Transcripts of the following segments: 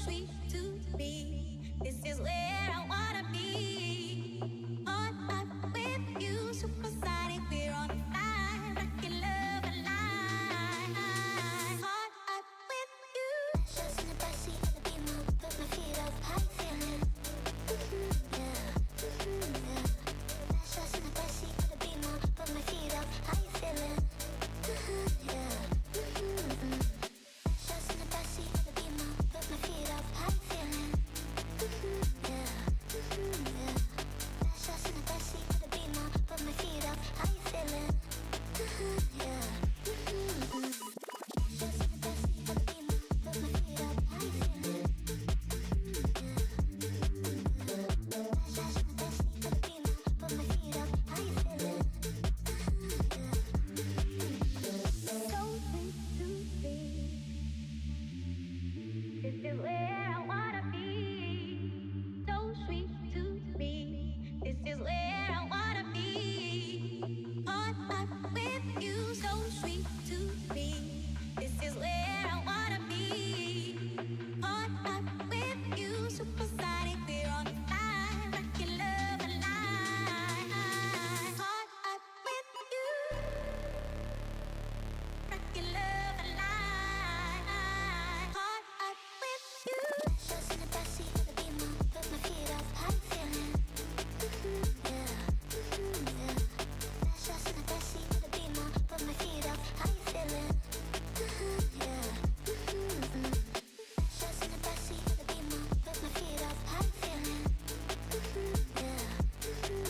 sweet to be. This is where I wanna be. On up with you, supersonic, we're on fire, rockin' love alive. On up with you. Just in the backseat of the Beamer, put my feet up, how you feeling? Yeah, yeah. Just in the backseat of the Beamer, put my feet up, how you feeling? Yeah. Just in the backseat of the Beamer, put my feet up, how you feeling? Yeah, yeah. Just in the backseat of the Beamer, put my feet up, how you feeling? Yeah. Just in the backseat of the Beamer, put my feet up, how you feeling? Just in the backseat of the Beamer, put my feet up, how you feeling? So sweet to be. This is where I wanna be. So sweet to be. This is where I wanna be. On up with you. So sweet to be. This is where I wanna be. On up with you. Supersonic, we're on fire. Rockin' love alive. On up with you. Rockin' love alive. On up with you. Just in the backseat of the Beamer, put my feet up, how you feeling? Yeah, yeah. Just in the backseat of the Beamer, put my feet up, how you feeling? Yeah. Just in the backseat of the Beamer, put my feet up, how you feeling? Yeah,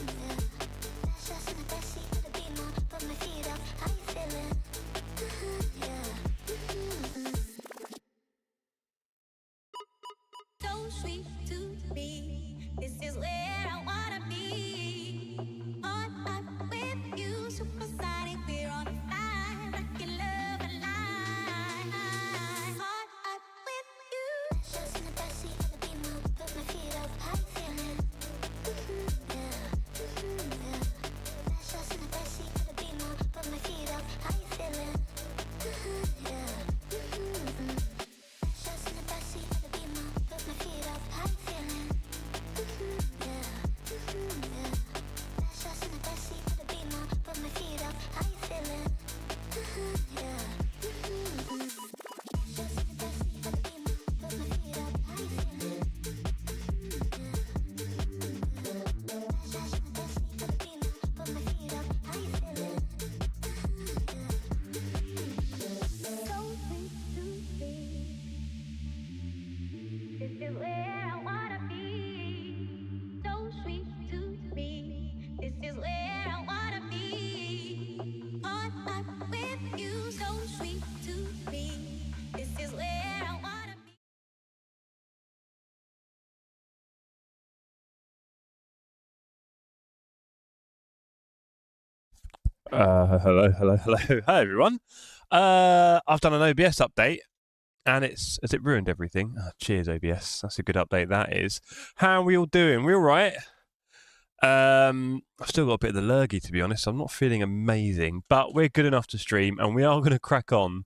yeah. Just in the backseat of the Beamer, put my feet up, how you feeling? Yeah. So sweet to be. This is where I wanna be. On up with you, supersonic, we're on fire, rockin' love alive. On up with you. Just in the backseat of the Beamer, put my feet up, how you feeling? Yeah, yeah. Just in the backseat of the Beamer, put my feet up, how you feeling? Yeah. Just in the backseat of the Beamer, put my feet up, how you feeling? Yeah, yeah. Just in the backseat of the Beamer, put my feet up, how you feeling? Yeah. Just in the backseat of the Beamer, put my feet up, how you feeling? Just in the backseat of the Beamer, put my feet up, how you feeling? So sweet to be. This is where I wanna be. So sweet to be. This is where I wanna be. On up with you. So sweet to be. This is where I wanna be. Hello. Hi, everyone. I've done an OBS update, and has it ruined everything? Oh, cheers, OBS. That's a good update, that is. How are we all doing? We all right? I've still got a bit of the lurgy, to be honest. I'm not feeling amazing, but we're good enough to stream, and we are going to crack on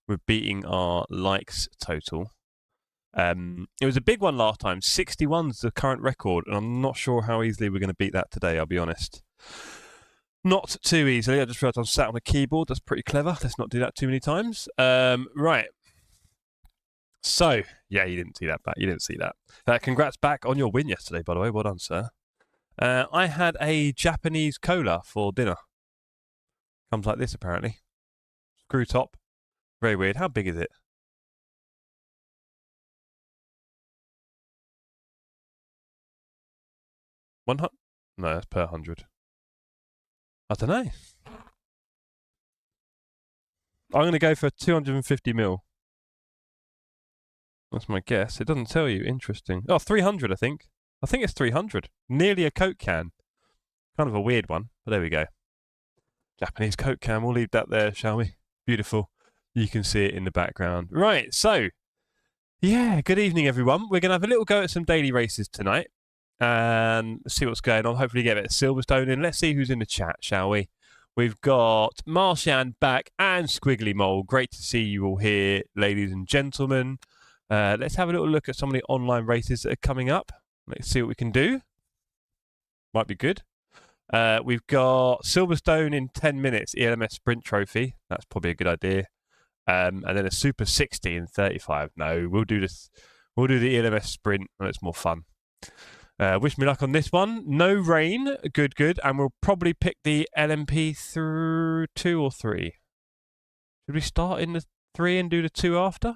with beating our likes total. It was a big one last time. 61's the current record, and I'm not sure how easily we're going to beat that today, I'll be honest. Not too easily. I just realised I'm sat on a keyboard. That's pretty clever. Let's not do that too many times. Right. So, yeah, you didn't see that back. You didn't see that. Congrats back on your win yesterday, by the way. Well done, sir. I had a Japanese cola for dinner. Comes like this, apparently. Screw top. Very weird. How big is it? 100? No, that's per 100. I don't know. I'm going to go for 250 ml. That's my guess. It doesn't tell you. Interesting. Oh, 300, I think. I think it's 300. Nearly a Coke can. Kind of a weird one, but there we go. Japanese Coke can. We'll leave that there, shall we? Beautiful. You can see it in the background. Right, so, yeah, good evening, everyone. We're going to have a little go at some daily races tonight and see what's going on. Hopefully get a bit of Silverstone in. Let's see who's in the chat, shall we? We've got Martian back and Squiggly Mole. Great to see you all here, ladies and gentlemen. Let's have a little look at some of the online races that are coming up. Let's see what we can do. Might be good. We've got Silverstone in 10 minutes, ELMS Sprint Trophy. That's probably a good idea. And then a Super 60 in 35. No, we'll do this. We'll do the ELMS Sprint, and it's more fun. Wish me luck on this one. No rain. Good, good. And we'll probably pick the LMP through 2 or 3. Should we start in the 3 and do the 2 after?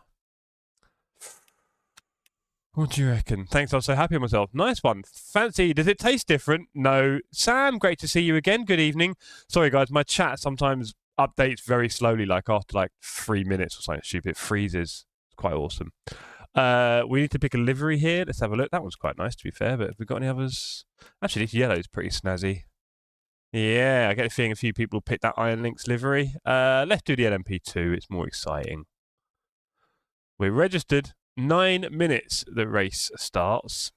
What do you reckon? Thanks, I'm so happy with myself. Nice one. Fancy. Does it taste different? No. Sam, great to see you again. Good evening. Sorry, guys, my chat sometimes updates very slowly, like after like 3 minutes or something stupid. It freezes. It's quite awesome. We need to pick a livery here. Let's have a look. That one's quite nice, to be fair, but have we got any others? Actually, this yellow is pretty snazzy. Yeah, I get a feeling a few people pick that Iron Lynx livery. Let's do the LMP2. It's more exciting. We're registered. 9 minutes the race starts.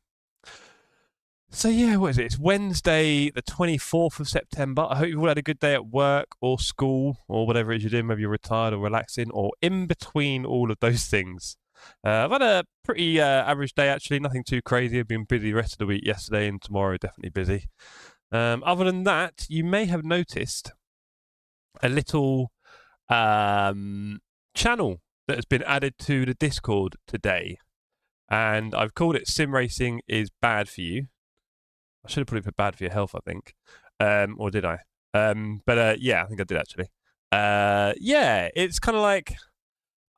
So yeah, what is it? It's Wednesday the 24th of September. I hope you've all had a good day at work or school or whatever it is you're doing, whether you're retired or relaxing or in between all of those things. I've had a pretty average day actually, nothing too crazy. I've been busy the rest of the week yesterday and tomorrow definitely busy. Other than that, you may have noticed a little channel that has been added to the Discord today, and I've called it Sim Racing is Bad for You. I should have put it for Bad for Your Health, I think, or did I? Yeah, I think I did actually. Yeah, it's kind of like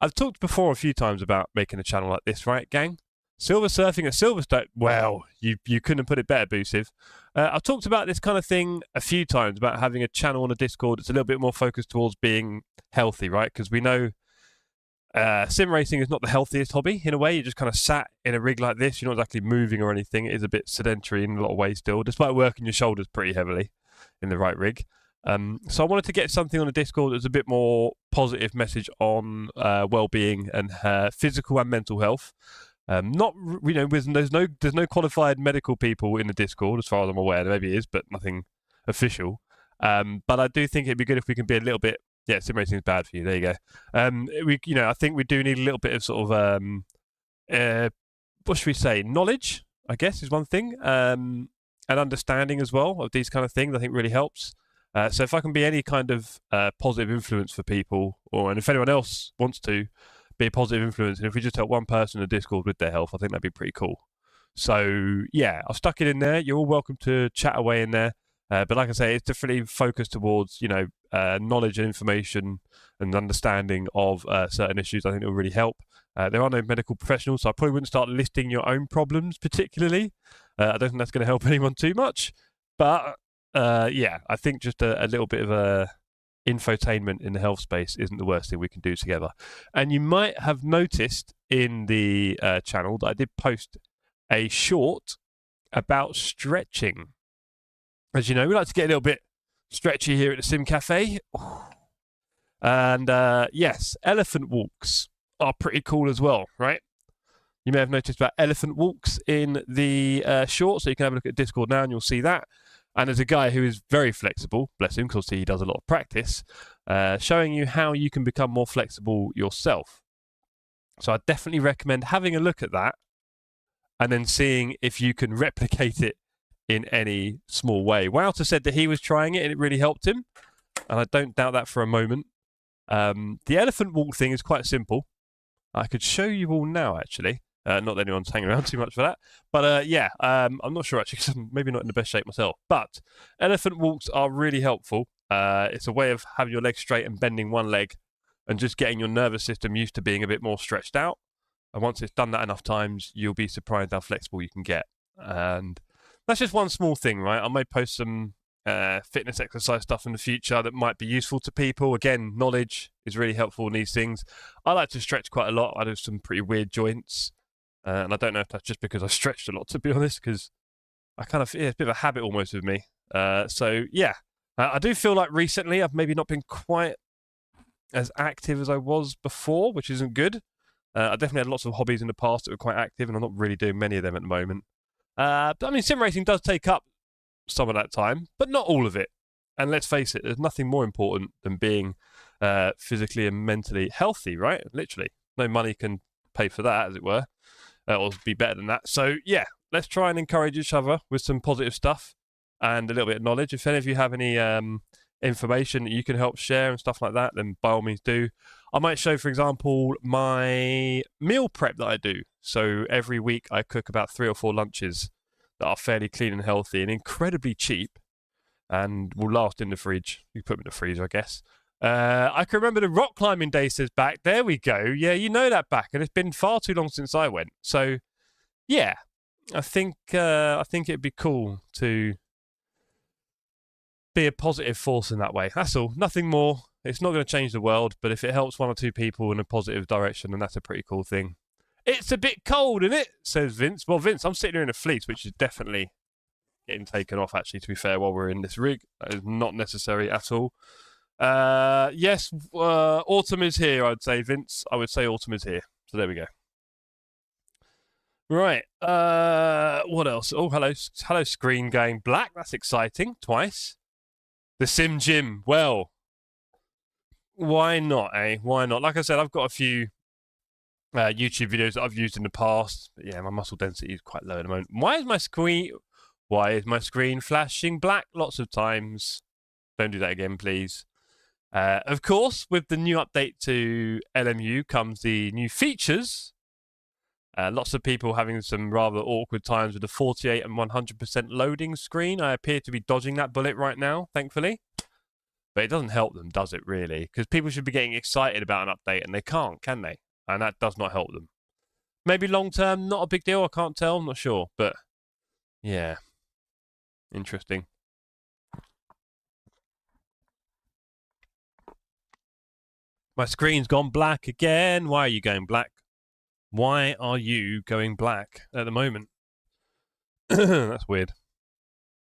I've talked before a few times about making a channel like this, right, gang? Silver surfing at Silverstone. Well, you couldn't have put it better, Boosiv. I've talked about this kind of thing a few times about having a channel on a Discord that's a little bit more focused towards being healthy, right? Because we know sim racing is not the healthiest hobby in a way. You're just kind of sat in a rig like this. You're not exactly moving or anything. It is a bit sedentary in a lot of ways still, despite working your shoulders pretty heavily in the right rig. So I wanted to get something on the Discord that's a bit more positive message on well-being and physical and mental health. Not, you know, there's no qualified medical people in the Discord as far as I'm aware. There maybe is, but nothing official. But I do think it'd be good if we can be a little bit. Yeah, sim racing is bad for you. There you go. I think we do need a little bit of sort of what should we say? Knowledge, I guess, is one thing, and understanding as well of these kind of things. I think really helps. So if I can be any kind of positive influence for people, and if anyone else wants to be a positive influence, and if we just help one person in the Discord with their health, I think that'd be pretty cool. So yeah, I've stuck it in there. You're all welcome to chat away in there. But like I say, it's definitely focused towards, knowledge and information and understanding of certain issues. I think it will really help. There are no medical professionals, so I probably wouldn't start listing your own problems particularly. I don't think that's going to help anyone too much. But yeah, I think just a little bit of a infotainment in the health space isn't the worst thing we can do together. And you might have noticed in the channel that I did post a short about stretching. As you know, we like to get a little bit stretchy here at the Sim Cafe. And yes, elephant walks are pretty cool as well, right? You may have noticed about elephant walks in the short, so you can have a look at Discord now and you'll see that. And there's a guy who is very flexible, bless him, because he does a lot of practice, showing you how you can become more flexible yourself. So I definitely recommend having a look at that and then seeing if you can replicate it in any small way. Wouter said that he was trying it and it really helped him, and I don't doubt that for a moment. The elephant walk thing is quite simple. I could show you all now, actually. Not that anyone's hanging around too much for that. But yeah, I'm not sure, actually, because I'm maybe not in the best shape myself. But elephant walks are really helpful. It's a way of having your legs straight and bending one leg and just getting your nervous system used to being a bit more stretched out. And once it's done that enough times, you'll be surprised how flexible you can get. And that's just one small thing, right? I may post some fitness exercise stuff in the future that might be useful to people. Again, knowledge is really helpful in these things. I like to stretch quite a lot. I do some pretty weird joints. And I don't know if that's just because I stretched a lot, to be honest, because I kind of, it's a bit of a habit almost with me. So, yeah, I do feel like recently I've maybe not been quite as active as I was before, which isn't good. I definitely had lots of hobbies in the past that were quite active, and I'm not really doing many of them at the moment. But I mean, sim racing does take up some of that time, but not all of it. And let's face it, there's nothing more important than being physically and mentally healthy, right? Literally. No money can pay for that, as it were, or be better than that. So yeah, let's try and encourage each other with some positive stuff and a little bit of knowledge. If any of you have any information that you can help share and stuff like that, then by all means do. I might show, for example, my meal prep that I do. So every week I cook about 3 or 4 lunches that are fairly clean and healthy and incredibly cheap and will last in the fridge. You put them in the freezer, I guess. I can remember the rock climbing day, says back. There we go. Yeah, you know that back, and it's been far too long since I went. So yeah, I think it'd be cool to be a positive force in that way. That's all. Nothing more. It's not going to change the world, but if it helps 1 or 2 people in a positive direction, then that's a pretty cool thing. It's a bit cold, isn't it? Says Vince. Well, Vince, I'm sitting here in a fleece, which is definitely getting taken off, actually, to be fair, while we're in this rig. That is not necessary at all. Yes, autumn is here, I'd say, Vince. I would say autumn is here. So there we go. Right. What else? Oh, hello, screen going black. That's exciting. Twice. The Sim Gym. Well, why not, eh? Why not? Like I said, I've got a few YouTube videos that I've used in the past. But yeah, my muscle density is quite low at the moment. Why is my screen flashing black lots of times? Don't do that again, please. Of course, with the new update to LMU comes the new features. Lots of people having some rather awkward times with the 48 and 100% loading screen. I appear to be dodging that bullet right now, thankfully. But it doesn't help them, does it, really? Because people should be getting excited about an update, and they can't, can they? And that does not help them. Maybe long-term, not a big deal, I can't tell, I'm not sure. But, yeah. Interesting. My screen's gone black again. Why are you going black? Why are you going black at the moment? That's weird.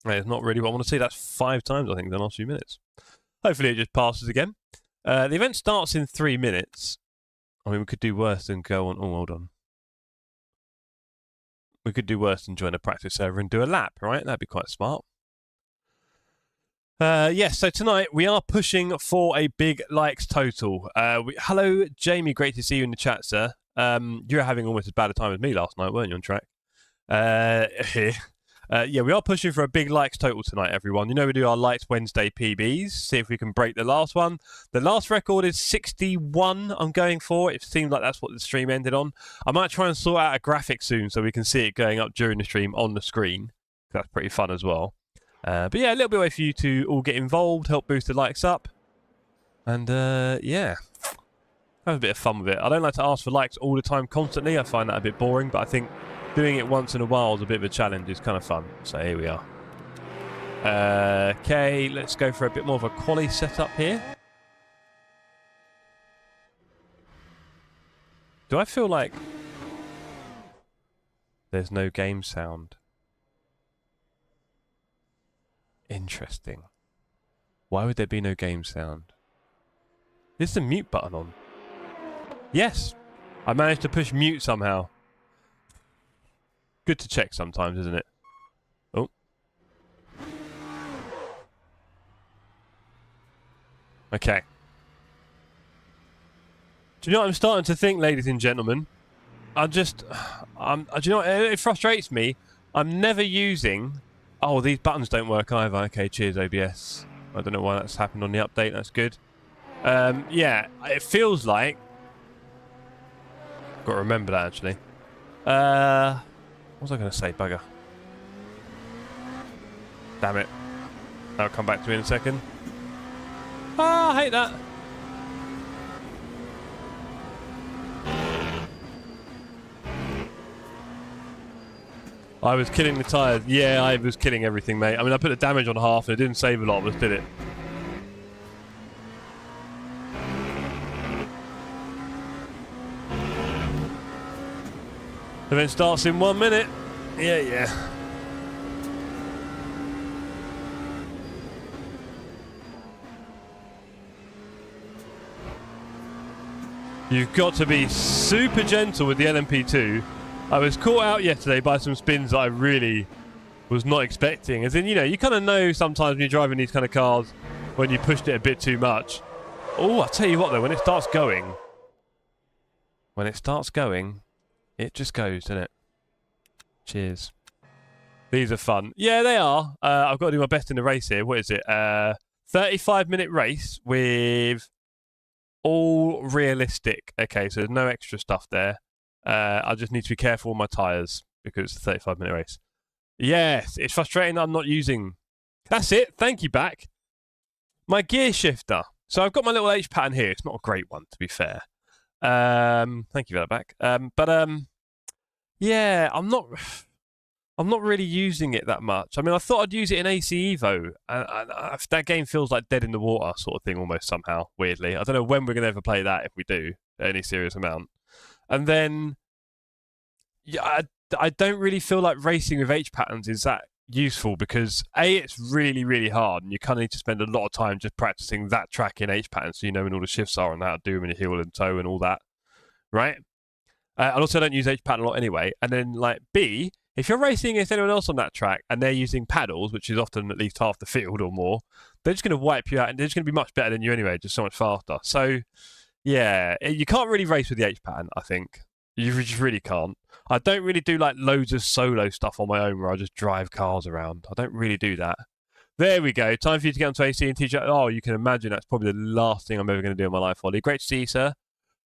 It's not really what I want to see. That's 5 times, I think, in the last few minutes. Hopefully it just passes again. The event starts in 3 minutes. I mean, we could do worse than go on... Oh, hold on. We could do worse than join a practice server and do a lap, right? That'd be quite smart. Yes, so tonight we are pushing for a big likes total. Hello, Jamie. Great to see you in the chat, sir. You were having almost as bad a time as me last night, weren't you, on track? Yeah, we are pushing for a big likes total tonight, everyone. You know we do our Likes Wednesday PBs. See if we can break the last one. The last record is 61 I'm going for. It seems like that's what the stream ended on. I might try and sort out a graphic soon so we can see it going up during the stream on the screen. That's pretty fun as well. But yeah, a little bit of way for you to all get involved, help boost the likes up. And yeah, have a bit of fun with it. I don't like to ask for likes all the time constantly. I find that a bit boring, but I think doing it once in a while is a bit of a challenge. It's kind of fun. So here we are. Okay, let's go for a bit more of a quali setup here. Do I feel like there's no game sound? Interesting. Why would there be no game sound? Is the mute button on? Yes! I managed to push mute somehow. Good to check sometimes, isn't it? Oh. Okay. Do you know what I'm starting to think, ladies and gentlemen? Do you know what? It frustrates me. I'm never using... Oh, these buttons don't work either. Okay, cheers, OBS. I don't know why that's happened on the update. That's good. Yeah, it feels like... Got to remember that, actually. What was I going to say, bugger? Damn it. That'll come back to me in a second. Ah, I hate that. I was killing the tyres. Yeah, I was killing everything, mate. I mean, I put the damage on half and it didn't save a lot of us, did it? Event starts in 1 minute. Yeah, yeah. You've got to be super gentle with the LMP2. I was caught out yesterday by some spins that I really was not expecting. As in, you know, you kind of know sometimes when you're driving these kind of cars when you pushed it a bit too much. Oh, I'll tell you what though, when it starts going, when it starts going, it just goes, doesn't it? Cheers. These are fun. Yeah, they are. I've got to do my best in the race here. What is it? 35-minute race with all realistic. Okay, so there's no extra stuff there. I just need to be careful with my tyres because it's a 35-minute race. Yes, it's frustrating that I'm not using... That's it. Thank you, back. My gear shifter. So I've got my little H pattern here. It's not a great one, to be fair. Thank you for that, back. Yeah, I'm not really using it that much. I mean, I thought I'd use it in AC Evo. That game feels like dead in the water sort of thing almost somehow, weirdly. I don't know when we're going to ever play that if we do, any serious amount. And then, yeah, I don't really feel like racing with H patterns is that useful because A, it's really, really hard and you kind of need to spend a lot of time just practicing that track in H patterns so you know when all the shifts are and how to do them in a heel and toe and all that, right? And also I don't use H pattern a lot anyway. And then like B, if you're racing against anyone else on that track and they're using paddles, which is often at least half the field or more, they're just going to wipe you out and they're just going to be much better than you anyway, just so much faster. So yeah, you can't really race with the H pattern, I think. You just really can't. I don't really do like loads of solo stuff on my own where I just drive cars around. I don't really do that. There we go. Time for you to get onto AC and teach you. Oh, you can imagine that's probably the last thing I'm ever going to do in my life, Ollie. Great to see you, sir. Are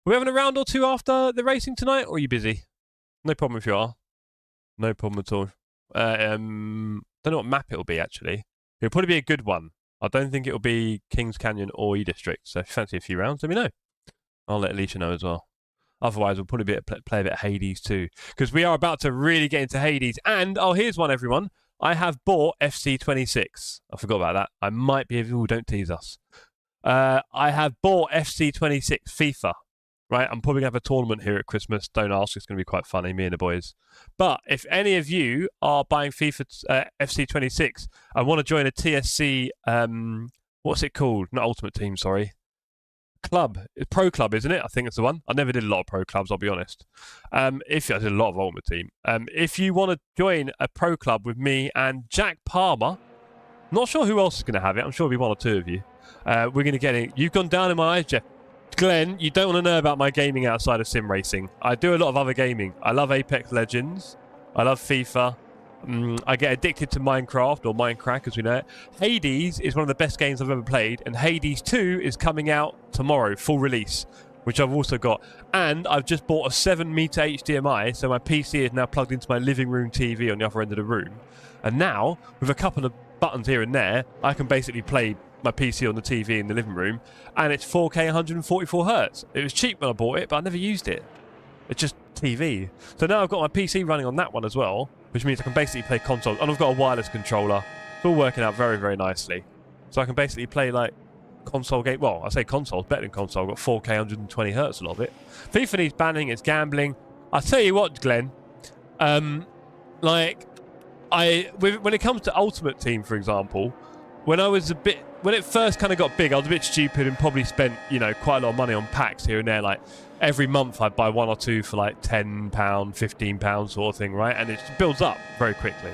we having a round or two after the racing tonight, or are you busy? No problem if you are. No problem at all. Don't know what map it'll be, actually. It'll probably be a good one. I don't think it'll be Kings Canyon or E-District, so if you fancy a few rounds, let me know. I'll let Alicia know as well. Otherwise, we'll probably play a bit of Hades too. Because we are about to really get into Hades. And, oh, here's one, everyone. I have bought FC26. I forgot about that. I might be able... Ooh, don't tease us. I have bought FC26 FIFA. Right? I'm probably going to have a tournament here at Christmas. Don't ask. It's going to be quite funny, me and the boys. But if any of you are buying FIFA FC26 and want to join a TSC... what's it called? Not Ultimate Team, sorry. Club, pro club, isn't it? I think it's the one. I never did a lot of pro clubs, I'll be honest. If I did a lot of Ultimate Team. If you want to join a pro club with me and Jack Palmer, not sure who else is going to have it. I'm sure it'll be one or two of you. We're going to get it. You've gone down in my eyes, Jeff. Glenn, you don't want to know about my gaming outside of sim racing. I do a lot of other gaming. I love Apex Legends. I love FIFA. I get addicted to Minecraft, or Minecraft as we know it. Hades is one of the best games I've ever played, and Hades 2 is coming out tomorrow, full release, which I've also got. And I've just bought a 7-meter HDMI, so my PC is now plugged into my living room TV on the other end of the room. And now, with a couple of buttons here and there, I can basically play my PC on the TV in the living room, and it's 4K 144 Hz. It was cheap when I bought it, but I never used it. It's just TV. So now I've got my PC running on that one as well, which means I can basically play consoles. And I've got a wireless controller. It's all working out very, very nicely. So I can basically play, like, console game. Well, I say console, better than console. I've got 4K 120 Hz, a lot of it. FIFA needs banning. It's gambling. I'll tell you what, Glenn. When it comes to Ultimate Team, for example, when it first kind of got big, I was a bit stupid and probably spent, quite a lot of money on packs here and there. Like, every month I'd buy one or two for like £10, £15 sort of thing, right? And it builds up very quickly.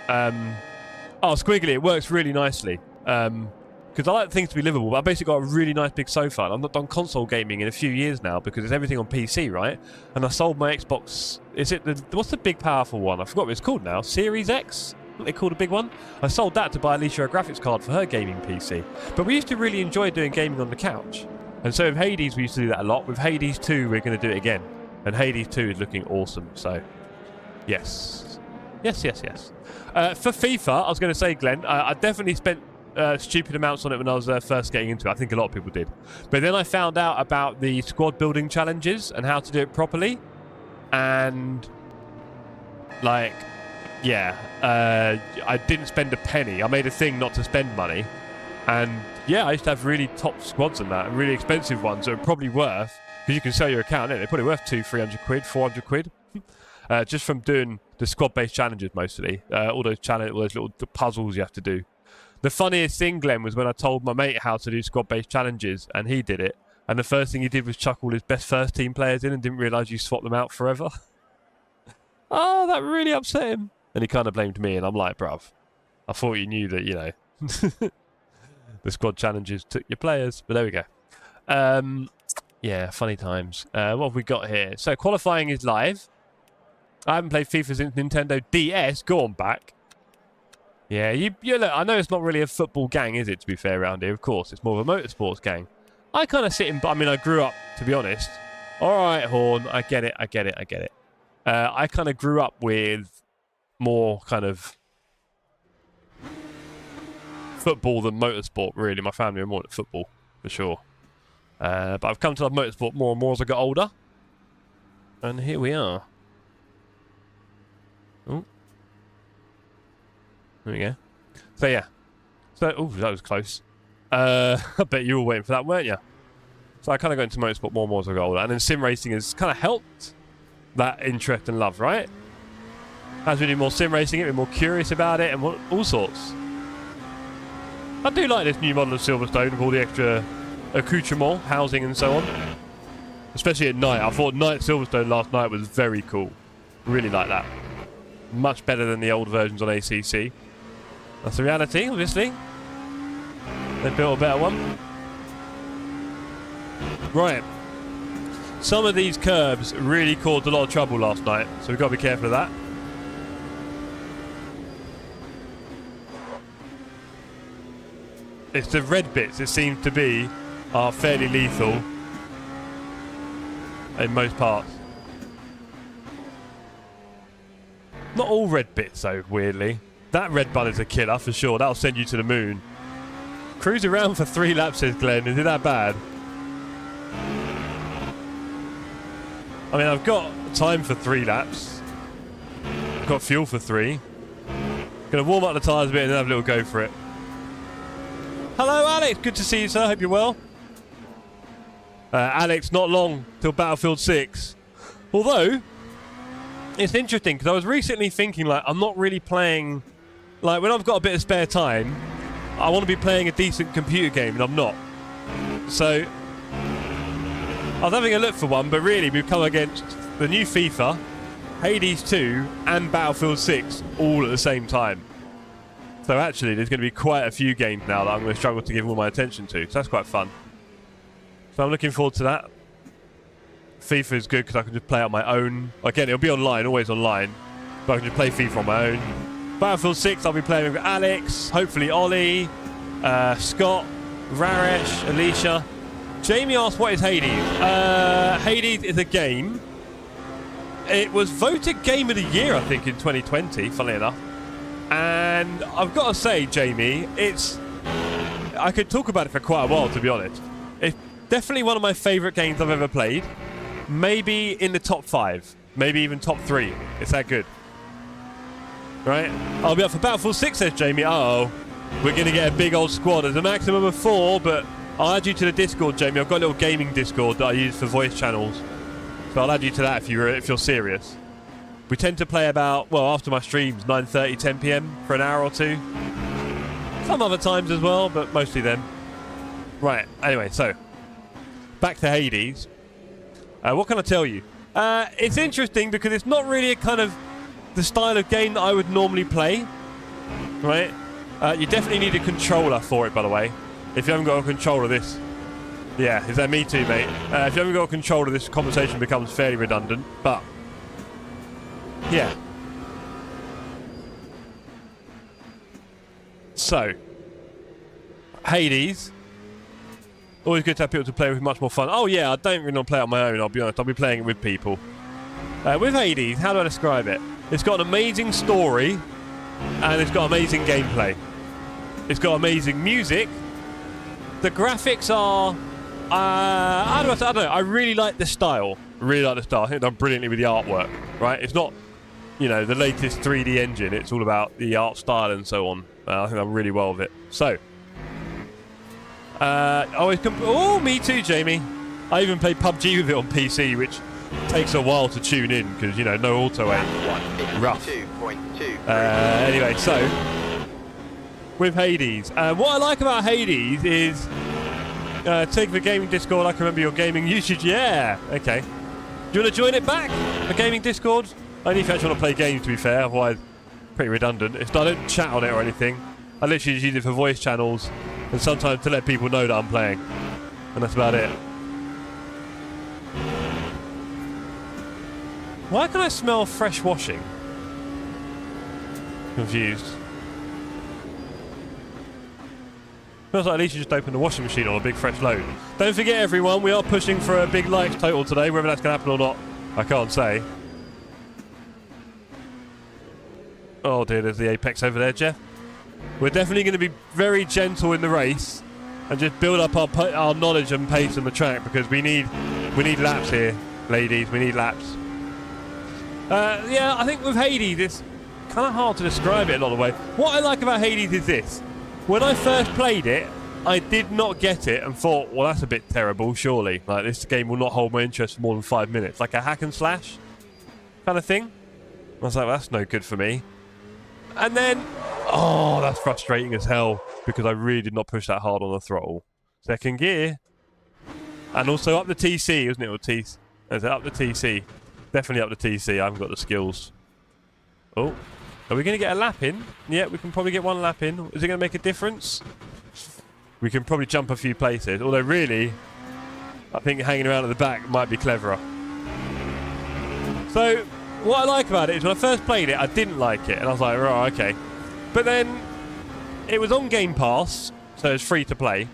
Squiggly, it works really nicely. Because I like things to be livable, but I've basically got a really nice big sofa. And I've not done console gaming in a few years now because it's everything on PC, right? And I sold my Xbox... what's the big powerful one? I forgot what it's called now. Series X? What they call a big one? I sold that to buy Alicia a graphics card for her gaming PC. But we used to really enjoy doing gaming on the couch. And so with Hades, we used to do that a lot. With Hades 2, we're going to do it again. And Hades 2 is looking awesome. So, yes. Yes. For FIFA, I was going to say, Glenn, I definitely spent stupid amounts on it when I was first getting into it. I think a lot of people did. But then I found out about the squad building challenges and how to do it properly. And, I didn't spend a penny. I made a thing not to spend money. And yeah, I used to have really top squads and that, and really expensive ones that are probably worth, because you can sell your account, they're probably worth 200-300 quid, 400 quid, just from doing the squad-based challenges mostly. All those little puzzles you have to do. The funniest thing, Glenn, was when I told my mate how to do squad-based challenges, and he did it, and the first thing he did was chuck all his best first-team players in and didn't realise you swap them out forever. Oh, that really upset him. And he kind of blamed me, and I'm like, bruv, I thought you knew that, the squad challenges took your players. But there we go. Yeah, funny times. What have we got here? So qualifying is live. I haven't played FIFA since Nintendo DS. Go on back. Yeah, you look, I know it's not really a football gang, is it, to be fair, around here? Of course, it's more of a motorsports gang. I kind of sit in... I mean, I grew up, to be honest. All right, Horn, I get it. I kind of grew up with more kind of football than motorsport, really. My family are more into football, for sure. But I've come to love motorsport more and more as I got older. And here we are. Oh. There we go. So, yeah. So, oh, that was close. I bet you were waiting for that, weren't you? So I kind of got into motorsport more and more as I got older. And then sim racing has kind of helped that interest and love, right? As we do more sim racing, we're more curious about it and all sorts. I do like this new model of Silverstone with all the extra accoutrement, housing and so on. Especially at night. I thought night Silverstone last night was very cool. Really like that. Much better than the old versions on ACC. That's the reality, obviously. They built a better one. Right. Some of these curbs really caused a lot of trouble last night, so we've got to be careful of that. It's the red bits that seem to be are fairly lethal in most parts. Not all red bits though, weirdly. That red bun is a killer for sure. That'll send you to the moon. Cruise around for 3 laps, says Glenn. Is it that bad? I mean, I've got time for 3 laps. I've got fuel for 3. Gonna warm up the tyres a bit and then have a little go for it. Hello, Alex. Good to see you, sir. Hope you're well. Alex, not long till Battlefield 6. Although, it's interesting because I was recently thinking, like, I'm not really playing... Like, when I've got a bit of spare time, I want to be playing a decent computer game, and I'm not. So, I was having a look for one, but really, we've come against the new FIFA, Hades 2, and Battlefield 6 all at the same time. So actually, there's going to be quite a few games now that I'm going to struggle to give all my attention to. So that's quite fun. So I'm looking forward to that. FIFA is good because I can just play on my own. Again, it'll be online, always online. But I can just play FIFA on my own. Battlefield 6, I'll be playing with Alex, hopefully Ollie, Scott, Raresh, Alicia. Jamie asked, what is Hades? Hades is a game. It was voted Game of the Year, I think, in 2020, funnily enough. And I've got to say, Jamie, I could talk about it for quite a while, to be honest. It's definitely one of my favourite games I've ever played. Maybe in the top 5. Maybe even top 3. It's that good. Right? I'll be up for Battlefield 6, says Jamie. Uh-oh. We're going to get a big old squad. There's a maximum of 4, but I'll add you to the Discord, Jamie. I've got a little gaming Discord that I use for voice channels. So I'll add you to that if you're serious. We tend to play about, well, after my streams, 9:30, 10 PM for an hour or 2. Some other times as well, but mostly then. Right, anyway, so back to Hades. What can I tell you? It's interesting because it's not really a kind of the style of game that I would normally play, right? You definitely need a controller for it, by the way. If you haven't got a controller, this... Yeah, is that me too, mate? If you haven't got a controller, this conversation becomes fairly redundant, but... Yeah. So, Hades. Always good to have people to play with, much more fun. Oh yeah, I don't really want to play it on my own, I'll be honest. I'll be playing it with people. With Hades, how do I describe it? It's got an amazing story, and it's got amazing gameplay. It's got amazing music. The graphics are... I don't know, I really like the style. Really like the style. I think they've done brilliantly with the artwork, right? It's not, you know, the latest 3D engine. It's all about the art style and so on. I think I'm really well with it. So, oh, me too, Jamie. I even played PUBG with it on PC, which takes a while to tune in because, you know, no auto aim. Rough. Anyway, so with Hades, what I like about Hades is take the gaming Discord. I can remember your gaming usage. Yeah, okay. Do you want to join it back? The gaming Discord? Only if you actually want to play games, to be fair. Otherwise, pretty redundant. I don't chat on it or anything. I literally just use it for voice channels and sometimes to let people know that I'm playing. And that's about it. Why can I smell fresh washing? Confused. Feels like at least you just open the washing machine on a big fresh load. Don't forget, everyone, we are pushing for a big likes total today. Whether that's going to happen or not, I can't say. Oh dear, there's the apex over there, Jeff. We're definitely going to be very gentle in the race and just build up our knowledge and pace on the track, because we need laps here, ladies. We need laps. Yeah, I think with Hades, it's kind of hard to describe it a lot of the way. What I like about Hades is this. When I first played it, I did not get it and thought, well, that's a bit terrible, surely. Like, this game will not hold my interest for more than 5 minutes. Like a hack and slash kind of thing. I was like, well, that's no good for me. And then, oh, that's frustrating as hell, because I really did not push that hard on the throttle. Second gear. And also up the TC, isn't it? Or Is it up the TC? Definitely up the TC. I haven't got the skills. Oh. Are we going to get a lap in? Yeah, we can probably get one lap in. Is it going to make a difference? We can probably jump a few places. Although, really, I think hanging around at the back might be cleverer. So, what I like about it is when I first played it, I didn't like it. And I was like, right, okay. But then, it was on Game Pass, so it's free to play.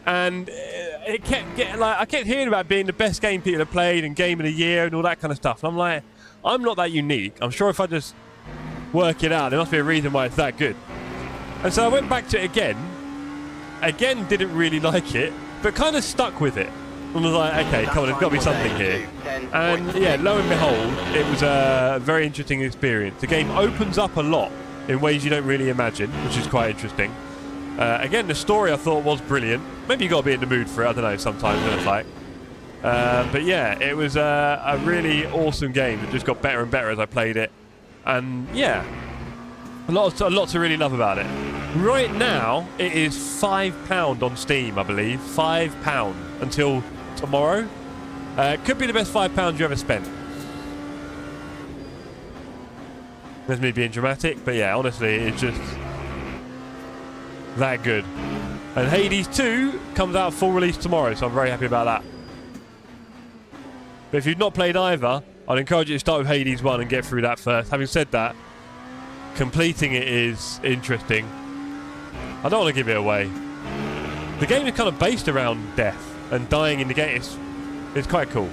And it kept getting, like, I kept hearing about being the best game people have played and game of the year and all that kind of stuff. And I'm like, I'm not that unique. I'm sure if I just work it out, there must be a reason why it's that good. And so I went back to it again. Again, didn't really like it, but kind of stuck with it. And was like, okay, come on, there's got to be something here. And yeah, lo and behold, it was a very interesting experience. The game opens up a lot in ways you don't really imagine, which is quite interesting. Again, the story I thought was brilliant. Maybe you got to be in the mood for it, I don't know, sometimes when it's like. But yeah, it was a really awesome game that just got better and better as I played it. And yeah, a lot to really love about it. Right now, it is £5 on Steam, I believe. £5 until tomorrow. Could be the best £5 you ever spent. There's me being dramatic, but yeah, honestly, it's just that good. And Hades 2 comes out full release tomorrow, so I'm very happy about that. But if you've not played either, I'd encourage you to start with Hades 1 and get through that first. Having said that, completing it is interesting. I don't want to give it away. The game is kind of based around death and dying in the game. It's quite cool.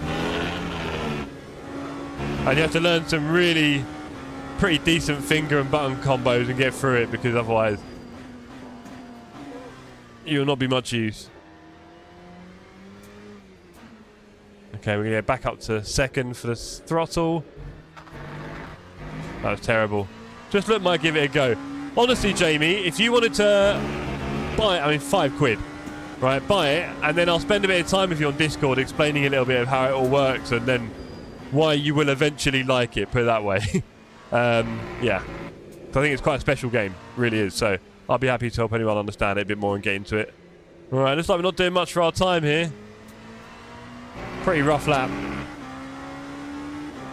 And you have to learn some really pretty decent finger and button combos and get through it, because otherwise you'll not be much use. Okay, we're going to get back up to second for the throttle. That was terrible. Just look, might give it a go. Honestly, Jamie, if you wanted to buy it, I mean, £5, right? Buy it, and then I'll spend a bit of time with you on Discord explaining a little bit of how it all works and then why you will eventually like it, put it that way. Yeah. So I think it's quite a special game, really is. So I'll be happy to help anyone understand it a bit more and get into it. All right, looks like we're not doing much for our time here. Pretty rough lap.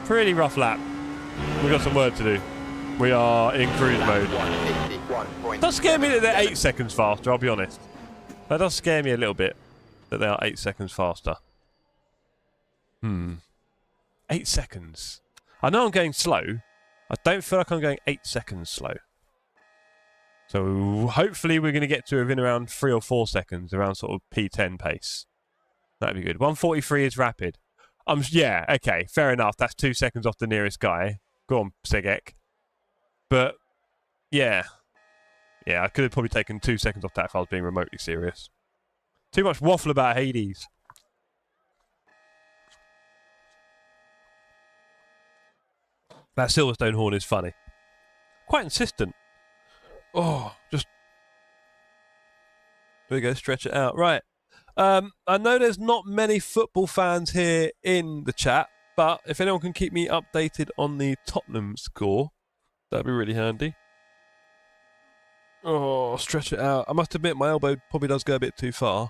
Pretty rough lap. We've got some work to do. We are in cruise mode. It does scare me that they're 8 seconds faster, I'll be honest. That does scare me a little bit, that they are 8 seconds faster. 8 seconds. I know I'm going slow. I don't feel like I'm going 8 seconds slow. So hopefully we're going to get to within around 3 or 4 seconds, around sort of P10 pace. That'd be good. 143 is rapid. Yeah, okay, fair enough. That's 2 seconds off the nearest guy. Go on, Sigek. But, yeah. Yeah, I could have probably taken 2 seconds off that if I was being remotely serious. Too much waffle about Hades. That Silverstone horn is funny. Quite insistent. Oh, just... There we go, stretch it out. Right. I know there's not many football fans here in the chat, but if anyone can keep me updated on the Tottenham score, that'd be really handy. Oh, stretch it out. I must admit my elbow probably does go a bit too far.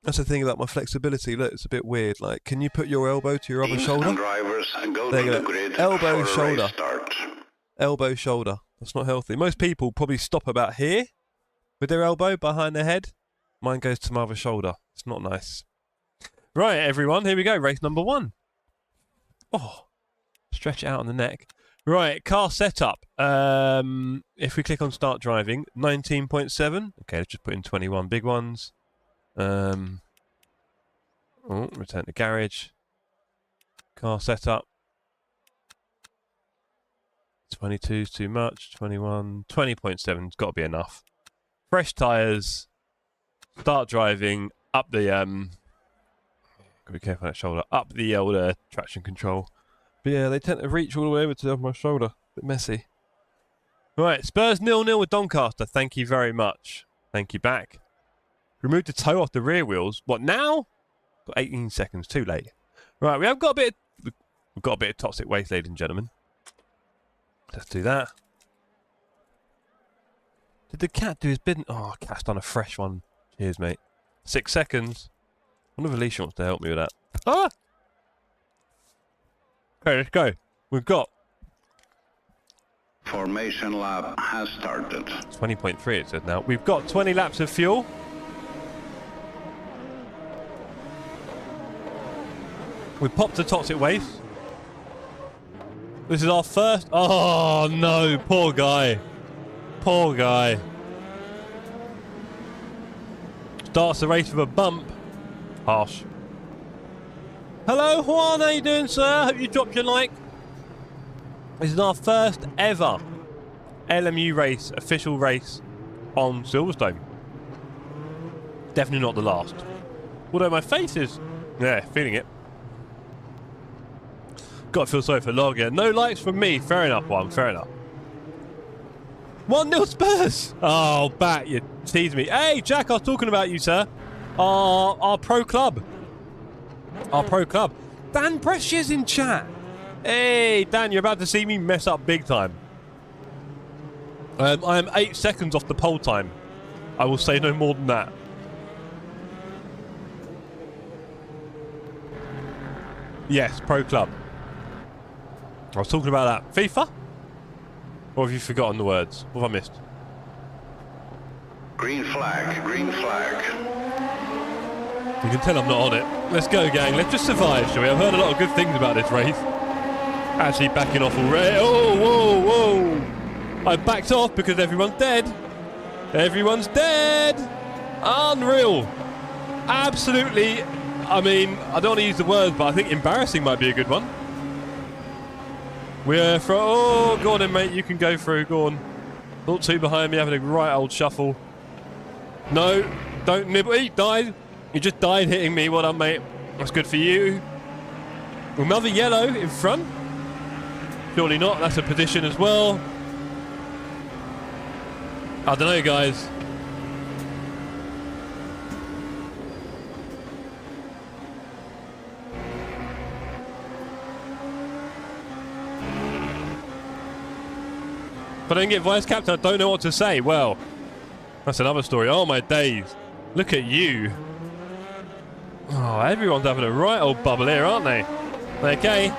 That's the thing about my flexibility. Look, it's a bit weird. Like, can you put your elbow to your other shoulder? There you go. Elbow, shoulder. Elbow, shoulder. That's not healthy. Most people probably stop about here with their elbow behind their head. Mine goes to my other shoulder. It's not nice. Right, everyone. Here we go. Race number 1. Oh, stretch it out on the neck. Right, car setup. If we click on start driving, 19.7. Okay, let's just put in 21 big ones. Return to garage. Car setup. 22 is too much. 21. 20.7's got to be enough. Fresh tyres. Start driving. Up the gotta be careful on that shoulder. Up the old traction control. But yeah, they tend to reach all the way over to my shoulder. Bit messy. Right, Spurs 0-0 with Doncaster. Thank you very much. Thank you back. Remove the toe off the rear wheels. What now? Got 18 seconds. Too late. Right, we've got a bit of toxic waste, ladies and gentlemen. Let's do that. Did the cat do his bidding? Oh, cat's done a fresh one. Cheers, mate. 6 seconds. I wonder if Alicia wants to help me with that. Ah! Okay, let's go. We've got... Formation lap has started. 20.3 it says now. We've got 20 laps of fuel. We've popped the toxic waste. This is our first... Oh, no. Poor guy. Poor guy. Starts the race with a bump. Harsh. Hello, Juan. How you doing, sir? Hope you dropped your like. This is our first ever LMU race, official race on Silverstone. Definitely not the last. Although my face is... Yeah, feeling it. Got to feel sorry for Logger. No likes from me. Fair enough, Juan. Fair enough. 1-0 Spurs. Oh, bat. You tease me. Hey, Jack, I was talking about you, sir. Our pro club. Our pro club. Dan Precious in chat. Hey, Dan, you're about to see me mess up big time. I am 8 seconds off the pole time. I will say no more than that. Yes, pro club. I was talking about that. FIFA? Or have you forgotten the words? What have I missed? Green flag, green flag. You can tell I'm not on it. Let's go, gang. Let's just survive, shall we? I've heard a lot of good things about this race. Actually backing off already. Oh, whoa, whoa. I backed off because everyone's dead. Everyone's dead. Unreal. Absolutely. I mean, I don't want to use the words, but I think embarrassing might be a good one. We're for... Oh, go on then, mate. You can go through. Go on. Not two behind me, having a right old shuffle. No, don't nibble. He died. You just died hitting me. Well done, mate. That's good for you. Another yellow in front. Surely not. That's a position as well. I don't know, guys. If I don't get vice captain, I don't know what to say. Well, that's another story. Oh, my days. Look at you. Oh, everyone's having a right old bubble here, aren't they? Okay.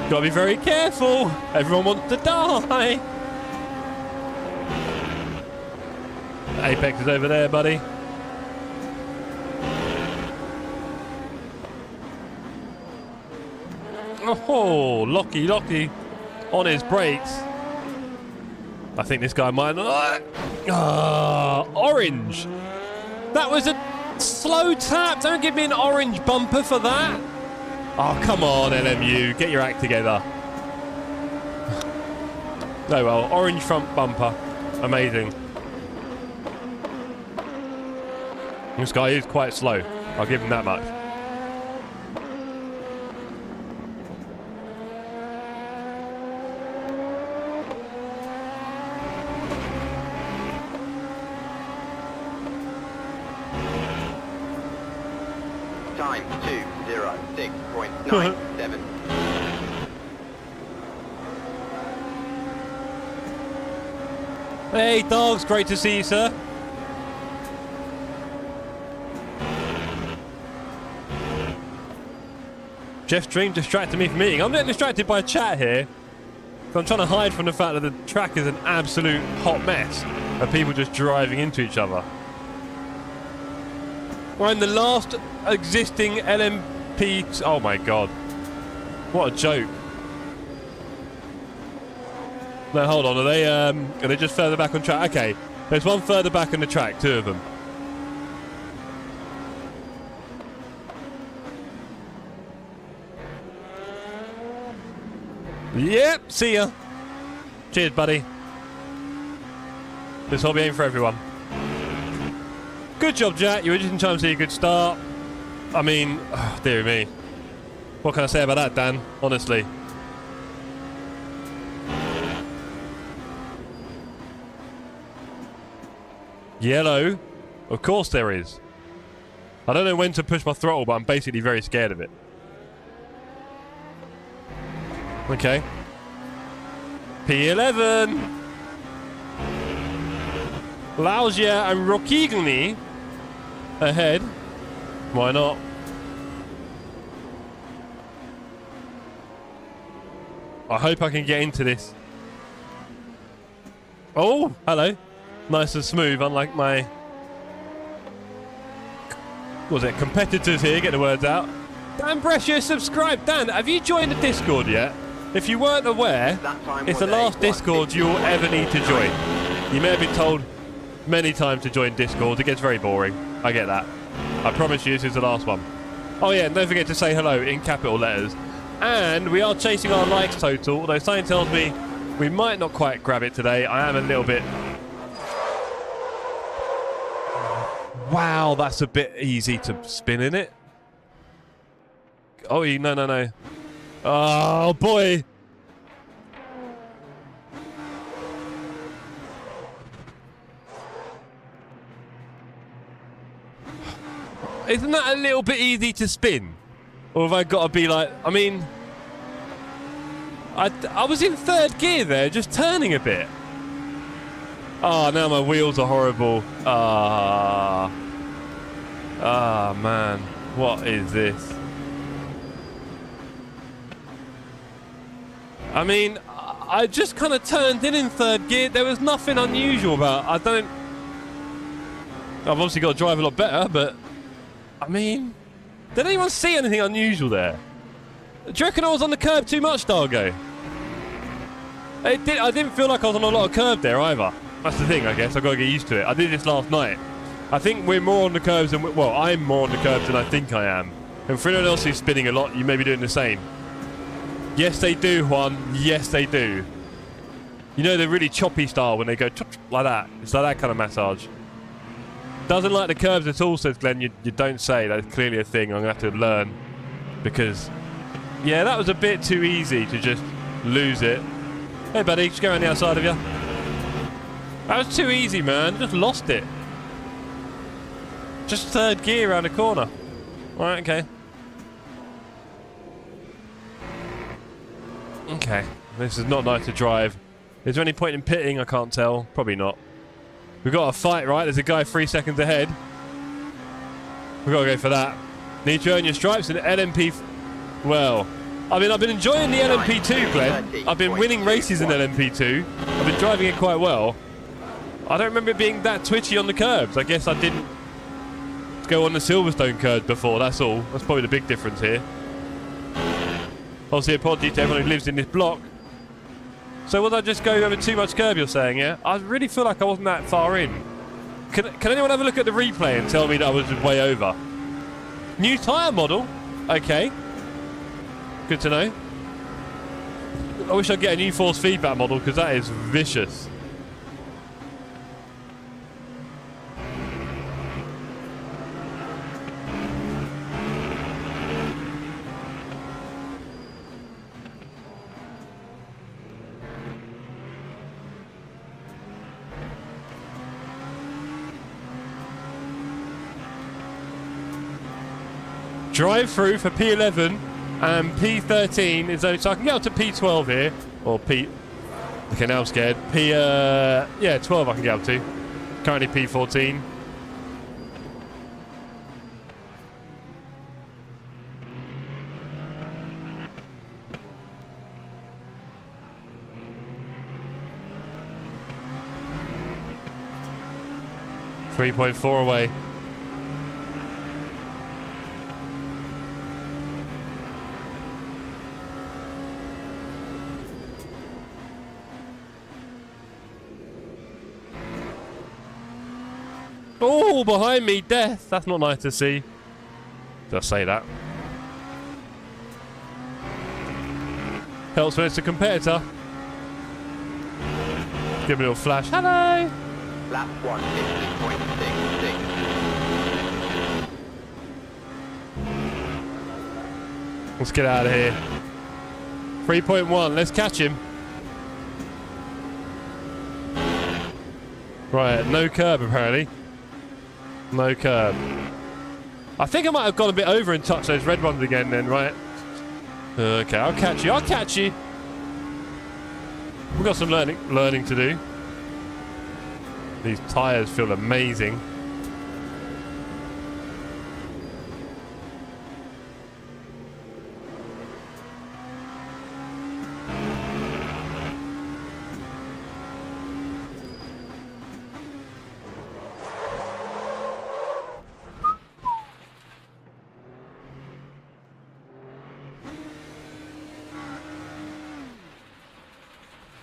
Gotta be very careful. Everyone wants to die. Apex is over there, buddy. Oh, Lockie on his brakes. I think this guy might... Orange. That was a slow tap. Don't give me an orange bumper for that. Oh, come on, LMU. Get your act together. Oh, well. Orange front bumper. Amazing. This guy is quite slow. I'll give him that much. Time 2:06.97. Hey, dogs. Great to see you, sir. Jeff's dream distracted me from eating. I'm getting distracted by chat here. So I'm trying to hide from the fact that the track is an absolute hot mess of people just driving into each other. We're in the last existing LMP. Oh my god. What a joke. No, hold on. Are they just further back on track? Okay. There's one further back on the track, 2 of them. Yep, see ya. Cheers, buddy. This hobby ain't for everyone. Good job, Jack. You were just in time to see a good start. I mean, oh, dear me. What can I say about that, Dan? Honestly. Yellow? Of course there is. I don't know when to push my throttle, but I'm basically very scared of it. Okay. P11. Lauzia and Rokigny ahead. Why not? I hope I can get into this. Oh, hello. Nice and smooth, unlike my... What was it? Competitors here, get the words out. Dan Precious, subscribe. Dan, have you joined the Discord yet? If you weren't aware, it's the last Discord you'll ever need to join. You may have been told many times to join Discord. It gets very boring. I get that. I promise you this is the last one. Oh yeah, and don't forget to say hello in capital letters. And we are chasing our likes total, although something tells me we might not quite grab it today. I am a little bit... Wow, that's a bit easy to spin, isn't it? Oh, no. Oh, boy. Isn't that a little bit easy to spin? Or have I got to be like... I mean... I was in 3rd gear there, just turning a bit. Oh, now my wheels are horrible. Ah, man. What is this? I mean, I just kind of turned in 3rd gear. There was nothing unusual about it. I've obviously got to drive a lot better, but... I mean... Did anyone see anything unusual there? Do you reckon I was on the curb too much, Dargo? I didn't feel like I was on a lot of curb there either. That's the thing, I guess. I've got to get used to it. I did this last night. I think we're more on the curbs than... Well, I'm more on the curbs than I think I am. And for anyone else who's spinning a lot, you may be doing the same. Yes, they do, Juan. Yes, they do. You know the really choppy style when they go like that. It's like that kind of massage. Doesn't like the curves at all, says Glenn. You don't say. That's clearly a thing I'm going to have to learn. Because, yeah, that was a bit too easy to just lose it. Hey, buddy. Just go around the outside of you. That was too easy, man. Just lost it. Just 3rd gear around the corner. Alright, okay. Okay. This is not nice to drive. Is there any point in pitting? I can't tell. Probably not. We've got a fight, right? There's a guy 3 seconds ahead. We've got to go for that. Need to earn your stripes in LMP... Well... I mean, I've been enjoying the LMP2, Glenn. I've been winning races in LMP2. I've been driving it quite well. I don't remember it being that twitchy on the curbs. I guess I didn't go on the Silverstone curbs before, that's all. That's probably the big difference here. Obviously, apology to everyone who lives in this block. So was I just going over too much curb, you're saying, yeah? I really feel like I wasn't that far in. Can anyone have a look at the replay and tell me that I was just way over? New tyre model? Okay. Good to know. I wish I'd get a new force feedback model because that is vicious. Drive through for P11 and P13 is only, so I can get up to P12 here, or P. Okay, now I'm scared. Yeah, 12 I can get up to. Currently P14. .4 away. all behind me. Death. That's not nice to see. Just say that. Helps when it's a competitor. Give me a little flash. Hello. Lap 150.66. Let's get out of here. 3.1. Let's catch him. Right, no curb apparently. No curb. I think I might have gone a bit over and touched those red ones again then, right? Okay, I'll catch you. I'll catch you. We've got some learning to do. These tyres feel amazing.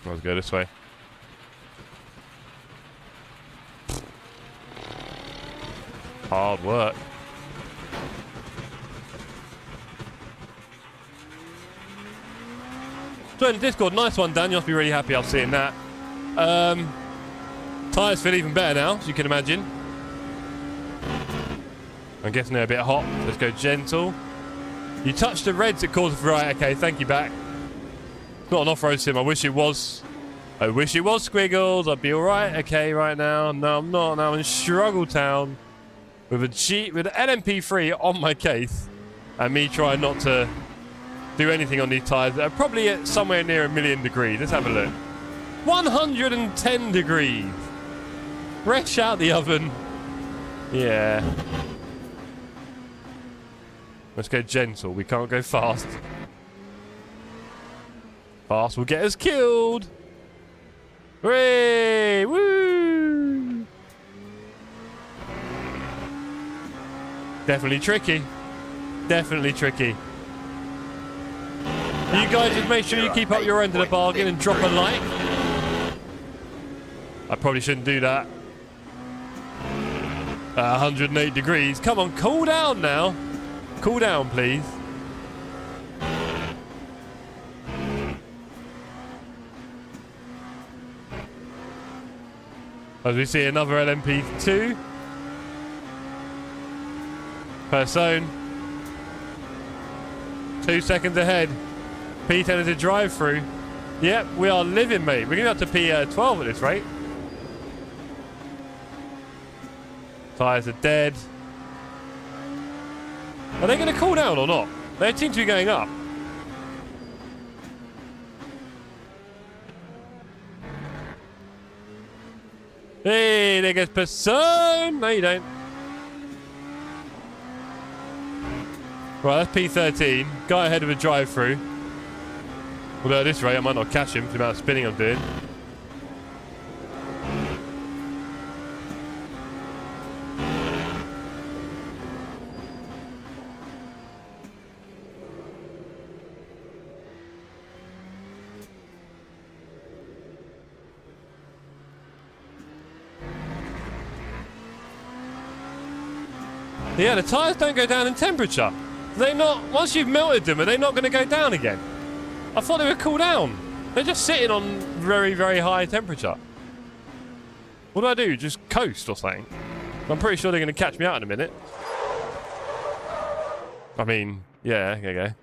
Let's go this way. Hard work. Join the Discord. Nice one, Dan. You must be really happy after seeing that. Tyres feel even better now, as you can imagine. I'm guessing they're a bit hot. Let's go gentle. You touched the reds at Corsa. Right, okay, thank you back. Not an off-road sim. I wish it was. I wish it was, Squiggles. I'd be alright. Okay, right now. No, I'm not. Now I'm in Struggle Town with an LMP3 on my case and me trying not to do anything on these tyres that are probably at somewhere near 1,000,000 degrees. Let's have a look. 110 degrees. Fresh out the oven. Yeah. Let's go gentle. We can't go fast. Fast will get us killed. Hooray! Woo! Definitely tricky. Definitely tricky. You guys just make sure you keep up your end of the bargain and drop a like. I probably shouldn't do that. 108 degrees. Come on, cool down now. Cool down, please. As we see another LMP2 per zone. 2 seconds ahead. P10 is a drive-through. Yep, we are living, mate. We're going up to P12 at this rate. Tyres are dead. Are they going to cool down or not? They seem to be going up. Hey, there goes Person. No, you don't. Right, that's P13. Guy ahead of a drive-through. Although at this rate, I might not catch him for the amount of spinning I'm doing. Yeah, the tyres don't go down in temperature. They're not, once you've melted them, are they not going to go down again? I thought they would cool down. They're just sitting on very, very high temperature. What do I do? Just coast or something? I'm pretty sure they're going to catch me out in a minute. I mean, yeah, there you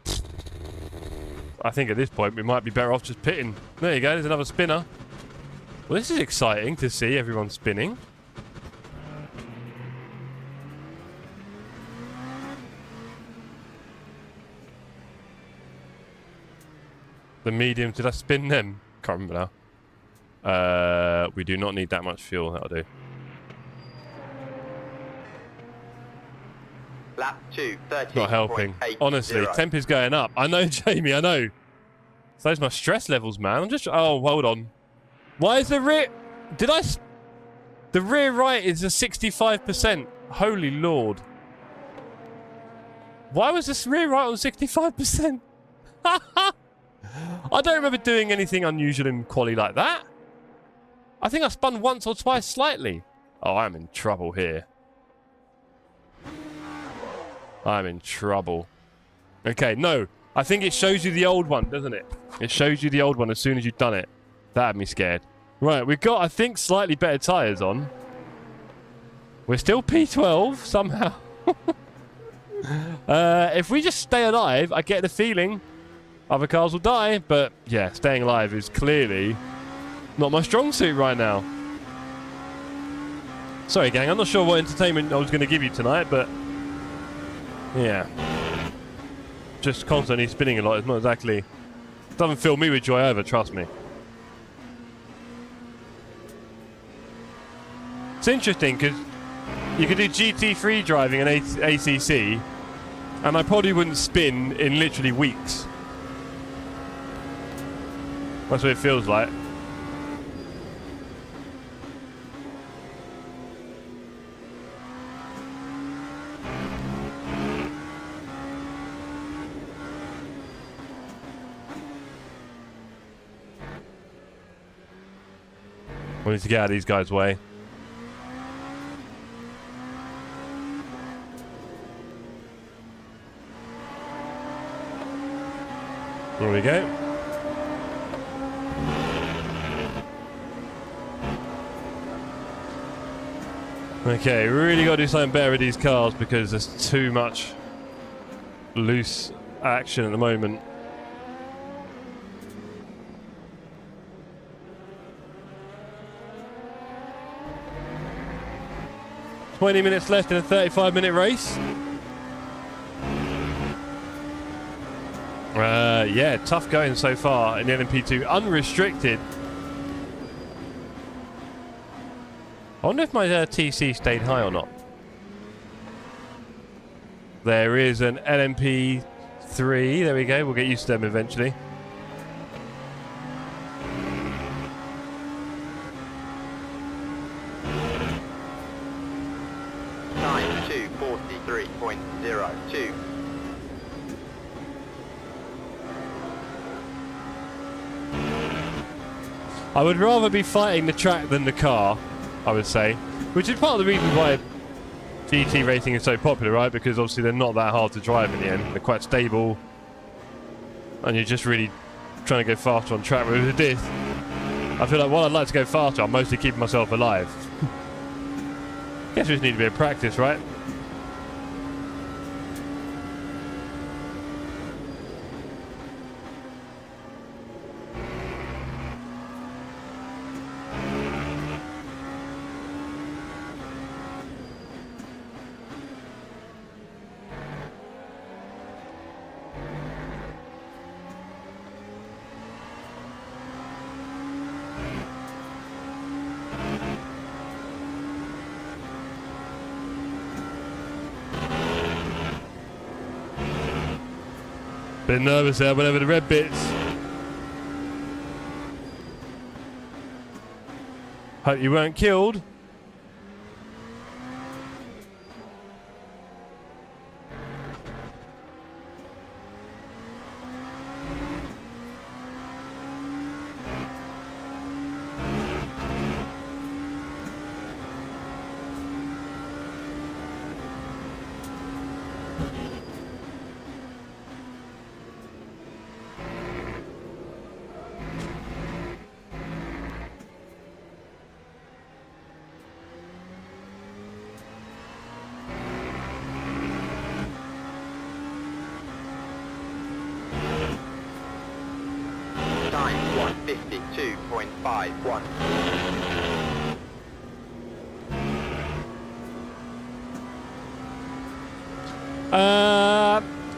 go. I think at this point we might be better off just pitting. There you go, there's another spinner. Well, this is exciting to see everyone spinning. The medium, did I spin them? Can't remember now. We do not need that much fuel, that'll do. Lap 2, 13. Not helping. Honestly, temp is going up. I know, Jamie, I know. So those are my stress levels, man. I'm just... Oh, hold on. Why is the rear... Did I... The rear right is a 65%. Holy Lord. Why was this rear right on 65%? I don't remember doing anything unusual in quali like that. I think I spun once or twice slightly. Oh, I'm in trouble here. I'm in trouble. Okay, no. I think it shows you the old one, doesn't it? It shows you the old one as soon as you've done it. That had me scared. Right, we've got, I think, slightly better tyres on. We're still P12, somehow. If we just stay alive, I get the feeling other cars will die. But, yeah, staying alive is clearly not my strong suit right now. Sorry, gang. I'm not sure what entertainment I was going to give you tonight, but... yeah. Just constantly spinning a lot. It's not exactly... doesn't fill me with joy either, trust me. It's interesting because you could do GT3 driving and ACC and I probably wouldn't spin in literally weeks. That's what it feels like. We need to get out of these guys' way. There we go. Okay, we really got to do something better with these cars because there's too much loose action at the moment. "20 minutes left in a 35-minute race." Yeah, tough going so far in the LMP2. Unrestricted. I wonder if my TC stayed high or not. There is an LMP3. There we go. We'll get used to them eventually. Time 2:43.02. I would rather be fighting the track than the car, I would say. Which is part of the reason why GT racing is so popular, right? Because obviously they're not that hard to drive in the end. They're quite stable. And you're just really trying to go faster on track. But with this, I feel like while I'd like to go faster, I'm mostly keeping myself alive. Guess we just need a bit of practice, right? Bit nervous there, went over the red bits. Hope you weren't killed. Time 1:52.51.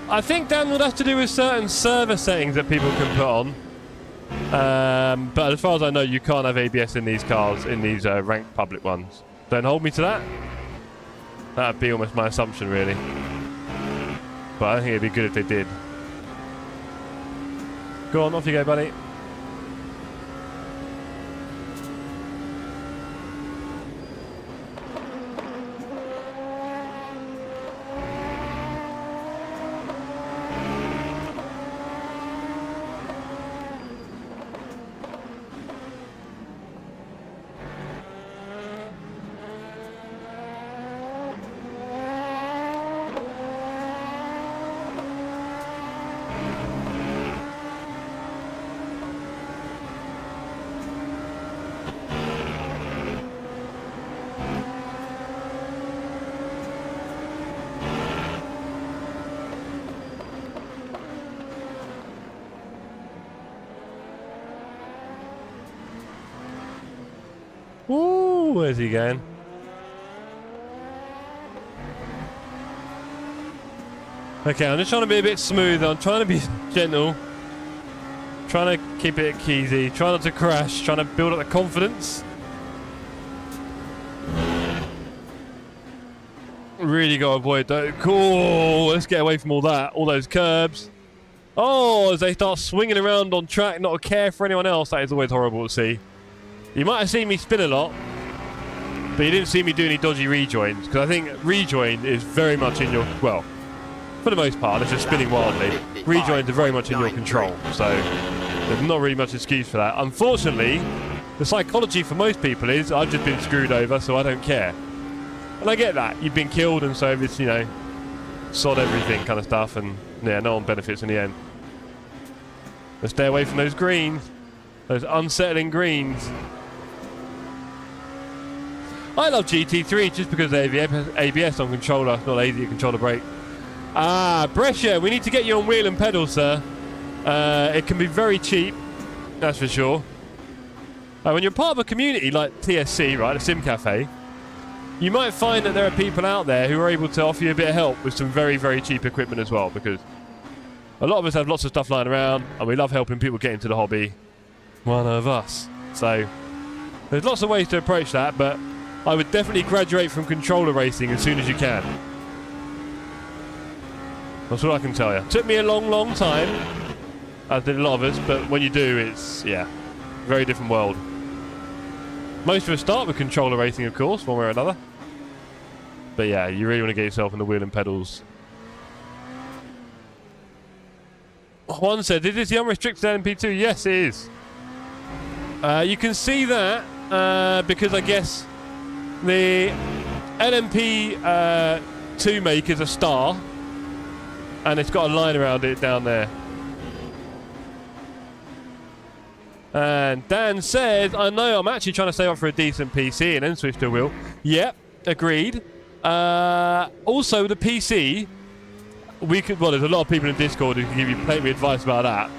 I think that would have to do with certain server settings that people can put on. But as far as I know, you can't have ABS in these cars, in these ranked public ones. Don't hold me to that. That would be almost my assumption, really. But I think it'd be good if they did. Go on, off you go, buddy. where's he going? Okay, I'm just trying to be a bit smooth. I'm trying to be gentle. Trying to keep it easy. Try not to crash. Trying to build up the confidence. Really got to avoid that. Cool. Let's get away from all that. All those curbs. Oh, as they start swinging around on track, not a care for anyone else. That is always horrible to see. You might have seen me spin a lot, but you didn't see me do any dodgy rejoins, because I think rejoin is very much in your, well, for the most part, it's just spinning wildly. Rejoins are very much in your control, so there's not really much excuse for that. Unfortunately, the psychology for most people is, I've just been screwed over, so I don't care. And I get that. You've been killed, and so it's, you know, sod everything kind of stuff, and yeah, no one benefits in the end. Let's stay away from those greens. Those unsettling greens. I love GT3 just because they have ABS on controller, not lazy to control the brake. Ah, Brescia, we need to get you on wheel and pedal, sir. It can be very cheap, that's for sure. When you're part of a community like TSC, right, a sim cafe, you might find that there are people out there who are able to offer you a bit of help with some very, very cheap equipment as well, because a lot of us have lots of stuff lying around, and we love helping people get into the hobby. One of us. So, there's lots of ways to approach that, but I would definitely graduate from controller racing as soon as you can. That's all I can tell you. Took me a long, long time, as did a lot of us, but when you do, it's, yeah, very different world. Most of us start with controller racing, of course, one way or another. But yeah, you really want to get yourself in the wheel and pedals. One said, is this the unrestricted LMP2? Yes, it is. You can see that because I guess the LMP2 make is a star, and it's got a line around it down there. And Dan says, I know I'm actually trying to save up for a decent PC and then switch to a wheel. Yep, agreed. Also, the PC, we could, well, there's a lot of people in Discord who can give you plenty of advice about that.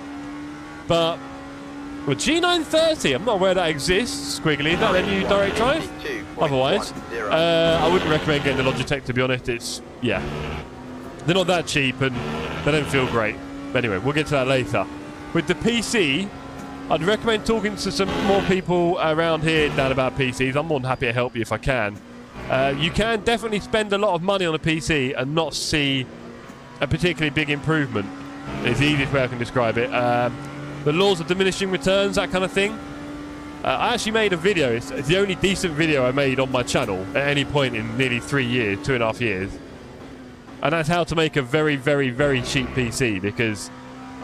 But with G930, I'm not aware that exists, Squiggly. Is that a new direct drive? Otherwise, I wouldn't recommend getting the Logitech, to be honest. It's, yeah, they're not that cheap and they don't feel great. But anyway, we'll get to that later. With the PC, I'd recommend talking to some more people around here, Dan, about PCs. I'm more than happy to help you if I can. You can definitely spend a lot of money on a PC and not see a particularly big improvement. It's the easiest way I can describe it. The laws of diminishing returns, that kind of thing. I actually made a video. It's the only decent video I made on my channel at any point in nearly 3 years, 2.5 years. And that's how to make a very, very, very cheap PC, because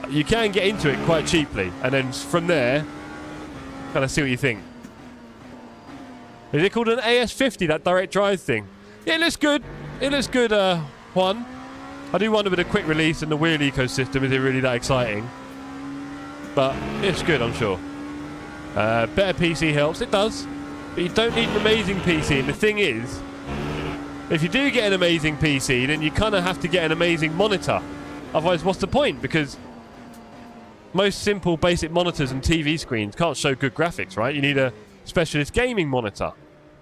you can get into it quite cheaply, and then from there, kind of see what you think. Is it called an AS50, that direct drive thing? Yeah, it looks good. It looks good, Juan. I do wonder with a quick release and the wheel ecosystem, is it really that exciting? But it's good, I'm sure. Better PC helps. It does. But you don't need an amazing PC. And the thing is, if you do get an amazing PC, then you kind of have to get an amazing monitor. Otherwise, what's the point? Because most simple, basic monitors and TV screens can't show good graphics, right? You need a specialist gaming monitor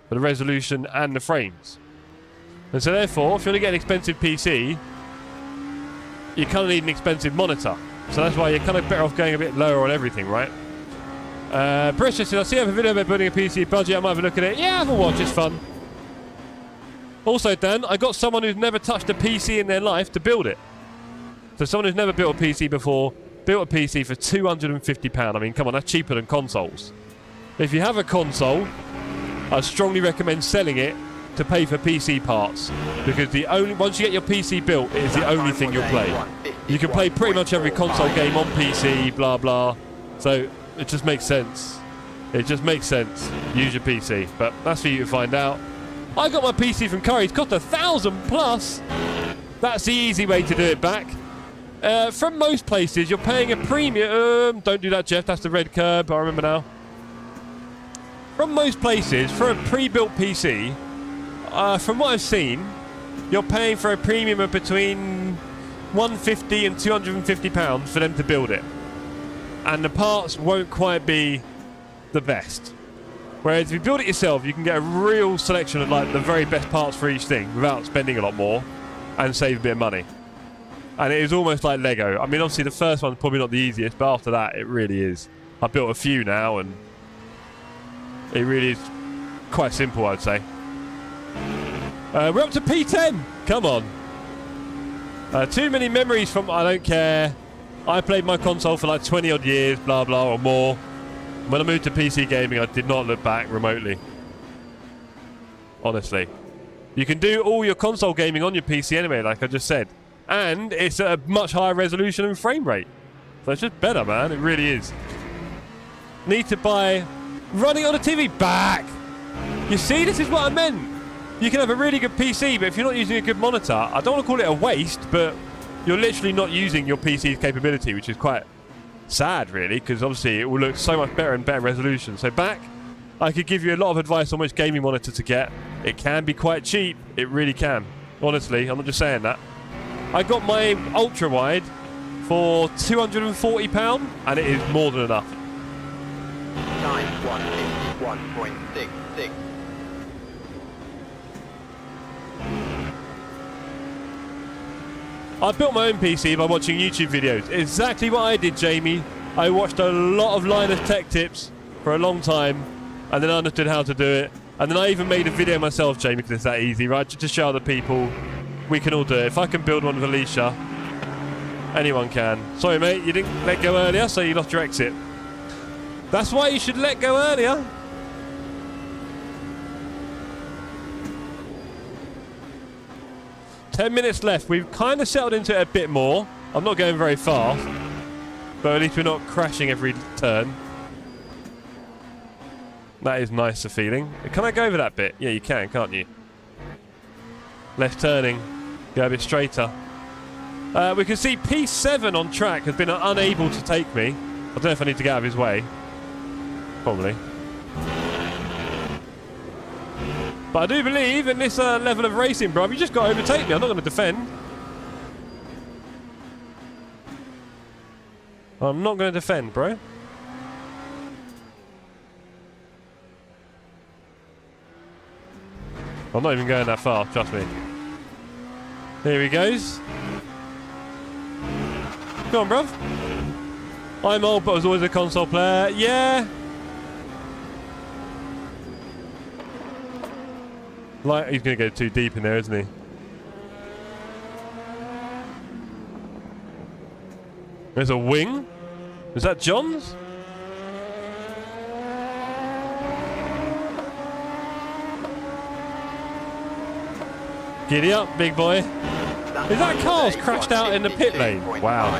for the resolution and the frames. And so therefore, if you want to get an expensive PC, you kind of need an expensive monitor. So that's why you're kind of better off going a bit lower on everything, right? Brisha said, I see you have a video about building a PC budget. I might have a look at it. Yeah, have a watch. It's fun. Also, Dan, I got someone who's never touched a PC in their life to build it. So someone who's never built a PC before built a PC for £250. I mean, come on, that's cheaper than consoles. If you have a console, I strongly recommend selling it to pay for PC parts, because the only once you get your PC built, it is the only thing you'll play. You can play pretty much every console game on PC, blah blah. So it just makes sense. It just makes sense. Use your PC, but that's for you to find out. I got my PC from Curry's. It cost $1,000+. That's the easy way to do it back. From most places, you're paying a premium. Don't do that, Jeff. That's the red curb. I remember now. From most places, for a pre-built PC, from what I've seen, you're paying for a premium of between £150 and £250 for them to build it. And the parts won't quite be the best. Whereas if you build it yourself, you can get a real selection of like the very best parts for each thing without spending a lot more and save a bit of money. And it is almost like Lego. I mean, obviously the first one's probably not the easiest, but after that, it really is. I've built a few now, and it really is quite simple, I'd say. We're up to P10. Come on. Too many memories from I don't care. I played my console for like 20 odd years, blah, blah, or more. When I moved to PC gaming, I did not look back remotely. Honestly. You can do all your console gaming on your PC anyway, like I just said. And it's at a much higher resolution and frame rate. So it's just better, man. It really is. Need to buy... Running on a TV. Back! You see, this is what I meant. You can have a really good PC, but if you're not using a good monitor, I don't want to call it a waste, but you're literally not using your PC's capability, which is quite sad, really, because obviously it will look so much better and better resolution. So back, I could give you a lot of advice on which gaming monitor to get. It can be quite cheap. It really can. Honestly, I'm not just saying that. I got my Ultrawide for £240, and it is more than enough. 9151.66. I built my own PC by watching YouTube videos. Exactly what I did, Jamie. I watched a lot of Linus Tech Tips for a long time, and then I understood how to do it. And then I even made a video myself, Jamie, because it's that easy, right? Just to show other people we can all do it. If I can build one with Alicia, anyone can. Sorry, mate, you didn't let go earlier, so you lost your exit. That's why you should let go earlier. $10 minutes left. We've kind of settled into it a bit more. I'm not going very fast, but at least we're not crashing every turn. That is nice, a feeling. Can I go over that bit? Yeah, you can, can't you? Left turning. Go a bit straighter. We can see P7 on track has been unable to take me. I don't know if I need to get out of his way. Probably. But I do believe in this level of racing, bro, you just got to overtake me. I'm not going to defend. I'm not going to defend, bro. I'm not even going that far, trust me. Here he goes. Come on, bruv. I'm old, but I was always a console player. Yeah. Like, he's going to go too deep in there, isn't he? There's a wing? Is that John's? Giddy up, big boy. Is that car's crashed out in the pit lane? Wow.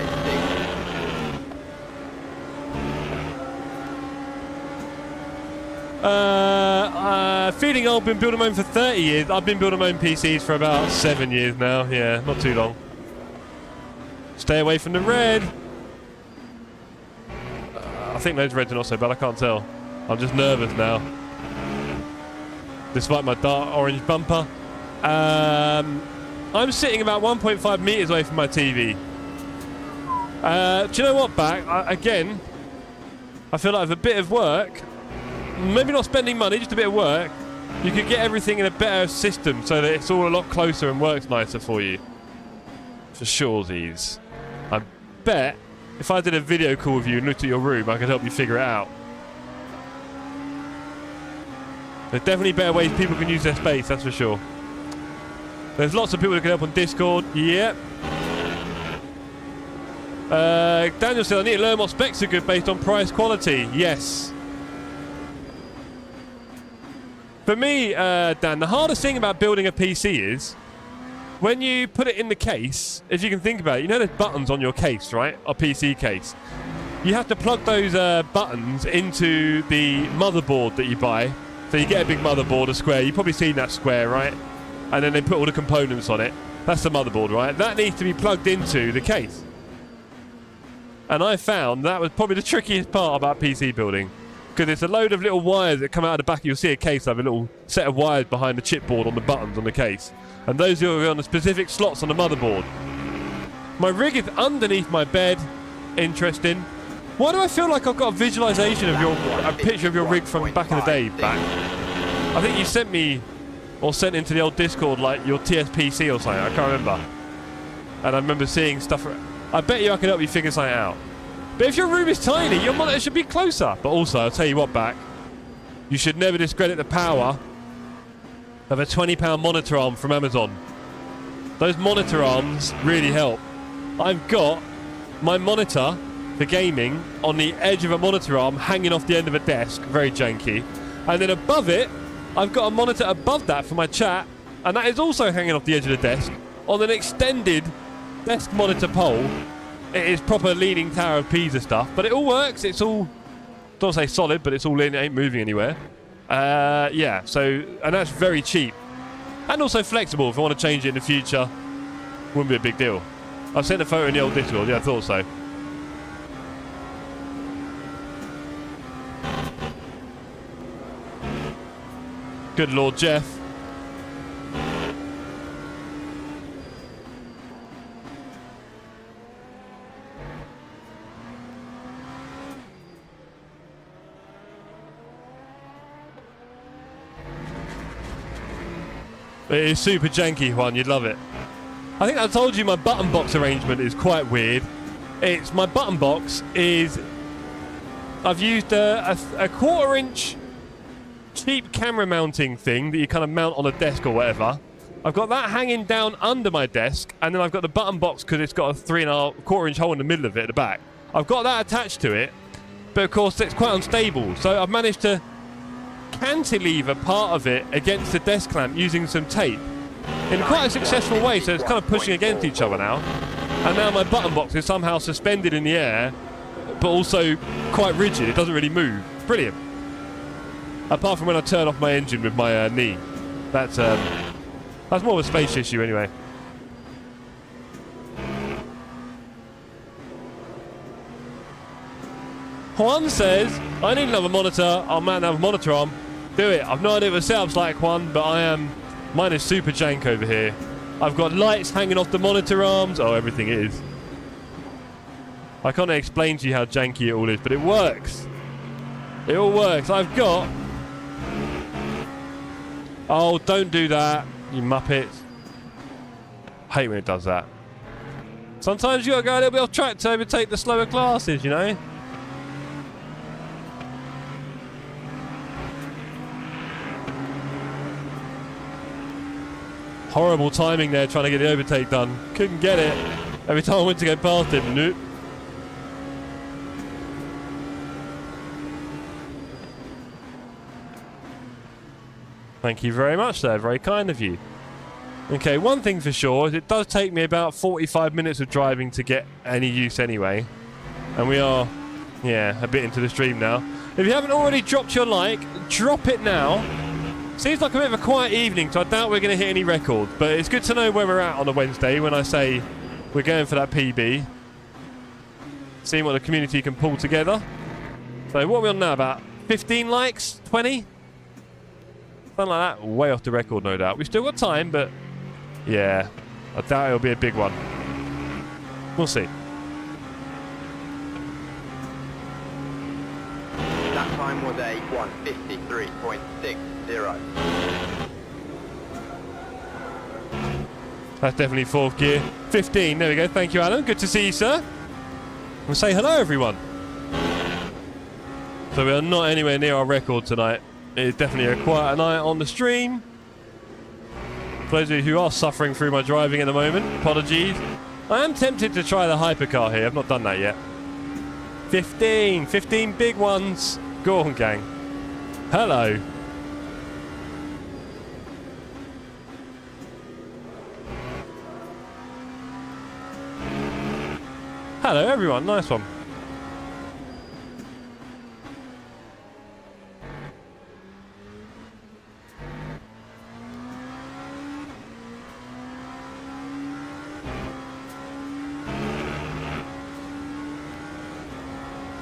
Feeling old, been building my own for 30 years. I've been building my own PCs for about 7 years now. Yeah, not too long. Stay away from the red. I think those reds are not so bad, I can't tell. I'm just nervous now. Despite my dark orange bumper. I'm sitting about 1.5 meters away from my TV. Do you know what, Back? Again, I feel like with a bit of work, maybe not spending money, just a bit of work, you could get everything in a better system so that it's all a lot closer and works nicer for you. For surezies. I bet if I did a video call with you and looked at your room, I could help you figure it out. There's definitely better ways people can use their space, that's for sure. There's lots of people that can help on Discord. Yep. Daniel said, I need to learn what specs are good based on price quality. Yes. For me, Dan, the hardest thing about building a PC is when you put it in the case, if you can think about it, you know there's buttons on your case, right? A PC case. You have to plug those buttons into the motherboard that you buy. So you get a big motherboard, a square. You've probably seen that square, right? And then they put all the components on it. That's the motherboard, right? That needs to be plugged into the case. And I found that was probably the trickiest part about PC building. Because it's a load of little wires that come out of the back. You'll see a case have a little set of wires behind the chipboard on the buttons on the case. And those are on the specific slots on the motherboard. My rig is underneath my bed. Interesting. Why do I feel like I've got a visualization of a picture of your rig from back in the day back? I think you sent me, or sent into the old Discord, like your TSPC or something. I can't remember. And I remember seeing stuff. I bet you I can help you figure something out. But if your room is tiny, your monitor should be closer. But also, I'll tell you what, back, you should never discredit the power of a £20 monitor arm from Amazon. Those monitor arms really help. I've got my monitor for gaming on the edge of a monitor arm hanging off the end of a desk, very janky. And then above it, I've got a monitor above that for my chat, and that is also hanging off the edge of the desk on an extended desk monitor pole. It is proper Leaning Tower of Pisa stuff, but it all works. It's all, don't say solid, but it's all in, it ain't moving anywhere. Yeah, so, and that's very cheap. And also flexible if I want to change it in the future. Wouldn't be a big deal. I've sent a photo in the old Discord, yeah, I thought so. Good Lord, Jeff. It is super janky, Juan. You'd love it. I think I told you my button box arrangement is quite weird. It's my button box is... I've used a 1/4 inch cheap camera mounting thing that you kind of mount on a desk or whatever. I've got that hanging down under my desk, and then I've got the button box because it's got a 3.25 inch hole in the middle of it at the back. I've got that attached to it, but of course it's quite unstable. So I've managed to cantilever part of it against the desk clamp using some tape in quite a successful way, so it's kind of pushing against each other now. And now my button box is somehow suspended in the air, but also quite rigid. It doesn't really move. Brilliant. Apart from when I turn off my engine with my knee. That's more of a space issue anyway. Juan says, I need another monitor. I'll man another monitor arm. Do it. I've no idea what the setup's like, Juan, but mine is super jank over here. I've got lights hanging off the monitor arms. Oh, everything is. I can't explain to you how janky it all is, but it works. It all works. I've got... Oh, don't do that, you muppets. Hate when it does that. Sometimes you gotta go a little bit off track to overtake the slower classes, you know? Horrible timing there trying to get the overtake done. Couldn't get it. Every time I went to go past him, nope. Thank you very much there, very kind of you. Okay, one thing for sure is it does take me about 45 minutes of driving to get any use anyway. And we are, yeah, a bit into the stream now. If you haven't already dropped your like, drop it now. Seems like a bit of a quiet evening, so I doubt we're going to hit any records. But it's good to know where we're at on a Wednesday when I say we're going for that PB. Seeing what the community can pull together. So what are we on now, about 15 likes? 20? Something like that. Way off the record, no doubt. We've still got time, but yeah, I doubt it'll be a big one. We'll see. That time was a 1:53.60. That's definitely fourth gear. 15, there we go. Thank you, Alan. Good to see you, sir. And say hello, everyone. So we are not anywhere near our record tonight. It is definitely a quiet night on the stream. For those of you who are suffering through my driving at the moment, apologies. I am tempted to try the hypercar here. I've not done that yet. 15 big ones. Go on, gang. Hello. Hello, everyone. Nice one.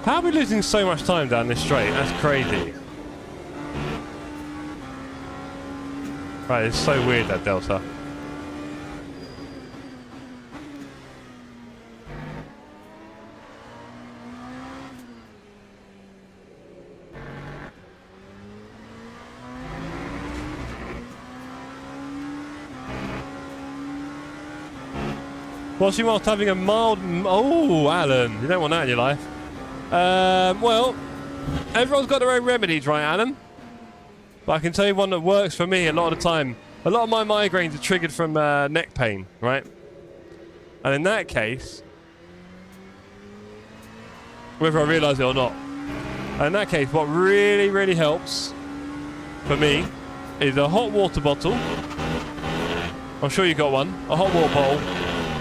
How are we losing so much time down this straight? That's crazy. Right, it's so weird, that delta. Washing whilst having a mild... Oh, Alan, you don't want that in your life. Well, everyone's got their own remedies, right, Alan? But I can tell you one that works for me a lot of the time. A lot of my migraines are triggered from neck pain, right? And in that case, whether I realise it or not, and in that case, what really, really helps for me is a hot water bottle. I'm sure you got one. A hot water bottle.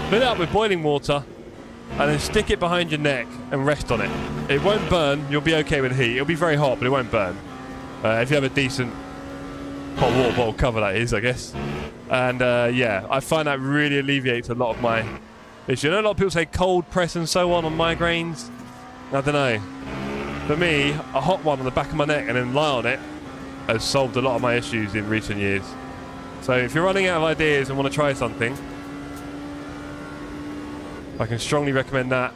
Fill it up with boiling water and then stick it behind your neck and rest on it. It won't burn. You'll be okay with heat. It'll be very hot, but it won't burn. If you have a decent hot water bottle cover, that is, I guess. And yeah, I find that really alleviates a lot of my issues. I know a lot of people say cold press and so on migraines. I don't know. For me, a hot one on the back of my neck and then lie on it has solved a lot of my issues in recent years. So if you're running out of ideas and want to try something, I can strongly recommend that.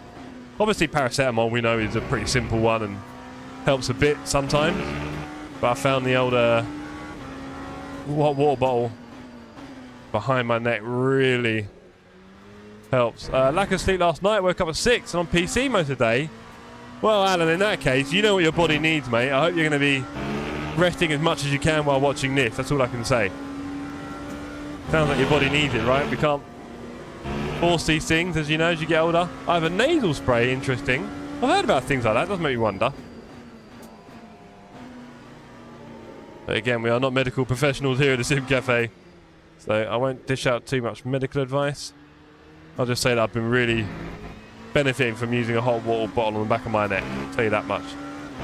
Obviously paracetamol, we know, is a pretty simple one and helps a bit sometimes. But I found the old hot water bottle behind my neck really helps. Lack of sleep last night, woke up at 6 and on PC most of the day. Well, Alan, in that case, you know what your body needs, mate. I hope you're going to be resting as much as you can while watching this. That's all I can say. Sounds like your body needs it, right? We can't force these things, as you know, as you get older. I have a nasal spray, interesting. I've heard about things like that. It does make me wonder. But again, we are not medical professionals here at the Sim Cafe, so I won't dish out too much medical advice. I'll just say that I've been really benefiting from using a hot water bottle on the back of my neck. I'll tell you that much.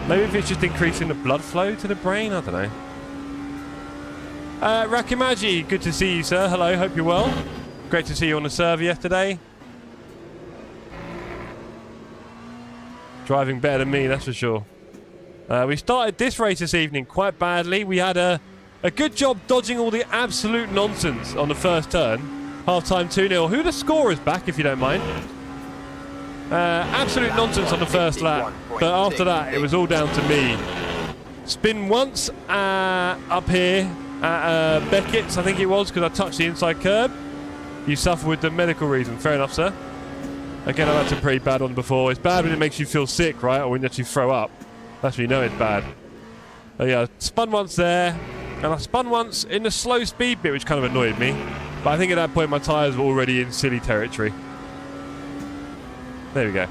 Maybe if it's just increasing the blood flow to the brain, I don't know. Rakimaji, good to see you, sir. Hello, hope you're well. Great to see you on the server yesterday. Driving better than me, that's for sure. We started this race this evening quite badly. We had a good job dodging all the absolute nonsense on the first turn. Half-time 2-0. Who the scorer's back, if you don't mind? Absolute nonsense on the first lap. But after that, it was all down to me. Spin once up here at Beckett's, I think it was, because I touched the inside curb. You suffer with the medical reason. Fair enough, sir. Again, I've had some pretty bad ones before. It's bad when it makes you feel sick, right? Or when you actually throw up. That's when you know it's bad. Yeah, I spun once there. And I spun once in the slow speed bit, which kind of annoyed me. But I think at that point, my tyres were already in silly territory. There we go.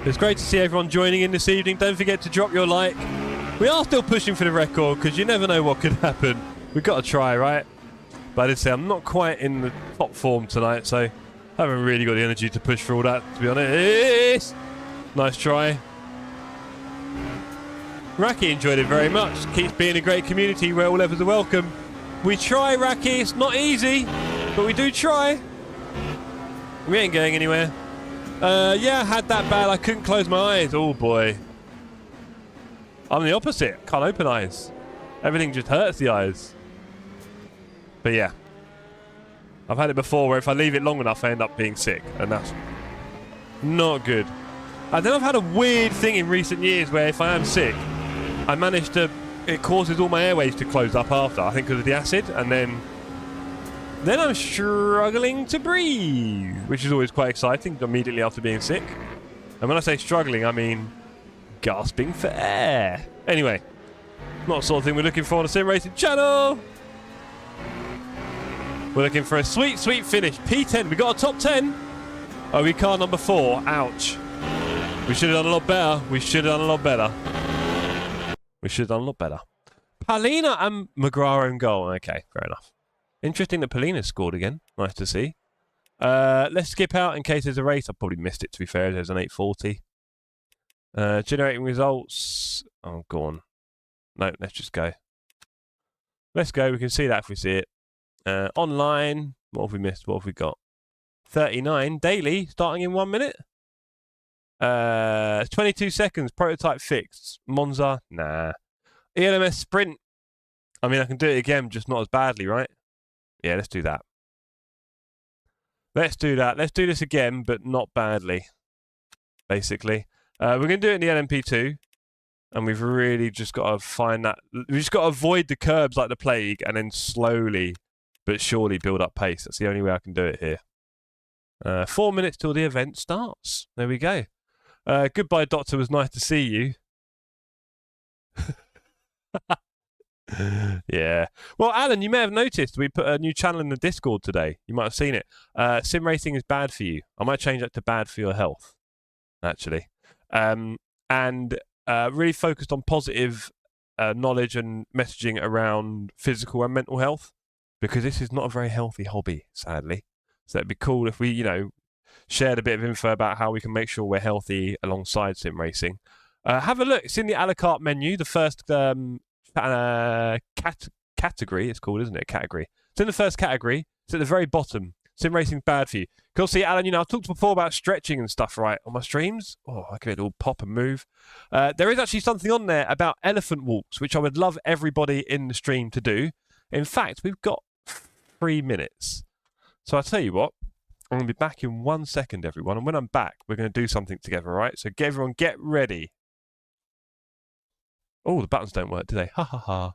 It's great to see everyone joining in this evening. Don't forget to drop your like. We are still pushing for the record because you never know what could happen. We've got to try, right? But I did say I'm not quite in the top form tonight, so I haven't really got the energy to push for all that, to be honest. Nice try. Raki enjoyed it very much. Keeps being a great community where all levels are welcome. We try, Raki. It's not easy, but we do try. We ain't going anywhere. Yeah, I had that bad. I couldn't close my eyes. Oh, boy. I'm the opposite. Can't open eyes. Everything just hurts the eyes. But yeah. I've had it before where if I leave it long enough, I end up being sick. And that's not good. And then I've had a weird thing in recent years where if I am sick, I manage to... It causes all my airways to close up after. I think because of the acid. And then I'm struggling to breathe, which is always quite exciting immediately after being sick. And when I say struggling, I mean gasping for air. Anyway, not the sort of thing we're looking for on a sim racing channel. We're looking for a sweet, sweet finish. P10, we got a top 10. Oh, we car number 4. Ouch. We should have done a lot better. We should have done a lot better. We should have done a lot better. Palina and McGrath in goal. Okay, fair enough. Interesting that Palina scored again. Nice to see. Let's skip out in case there's a race. I probably missed it, to be fair. There's an 840. Generating results. Oh, go on. No, let's just go. Let's go. We can see that if we see it. Online. What have we missed? What have we got? 39. Daily. Starting in 1 minute. 22 seconds. Prototype fixed. Monza. Nah. ELMS sprint. I mean, I can do it again, just not as badly, right? Yeah, let's do that. Let's do that. Let's do this again, but not badly, basically. We're going to do it in the LMP2. And we've really just got to find that. We've just got to avoid the curbs like the plague and then slowly but surely build up pace. That's the only way I can do it here. 4 minutes till the event starts. There we go. Goodbye, Doctor. It was nice to see you. Yeah. Well, Alan, you may have noticed we put a new channel in the Discord today. You might have seen it. Sim racing is bad for you. I might change that to bad for your health, actually. And really focused on positive knowledge and messaging around physical and mental health, because this is not a very healthy hobby, sadly. So it'd be cool if we, you know, shared a bit of info about how we can make sure we're healthy alongside sim racing. Have a look. It's in the a la carte menu. The first category, it's called, isn't it? Category. It's in the first category. It's at the very bottom. Sim racing's bad for you. Because see, Alan, you know, I've talked before about stretching and stuff, right, on my streams. Oh, I give it all pop and move. There is actually something on there about elephant walks, which I would love everybody in the stream to do. In fact, we've got 3 minutes. So I'll tell you what, I'm going to be back in 1 second, everyone. And when I'm back, we're going to do something together, right? So everyone get ready. Oh, the buttons don't work, do they? Ha ha ha.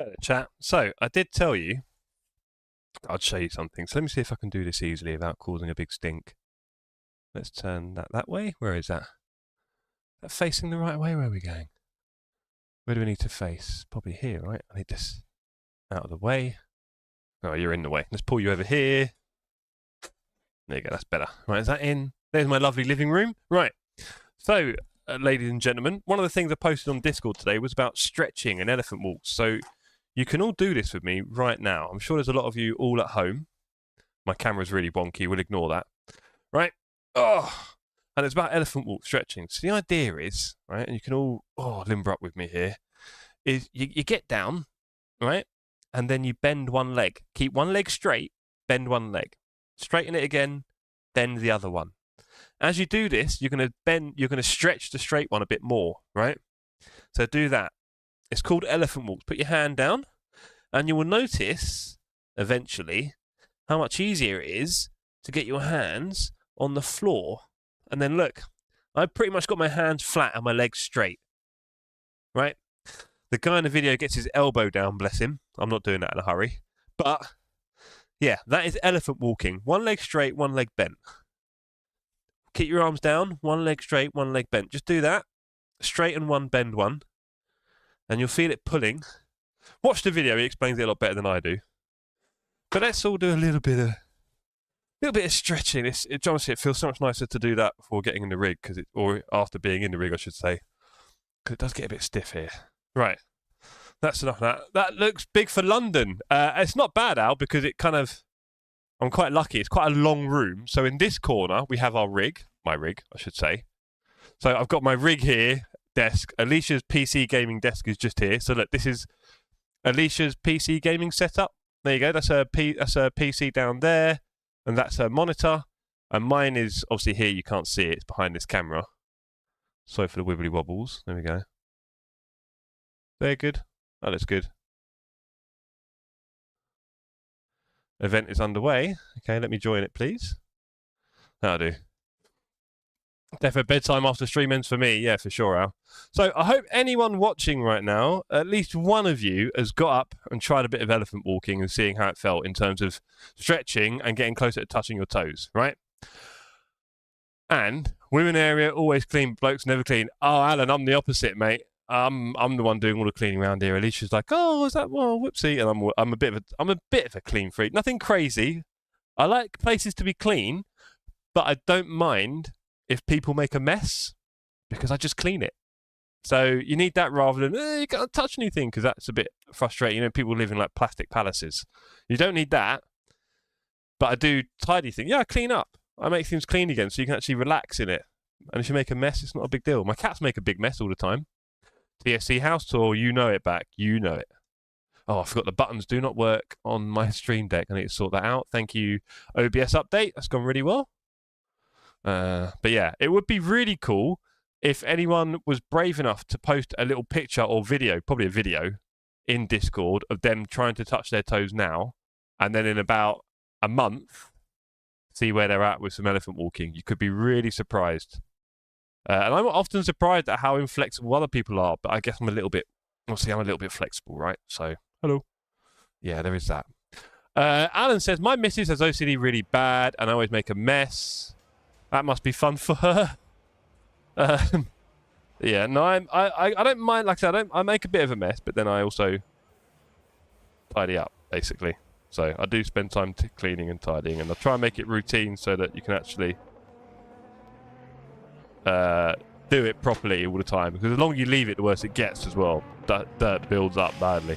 Hello, chat. So I did tell you I'd show you something. So let me see if I can do this easily without causing a big stink. Let's turn that way. Where is that? Is that facing the right way? Where are we going? Where do we need to face? Probably here, right? I need this out of the way. Oh, you're in the way. Let's pull you over here. There you go. That's better. Right, is that in? There's my lovely living room. Right. So, ladies and gentlemen, one of the things I posted on Discord today was about stretching and elephant walks. So you can all do this with me right now. I'm sure there's a lot of you all at home. My camera's really wonky. We'll ignore that. Right? Oh, and it's about elephant walk stretching. So the idea is, right, and you can all limber up with me here, is you get down, right, and then you bend one leg. Keep one leg straight, bend one leg. Straighten it again, bend the other one. As you do this, you're going to stretch the straight one a bit more, right? So do that. It's called elephant walks. Put your hand down, and you will notice eventually how much easier it is to get your hands on the floor. And then look, I've pretty much got my hands flat and my legs straight, right? The guy in the video gets his elbow down, bless him. I'm not doing that in a hurry. But, yeah, that is elephant walking. One leg straight, one leg bent. Keep your arms down, one leg straight, one leg bent. Just do that. Straighten one, bend one. And you'll feel it pulling. Watch the video, he explains it a lot better than I do. But let's all do a little bit of stretching. Honestly, it feels so much nicer to do that before getting in the rig, or after being in the rig, I should say. Because it does get a bit stiff here. Right. That's enough of that. That looks big for London. It's not bad, Al, because I'm quite lucky. It's quite a long room. So in this corner, we have our rig. My rig, I should say. So I've got my rig here, desk. Alicia's PC gaming desk is just here. So look, this is Alicia's PC gaming setup. There you go. That's her PC down there. And that's her monitor. And mine is obviously here. You can't see it. It's behind this camera. Sorry for the wibbly wobbles. There we go. Very good. That looks good. Event is underway. Okay, let me join it, please. That'll do. Definitely bedtime after stream ends for me. Yeah, for sure, Al. So I hope anyone watching right now, at least one of you has got up and tried a bit of elephant walking and seeing how it felt in terms of stretching and getting closer to touching your toes, right? And women area always clean, blokes never clean. Oh, Alan, I'm the opposite, mate. I'm the one doing all the cleaning around here. Alicia's like, oh, is that, well, whoopsie. And I'm a bit of a clean freak. Nothing crazy. I like places to be clean, but I don't mind if people make a mess because I just clean it. So you need that rather than, you can't touch anything, because that's a bit frustrating. You know, people live in like plastic palaces. You don't need that. But I do tidy things. Yeah, I clean up. I make things clean again so you can actually relax in it. And if you make a mess, it's not a big deal. My cats make a big mess all the time. TSC house tour, you know it back. You know it. Oh, I forgot the buttons do not work on my Stream Deck. I need to sort that out. Thank you, OBS update. That's gone really well. But yeah, it would be really cool if anyone was brave enough to post a little picture or video, probably a video, in Discord of them trying to touch their toes now, and then in about a month, see where they're at with some elephant walking. You could be really surprised. And I'm often surprised at how inflexible other people are, but I guess I'm a little bit flexible, right? So, hello. Yeah, there is that. Alan says, my missus has OCD really bad, and I always make a mess. That must be fun for her. Yeah, no, I don't mind. Like I said, I make a bit of a mess, but then I also tidy up, basically. So I do spend time cleaning and tidying, and I try and make it routine so that you can actually do it properly all the time. Because the longer you leave it, the worse it gets as well. Dirt builds up badly.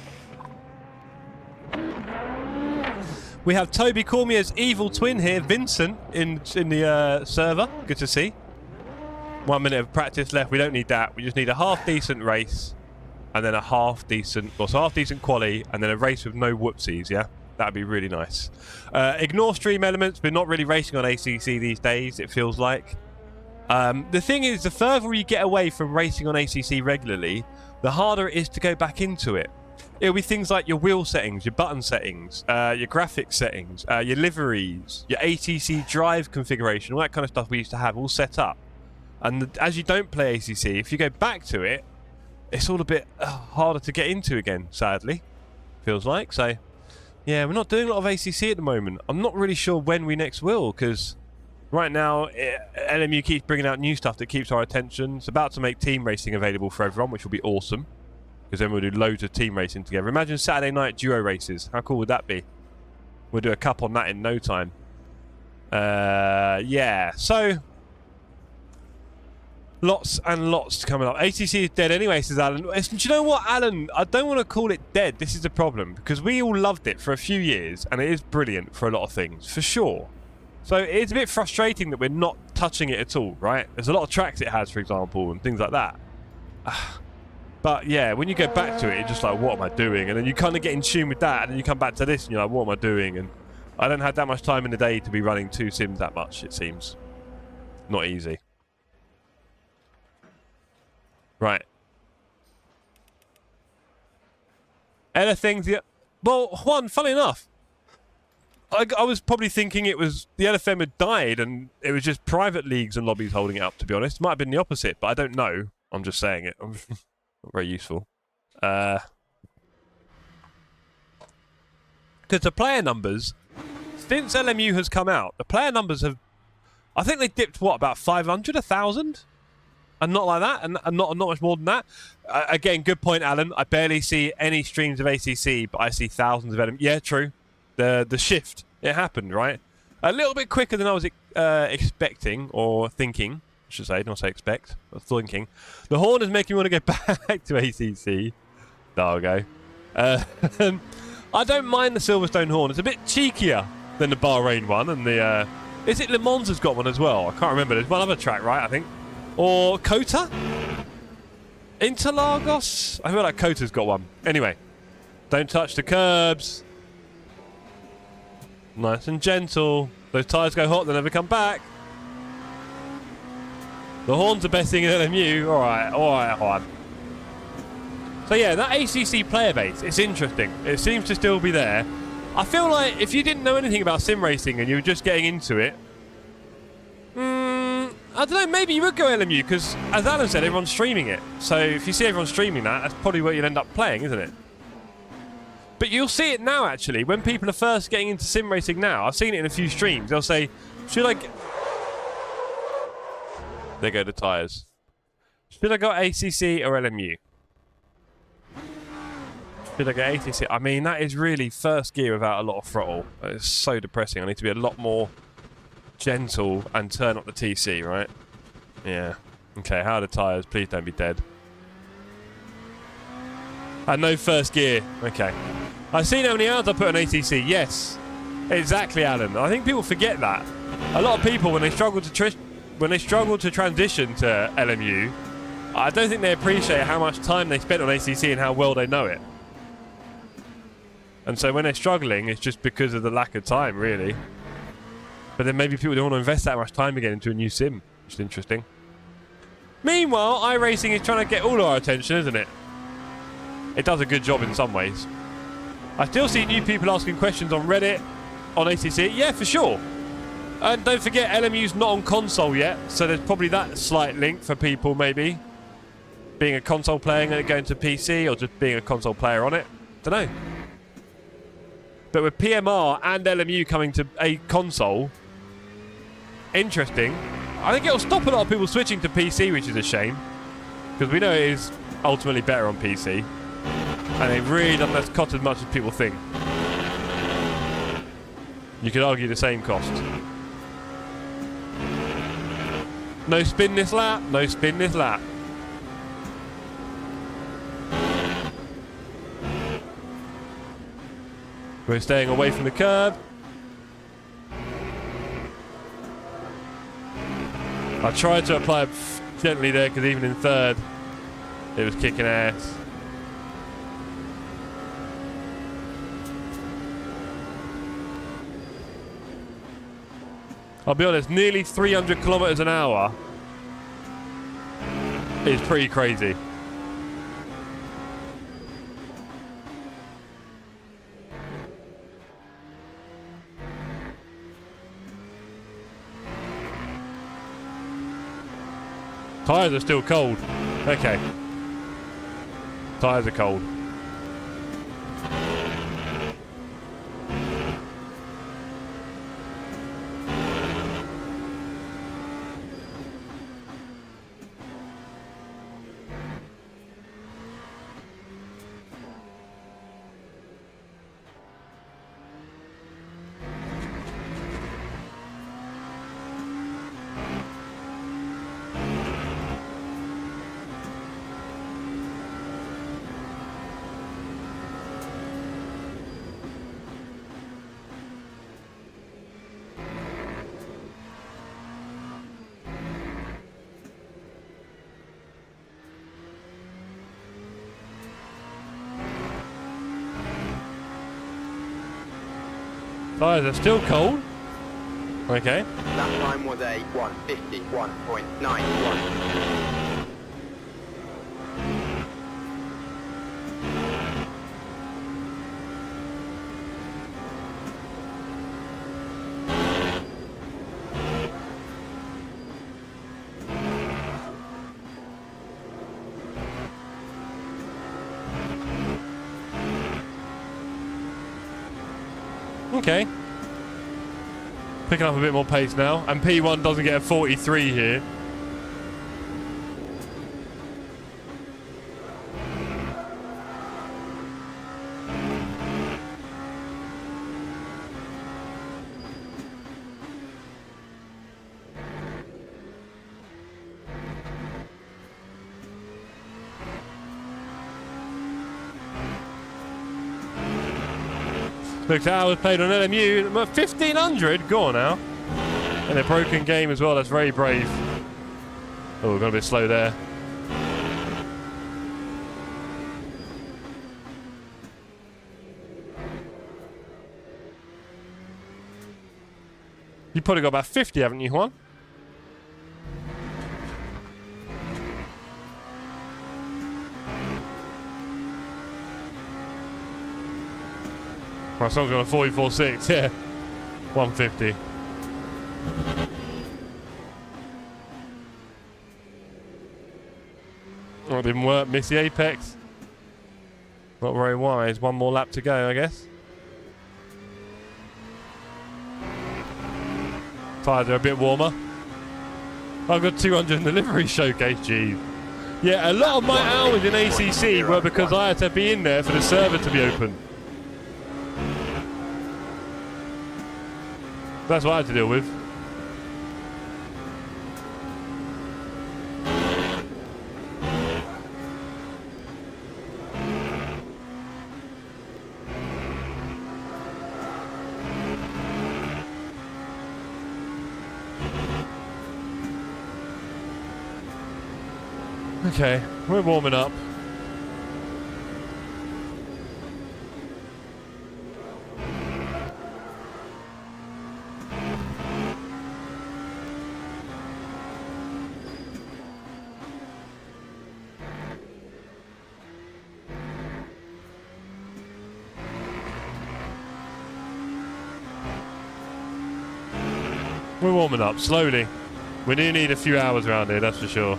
We have Toby Cormier's evil twin here, Vincent, in the server. Good to see. 1 minute of practice left. We don't need that. We just need a half-decent race, and then a half-decent quali, and then a race with no whoopsies, yeah? That'd be really nice. Ignore stream elements. We're not really racing on ACC these days, it feels like. The thing is, the further you get away from racing on ACC regularly, the harder it is to go back into it. It'll be things like your wheel settings, your button settings, your graphics settings, your liveries, your ATC drive configuration, all that kind of stuff we used to have all set up. And as you don't play ACC, if you go back to it, it's all a bit harder to get into again, sadly. Feels like. So, yeah, we're not doing a lot of ACC at the moment. I'm not really sure when we next will, because right now, LMU keeps bringing out new stuff that keeps our attention. It's about to make team racing available for everyone, which will be awesome. Because then we'll do loads of team racing together. Imagine Saturday night duo races. How cool would that be? We'll do a cup on that in no time. Yeah, so lots and lots coming up. ACC is dead anyway, says Alan. Do you know what, Alan? I don't want to call it dead. This is the problem. Because we all loved it for a few years. And it is brilliant for a lot of things, for sure. So it's a bit frustrating that we're not touching it at all, right? There's a lot of tracks it has, for example, and things like that. But yeah, when you go back to it, you're just like, what am I doing? And then you kind of get in tune with that, and then you come back to this, and you're like, what am I doing? And I don't have that much time in the day to be running two sims that much, it seems. Not easy. Right. Other things... Well, Juan, funny enough, I was probably thinking it was the LFM had died, and it was just private leagues and lobbies holding it up, to be honest. It might have been the opposite, but I don't know. I'm just saying it. Not very useful. Because the player numbers, since LMU has come out, the player numbers have, I think they dipped, what, about 500, 1,000? And not like that, and not much more than that. Again, good point, Alan. I barely see any streams of ACC, but I see thousands of LMU. Yeah, true. The shift, it happened, right? A little bit quicker than I was expecting, or thinking. I should say, not say expect, but thinking. The horn is making me want to go back to ACC. There we go. I don't mind the Silverstone horn. It's a bit cheekier than the Bahrain one. And the is it Le Mans has got one as well? I can't remember. There's one other track, right, I think. Or Kota? Interlagos? I feel like Kota's got one. Anyway, don't touch the curbs. Nice and gentle. Those tyres go hot, they never come back. The horn's the best thing in LMU. All right, Juan. So yeah, that ACC player base, it's interesting. It seems to still be there. I feel like if you didn't know anything about sim racing and you were just getting into it, I don't know, maybe you would go LMU because, as Alan said, everyone's streaming it. So if you see everyone streaming that, that's probably what you'll end up playing, isn't it? But you'll see it now, actually. When people are first getting into sim racing now, I've seen it in a few streams. They'll say, should I... There go the tyres. Should I go ACC or LMU? Should I go ACC? I mean, that is really first gear without a lot of throttle. It's so depressing. I need to be a lot more gentle and turn up the TC, right? Yeah. Okay, how are the tyres? Please don't be dead. And no first gear. Okay. I've seen how many hours I put on ACC. Yes. Exactly, Alan. I think people forget that. A lot of people, when they struggle to transition to LMU, I don't think they appreciate how much time they spent on ACC and how well they know it. And so when they're struggling, it's just because of the lack of time, really. But then maybe people don't want to invest that much time again into a new sim, which is interesting. Meanwhile, iRacing is trying to get all our attention, isn't it? It does a good job in some ways. I still see new people asking questions on Reddit, on ACC. Yeah, for sure. And don't forget, LMU's not on console yet, so there's probably that slight link for people, maybe. Being a console player and then going to PC, or just being a console player on it. Don't know. But with PMR and LMU coming to a console, interesting. I think it'll stop a lot of people switching to PC, which is a shame. Because we know it is ultimately better on PC. And it really doesn't cost as much as people think. You could argue the same cost. No spin this lap, no spin this lap. We're staying away from the curb. I tried to apply it gently there because even in third, it was kicking ass. I'll be honest, nearly 300 kilometers an hour is pretty crazy. Tyres are still cold. Okay. Tyres are cold. Tyres are still cold. Okay. That time was a 151.91. Okay. Picking up a bit more pace now. And P1 doesn't get a 43 here. Looks hours played on LMU. 1500. Go on now. And a broken game as well. That's very brave. Oh, we've got a bit slow there. You've probably got about 50, haven't you, Juan? My son's got a 44.6, yeah. 150. Oh, it didn't work. Missed the apex. Not very wise. One more lap to go, I guess. Tyres are a bit warmer. I've got 200 in the livery showcase, geez. Yeah, a lot of my hours in ACC were because I had to be in there for the server to be open. That's what I had to deal with. Okay, we're warming up. We're warming up slowly. We do need a few hours around here, that's for sure.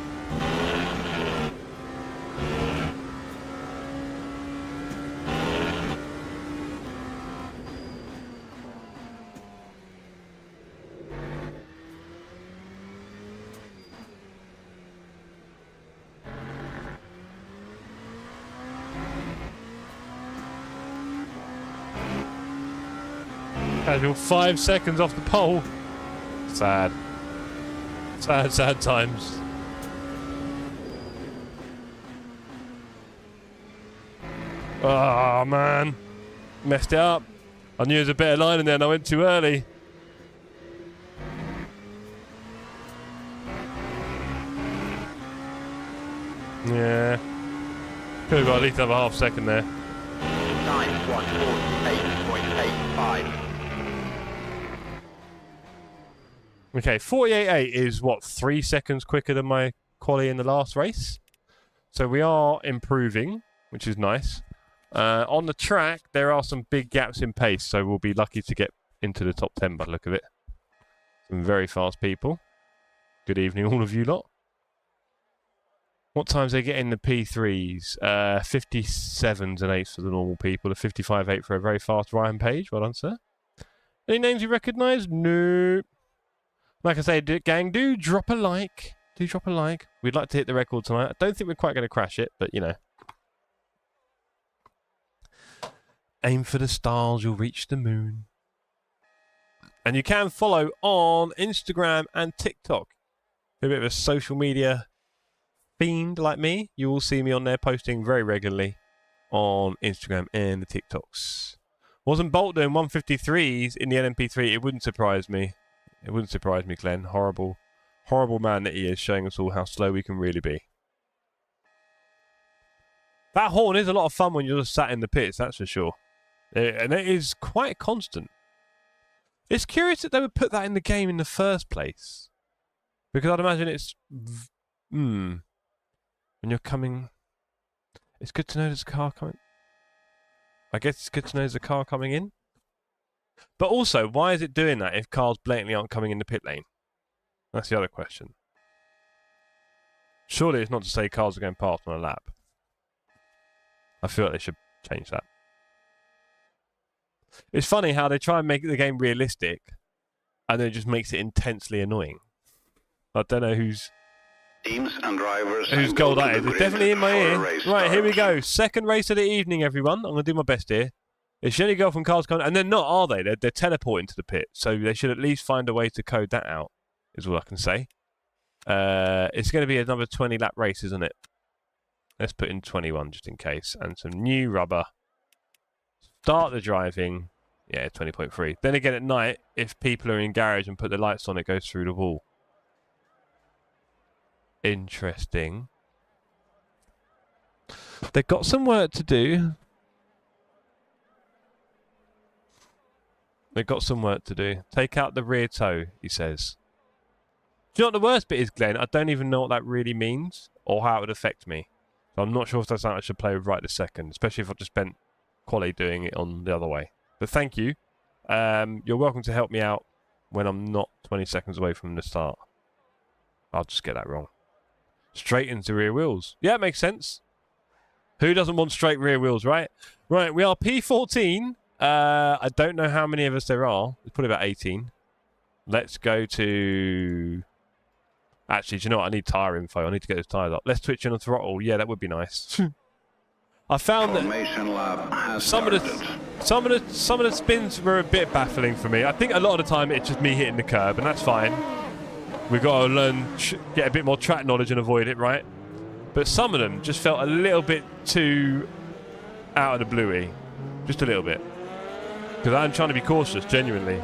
Casual 5 seconds off the pole. Sad. Sad, sad times. Oh, man. Messed it up. I knew there was a better line in there and I went too early. Yeah. Could have got at least another half second there. Time 148.85. Okay, 48.8 is what, 3 seconds quicker than my quali in the last race. So we are improving, which is nice. On the track, there are some big gaps in pace, so we'll be lucky to get into the top 10 by the look of it. Some very fast people. Good evening, all of you lot. What times they get in the P3s? 57s and 8s for the normal people, a 55.8 for a very fast Ryan Page. Well done, sir. Any names you recognise? No. Like I say, gang, do drop a like. Do drop a like. We'd like to hit the record tonight. I don't think we're quite going to crash it, but you know. Aim for the stars, you'll reach the moon. And you can follow on Instagram and TikTok. If you're a bit of a social media fiend like me, you will see me on there posting very regularly on Instagram and the TikToks. Wasn't Bolt doing 153s in the LMP3? It wouldn't surprise me. It wouldn't surprise me, Glenn. Horrible, horrible man that he is, showing us all how slow we can really be. That horn is a lot of fun when you're just sat in the pits, that's for sure. And it is quite constant. It's curious that they would put that in the game in the first place. Because I'd imagine it's... when you're coming... It's good to know there's a car coming... I guess it's good to know there's a car coming in. But also, why is it doing that if cars blatantly aren't coming in the pit lane? That's the other question. Surely it's not to say cars are going past on a lap. I feel like they should change that. It's funny how they try and make the game realistic and then it just makes it intensely annoying. I don't know whose Teams and drivers goal that is. It's definitely in my ear. Right, here we starts. go. Second race of the evening, everyone. I'm going to do my best here. It's Jenny Golf and cars coming, and they're not, are they? They're teleporting to the pit, so they should at least find a way to code that out, is all I can say. It's going to be another 20-lap race, isn't it? Let's put in 21 just in case, and some new rubber. Start the driving. Yeah, 20.3. Then again at night, if people are in garage and put the lights on, it goes through the wall. Interesting. They've got some work to do. They've got some work to do. Take out the rear toe, he says. Do you know what the worst bit is, Glenn? I don't even know what that really means or how it would affect me. So I'm not sure if that's something I should play with right this second, especially if I've just spent quality doing it on the other way. But thank you. You're welcome to help me out when I'm not 20 seconds away from the start. I'll just get that wrong. Straight into rear wheels. Yeah, it makes sense. Who doesn't want straight rear wheels, right? Right, we are P14. I don't know how many of us there are. It's probably about 18. Let's go to... Actually, do you know what? I need tyre info. I need to get those tyres up. Let's twitch in a throttle. Yeah, that would be nice. I found that some of the spins were a bit baffling for me. I think a lot of the time it's just me hitting the curb, and that's fine. We've got to learn, get a bit more track knowledge and avoid it, right? But some of them just felt a little bit too out of the bluey. Just a little bit. Because I'm trying to be cautious, genuinely.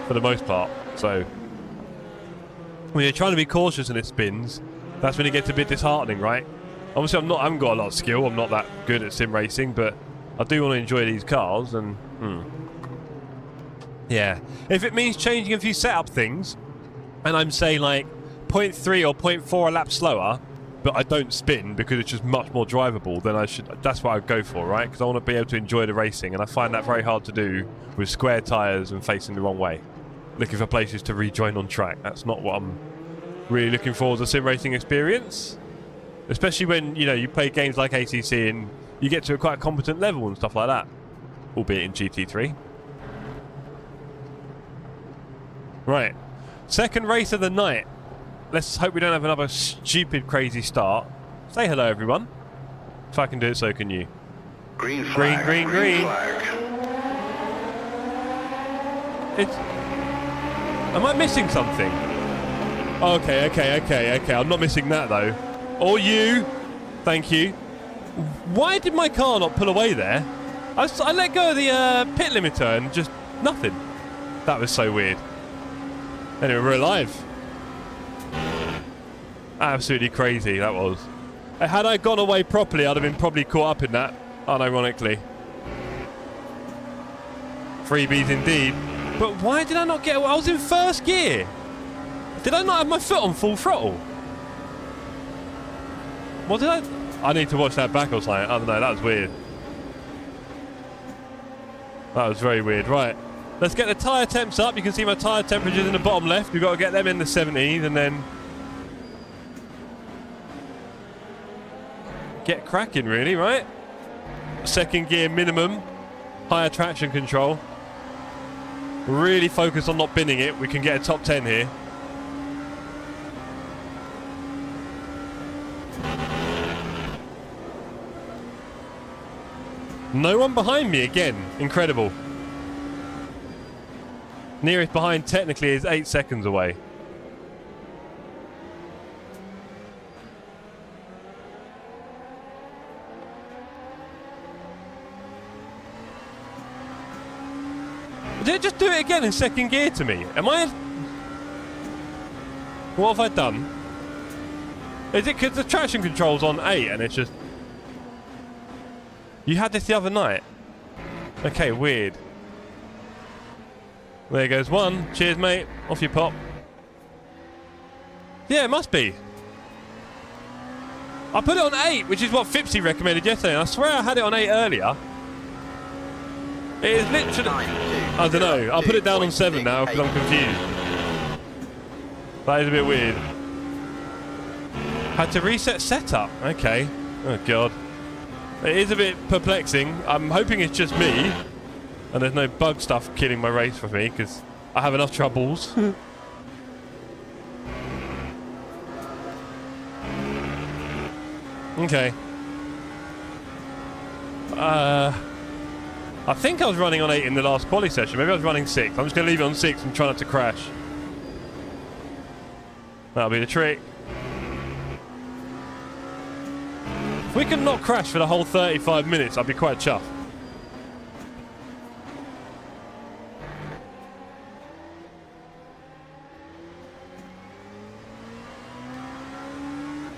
For the most part. So, when you're trying to be cautious in the spins, that's when it gets a bit disheartening, right? Obviously, I haven't got a lot of skill. I'm not that good at sim racing, but I do want to enjoy these cars, and... Yeah. If it means changing a few setup things, and I'm saying, like, 0.3 or 0.4 a lap slower, but I don't spin because it's just much more drivable, then I should... That's what I'd go for, right? Because I want to be able to enjoy the racing, and I find that very hard to do with square tyres and facing the wrong way. Looking for places to rejoin on track. That's not what I'm really looking for as a sim racing experience. Especially when, you know, you play games like ACC and you get to a quite competent level and stuff like that. Albeit in GT3. Right. Second race of the night. Let's hope we don't have another stupid, crazy start. Say hello, everyone. If I can do it, so can you. Green flag. Green, green, green. Flag. It's... Am I missing something? Okay. I'm not missing that, though. Or you. Thank you. Why did my car not pull away there? I let go of the pit limiter and just nothing. That was so weird. Anyway, we're alive. Absolutely crazy, that was. Had I gone away properly, I'd have been probably caught up in that, unironically. Freebies indeed. But why did I not get away? I was in first gear. Did I not have my foot on full throttle? What did I need to watch that back or something. I don't know, that was weird. That was very weird. Right, let's get the tyre temps up. You can see my tyre temperatures in the bottom left. We've got to get them in the 70s and then get cracking, really, right? Second gear minimum, higher traction control. Really focus on not binning it. We can get a top 10 here. No one behind me again. Incredible. Nearest behind technically is 8 seconds away. Did it just do it again in second gear to me? Am I... What have I done? Is it because the traction control's on 8 and it's just... You had this the other night? Okay, weird. There goes one. Cheers, mate. Off you pop. Yeah, it must be. I put it on 8, which is what Fipsy recommended yesterday. And I swear I had it on 8 earlier. It is literally... I don't know. I'll put it down on 7 now because I'm confused. That is a bit weird. Had to reset setup. Okay. Oh, God. It is a bit perplexing. I'm hoping it's just me. And there's no bug stuff killing my race for me because I have enough troubles. Okay. I think I was running on 8 in the last quali session. Maybe I was running 6. I'm just going to leave it on 6 and try not to crash. That'll be the trick. If we can not crash for the whole 35 minutes, I'd be quite chuffed.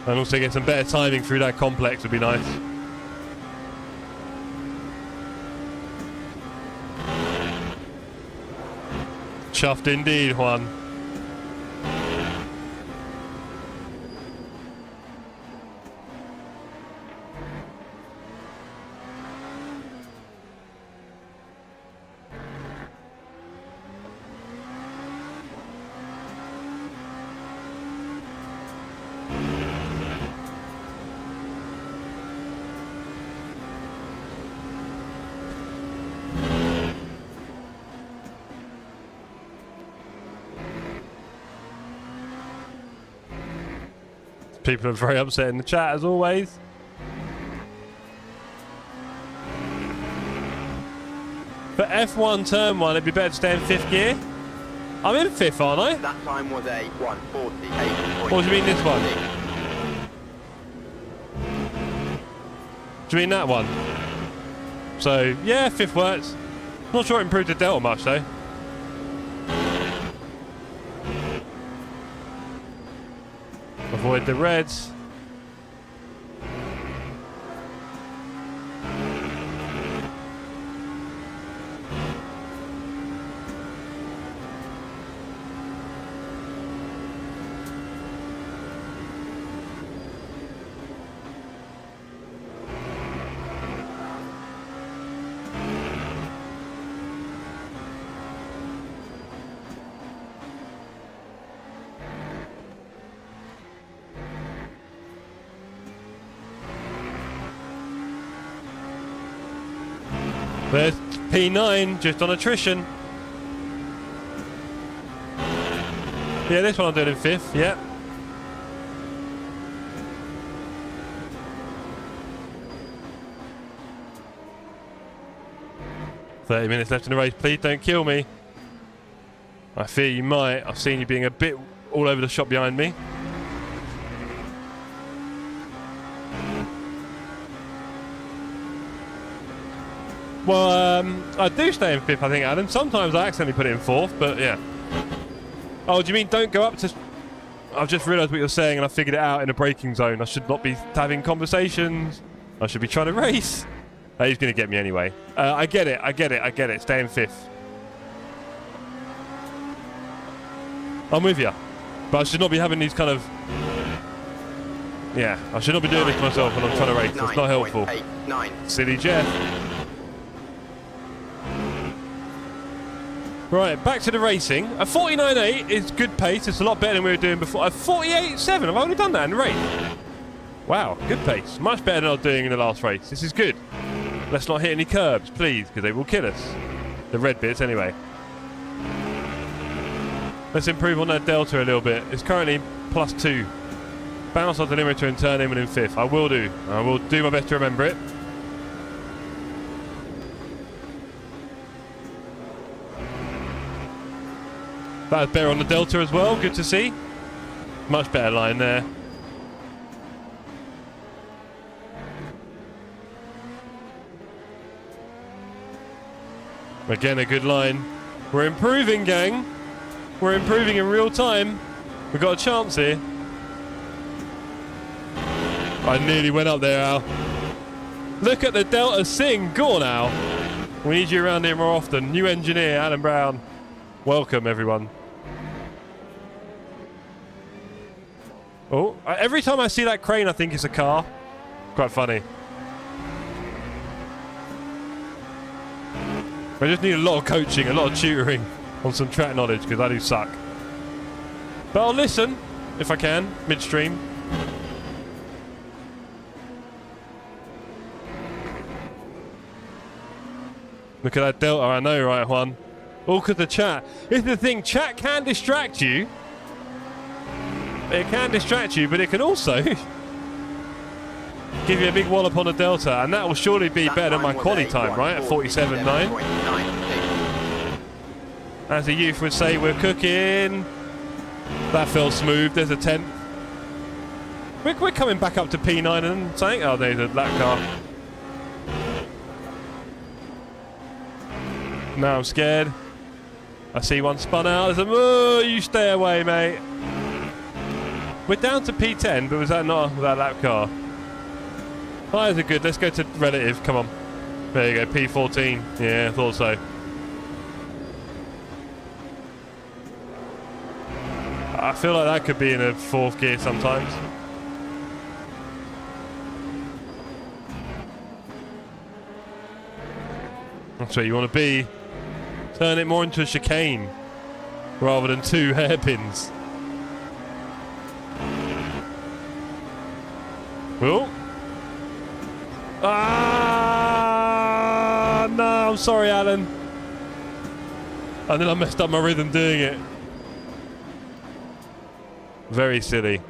And also get some better timing through that complex would be nice. Chuffed indeed, Juan. People are very upset in the chat as always. For F1 turn 1, it'd be better to stay in 5th gear. I'm in 5th, aren't I? That time was a 1:48.6. What do you mean this one? Do you mean that one? So, yeah, 5th works. Not sure it improved the delta much, though. Avoid the reds. There's P9 just on attrition. Yeah, this one I'm doing in 5th, yeah. "30 minutes left in the race, please don't kill me." I fear you might. I've seen you being a bit all over the shop behind me. Well, I do stay in 5th, I think, Adam. Sometimes I accidentally put it in 4th, but yeah. Oh, do you mean don't go up to... I've just realised what you're saying and I figured it out in a braking zone. I should not be having conversations. I should be trying to race. He's going to get me anyway. I get it. Stay in 5th. I'm with you. But I should not be having these kind of... Yeah, I should not be doing this to myself when I'm trying to race. That's not helpful. Silly Jeff. Right, back to the racing. A 49.8 is good pace. It's a lot better than we were doing before. A 48.7. I've only done that in the race. Wow, good pace. Much better than I was doing in the last race. This is good. Let's not hit any curbs, please, because they will kill us. The red bits, anyway. Let's improve on that delta a little bit. It's currently +2. Bounce off the limiter and turn in 5th. I will do. I will do my best to remember it. That's better on the delta as well. Good to see. Much better line there. Again, a good line. We're improving, gang. We're improving in real time. We've got a chance here. I nearly went up there, Al. Look at the delta sing. Go on, Al. We need you around here more often. New engineer, Alan Brown. Welcome, everyone. Oh, every time I see that crane, I think it's a car. Quite funny. I just need a lot of coaching, a lot of tutoring on some track knowledge, because I do suck. But I'll listen, if I can, midstream. Look at that delta, I know, right, Juan? All because of chat. Here's the thing, chat can distract you. It can distract you, but it can also give you a big wallop on the delta, and that will surely be better than my quali time, right? At 47.9. As a youth would say, we're cooking. That felt smooth. There's a 10th. We're coming back up to P9 and something. Oh, there's a lap car. Now I'm scared. I see one spun out. There's a... Oh, you stay away, mate. We're down to P10, but was that not that lap car? Tyres are good. Let's go to relative. Come on. There you go. P14. Yeah, I thought so. I feel like that could be in a 4th gear sometimes. That's where you want to be. Turn it more into a chicane rather than 2 hairpins. Oh. Ah, no, I'm sorry, Alan. And then I messed up my rhythm doing it. Very silly.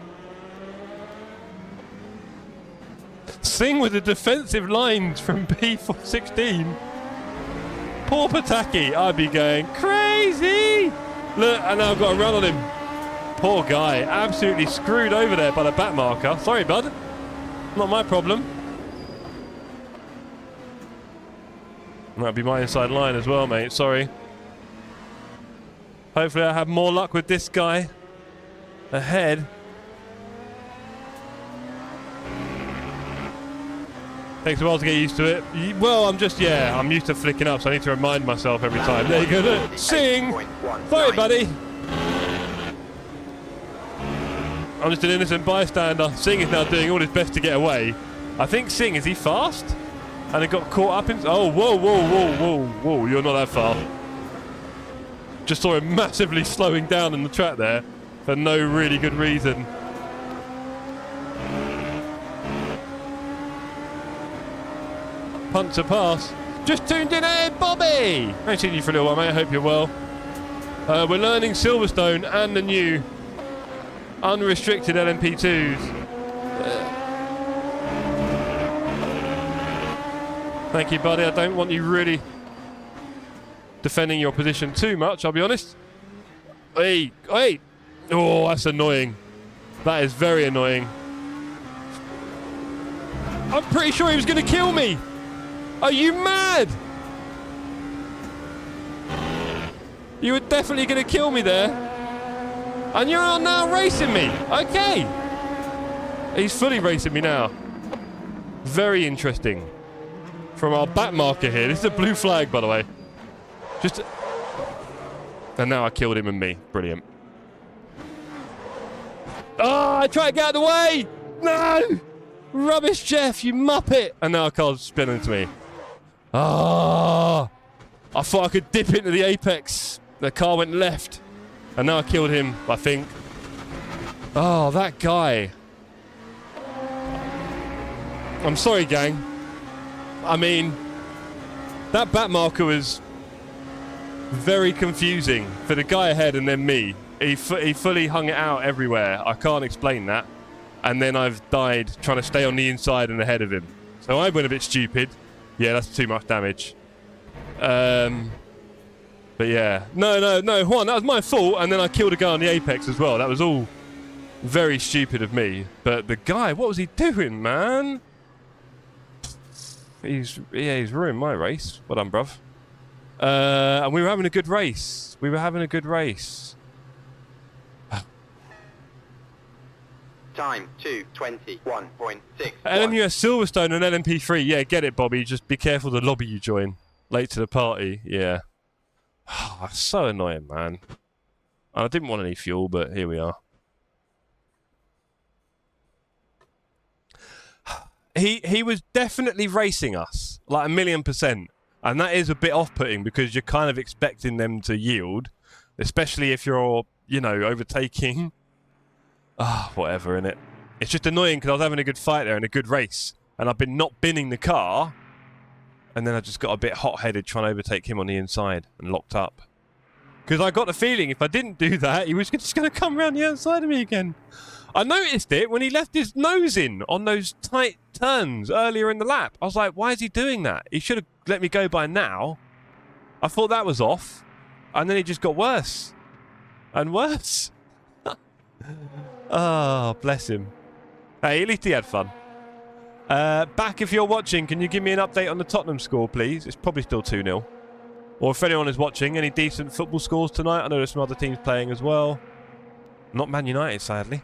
Sing with the defensive lines from P16. Poor Pataki. I'd be going crazy. Look, and now I've got a run on him. Poor guy. Absolutely screwed over there by the back marker. Sorry, bud. Not my problem. That'll be my inside line as well, mate. Sorry. Hopefully I have more luck with this guy ahead. Takes a while to get used to it. Well, I'm used to flicking up, so I need to remind myself every time. There you go, look. Sing! Sorry, buddy. I'm just an innocent bystander. Sing is now doing all his best to get away. I think Sing, is he fast? And it got caught up in... Oh, whoa, whoa, whoa, whoa, whoa. You're not that far. Just saw him massively slowing down in the track there for no really good reason. Punt to pass. Just tuned in, hey, Bobby! I haven't seen you for a little while, mate. I hope you're well. We're learning Silverstone and the new unrestricted LMP2s. Thank you, buddy. I don't want you really defending your position too much, I'll be honest. Hey, hey! Oh, that's annoying. That is very annoying. I'm pretty sure he was going to kill me! Are you mad? You were definitely going to kill me there. And you're now racing me. Okay. He's fully racing me now. Very interesting. From our back marker here. This is a blue flag, by the way. And now I killed him and me. Brilliant. Oh, I tried to get out of the way. No. Rubbish, Jeff, you muppet. And now a car's spinning to me. Ah! I thought I could dip into the apex. The car went left. And now I killed him, I think. Oh, that guy. I'm sorry, gang. I mean, that back marker was very confusing for the guy ahead and then me. He fully hung it out everywhere. I can't explain that. And then I've died trying to stay on the inside and ahead of him. So I went a bit stupid. Yeah, that's too much damage. But yeah. No, Juan, that was my fault. And then I killed a guy on the apex as well. That was all very stupid of me. But the guy, what was he doing, man? He's ruined my race. Well done, bruv. And we were having a good race. Time 2:21.6. LMUS Silverstone and LMP3. Yeah, get it, Bobby. Just be careful the lobby you join. Late to the party. Yeah. Oh, so annoying, man. I didn't want any fuel, but here we are. He was definitely racing us, like 1,000,000%. And that is a bit off-putting because you're kind of expecting them to yield, especially if you're, you know, overtaking. Ah, whatever, innit? It's just annoying because I was having a good fight there and a good race. And I've been not binning the car. And then I just got a bit hot-headed trying to overtake him on the inside and locked up. Because I got the feeling if I didn't do that, he was just going to come around the outside of me again. I noticed it when he left his nose in on those tight turns earlier in the lap. I was like, why is he doing that? He should have let me go by now. I thought that was off. And then it just got worse. And worse. Oh, bless him. Hey, at least he had fun. Back if you're watching, can you give me an update on the Tottenham score, please? It's probably still 2-0. Or if anyone is watching, any decent football scores tonight? I know there's some other teams playing as well. Not Man United, sadly.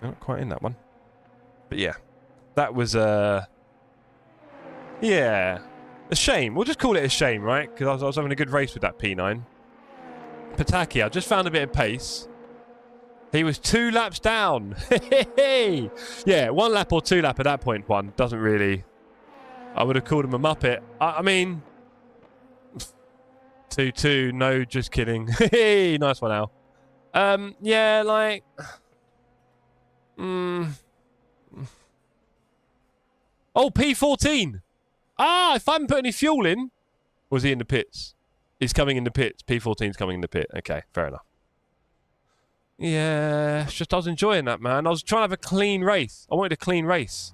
They're not quite in that one. But yeah, that was, yeah, a shame. We'll just call it a shame, right? Because I was having a good race with that P9. Pataki, I just found a bit of pace. He was 2 laps down. Yeah, 1 lap or 2 lap at that point, one. Doesn't really... I would have called him a muppet. I mean... 2-2, no, just kidding. Nice one, Al. Yeah, like... Oh, P14. Ah, if I haven't put any fuel in... Was he in the pits? He's coming in the pits. P14's coming in the pit. Okay, fair enough. Yeah, it's just I was enjoying that, man. I was trying to have a clean race. I wanted a clean race.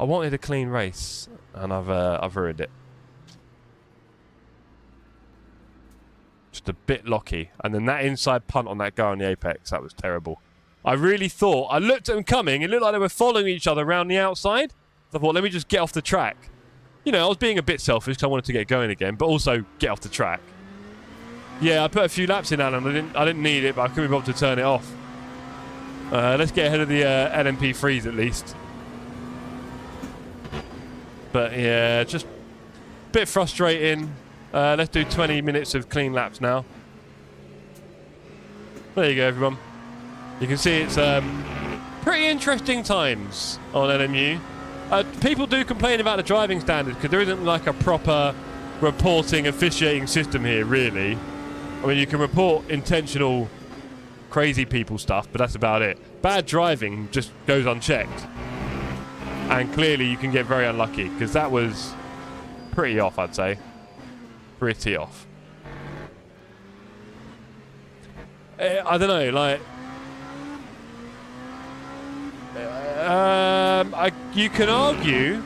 I wanted a clean race, and I've ruined it. Just a bit locky, and then that inside punt on that guy on the apex, that was terrible. I really thought, I looked at them coming, it looked like they were following each other around the outside. I thought, let me just get off the track. You know, I was being a bit selfish because I wanted to get going again, but also get off the track. Yeah, I put a few laps in, Alan. I didn't need it, but I couldn't be bothered to turn it off. Let's get ahead of the LMP3s at least. But yeah, just a bit frustrating. Let's do 20 minutes of clean laps now. There you go, everyone. You can see it's pretty interesting times on LMU. People do complain about the driving standards because there isn't like a proper reporting, officiating system here, really. I mean, you can report intentional crazy people stuff, but that's about it. Bad driving just goes unchecked. And clearly you can get very unlucky because that was pretty off, I'd say. Pretty off. I don't know, like... you can argue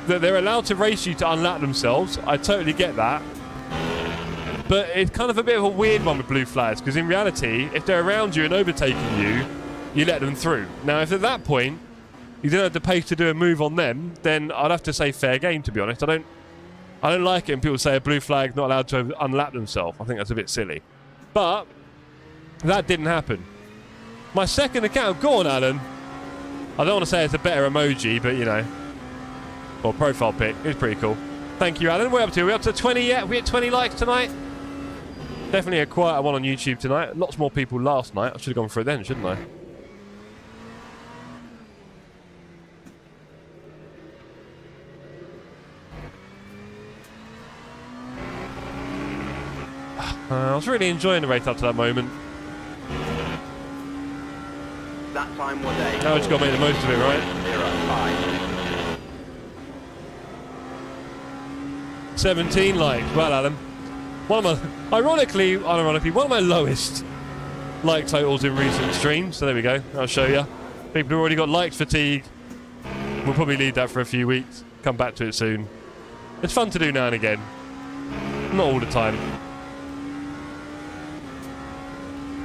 that they're allowed to race you to unlap themselves. I totally get that. But it's kind of a bit of a weird one with blue flags, because in reality, if they're around you and overtaking you, you let them through. Now, if at that point, you don't have the pace to do a move on them, then I'd have to say fair game, to be honest. I don't like it when people say a blue flag's not allowed to unlap themselves. I think that's a bit silly. But that didn't happen. My second account, go on, Alan. I don't want to say it's a better emoji, but you know, or profile pic. It's pretty cool. Thank you, Alan. We're up to 20 yet. We hit 20 likes tonight. Definitely a quieter one on YouTube tonight. Lots more people last night. I should have gone for it then, shouldn't I? I was really enjoying the race up to that moment. That time was a... Now we just got to make the most of it, right? 0.05. 17 likes. Well, Alan. One of my, unironically, one of my lowest like totals in recent streams. So there we go. I'll show you. People who already got like fatigue. We'll probably leave that for a few weeks. Come back to it soon. It's fun to do now and again. Not all the time.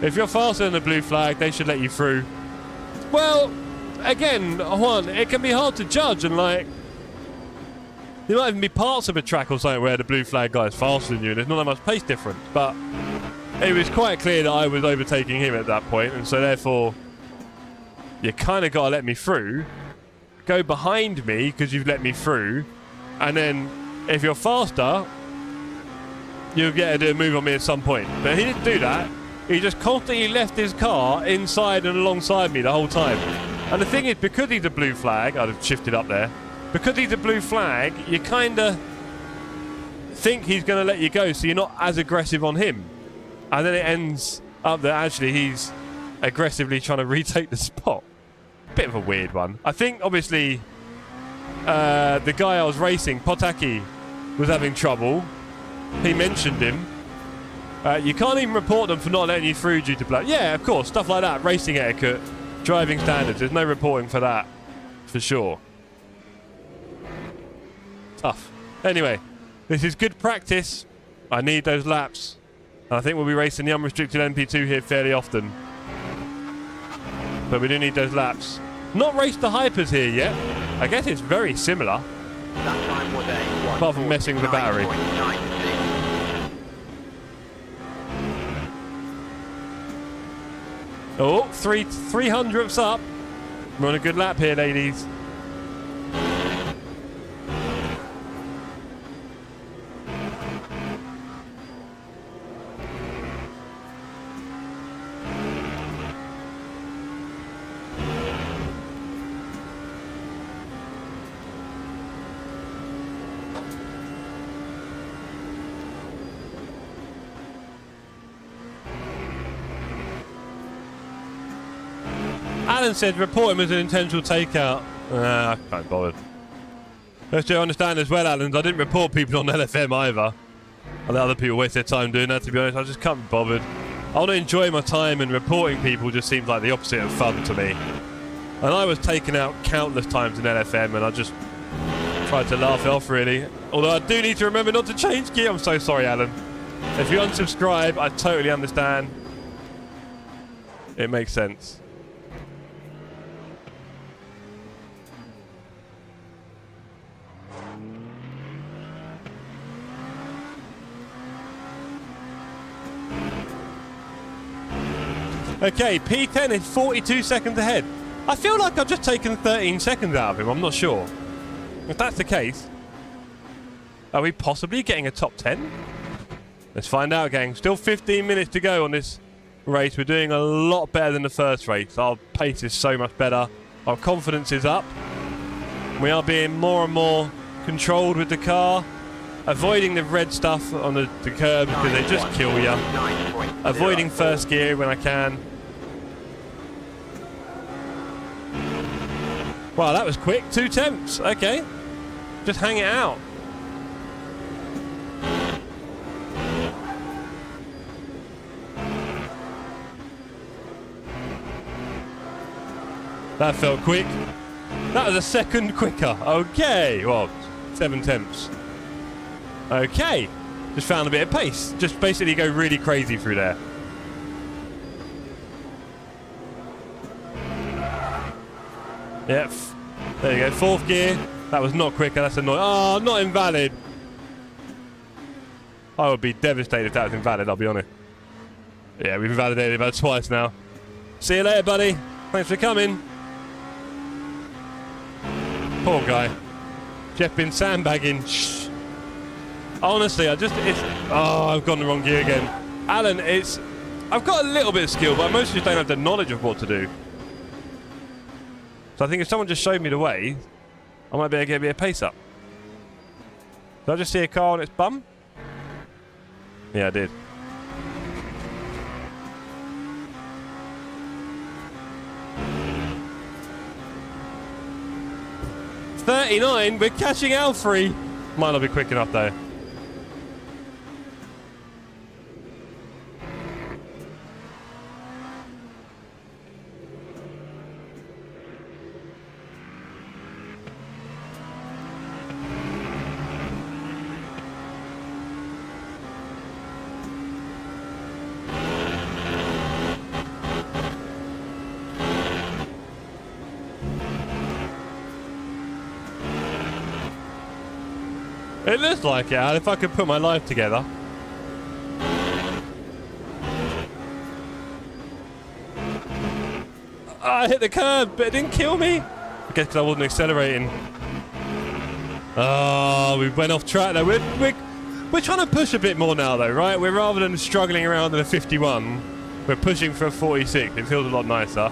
If you're faster than the blue flag, they should let you through. Well, again, Juan, it can be hard to judge, and like, there might even be parts of a track or something where the blue flag guy is faster than you and there's not that much pace difference, but it was quite clear that I was overtaking him at that point, and so therefore you kind of got to let me through, go behind me because you've let me through, and then if you're faster you'll get to do a move on me at some point. But he didn't do that. He just constantly left his car inside and alongside me the whole time. And the thing is, because he's a blue flag, I'd have shifted up there. Because he's a blue flag, you kind of think he's going to let you go, so you're not as aggressive on him. And then it ends up that actually he's aggressively trying to retake the spot. Bit of a weird one. I think, obviously, the guy I was racing, Potaki, was having trouble. He mentioned him. You can't even report them for not letting you through due to black. Yeah, of course, stuff like that. Racing etiquette, driving standards. There's no reporting for that, for sure. Tough. Anyway, this is good practice. I need those laps. And I think we'll be racing the unrestricted MP2 here fairly often. But we do need those laps. Not raced the hypers here yet. I guess it's very similar. That time was a... Apart from messing with the battery. 149.96. Oh, 300ths up. We're on a good lap here, ladies. Alan said report him as an intentional takeout. I can't bother. Let's just understand as well, Alan, I didn't report people on LFM either. I let other people waste their time doing that, to be honest. I just can't be bothered. I want to enjoy my time, and reporting people just seems like the opposite of fun to me. And I was taken out countless times in LFM, and I just tried to laugh it off, really. Although I do need to remember not to change gear. I'm so sorry, Alan. If you unsubscribe, I totally understand. It makes sense. Okay, P10 is 42 seconds ahead. I feel like I've just taken 13 seconds out of him. I'm not sure. If that's the case, are we possibly getting a top 10? Let's find out, gang. Still 15 minutes to go on this race. We're doing a lot better than the first race. Our pace is so much better. Our confidence is up. We are being more and more controlled with the car. Avoiding the red stuff on the curb because they just kill you. Avoiding first gear when I can. Wow, that was quick. 2 temps. Okay. Just hang it out. That felt quick. That was a second quicker. Okay. Well, 7 temps. Okay. Just found a bit of pace. Just basically go really crazy through there. Yep. There you go. 4th gear. That was not quicker. That's annoying. Oh, not invalid. I would be devastated if that was invalid, I'll be honest. Yeah, we've invalidated about twice now. See you later, buddy. Thanks for coming. Poor guy. Jeff been sandbagging. Shh. Honestly, I've gone the wrong gear again. Alan, I've got a little bit of skill, but I mostly just don't have the knowledge of what to do. So I think if someone just showed me the way, I might be able to get a bit of pace up. Did I just see a car on its bum? Yeah, I did. .39, we're catching Alfrey. Might not be quick enough though. It looks like it, Al, if I could put my life together. I hit the curb, but it didn't kill me. I guess because I wasn't accelerating. Oh, we went off track though. We're trying to push a bit more now though, right? We're rather than struggling around in a 51, we're pushing for a 46. It feels a lot nicer.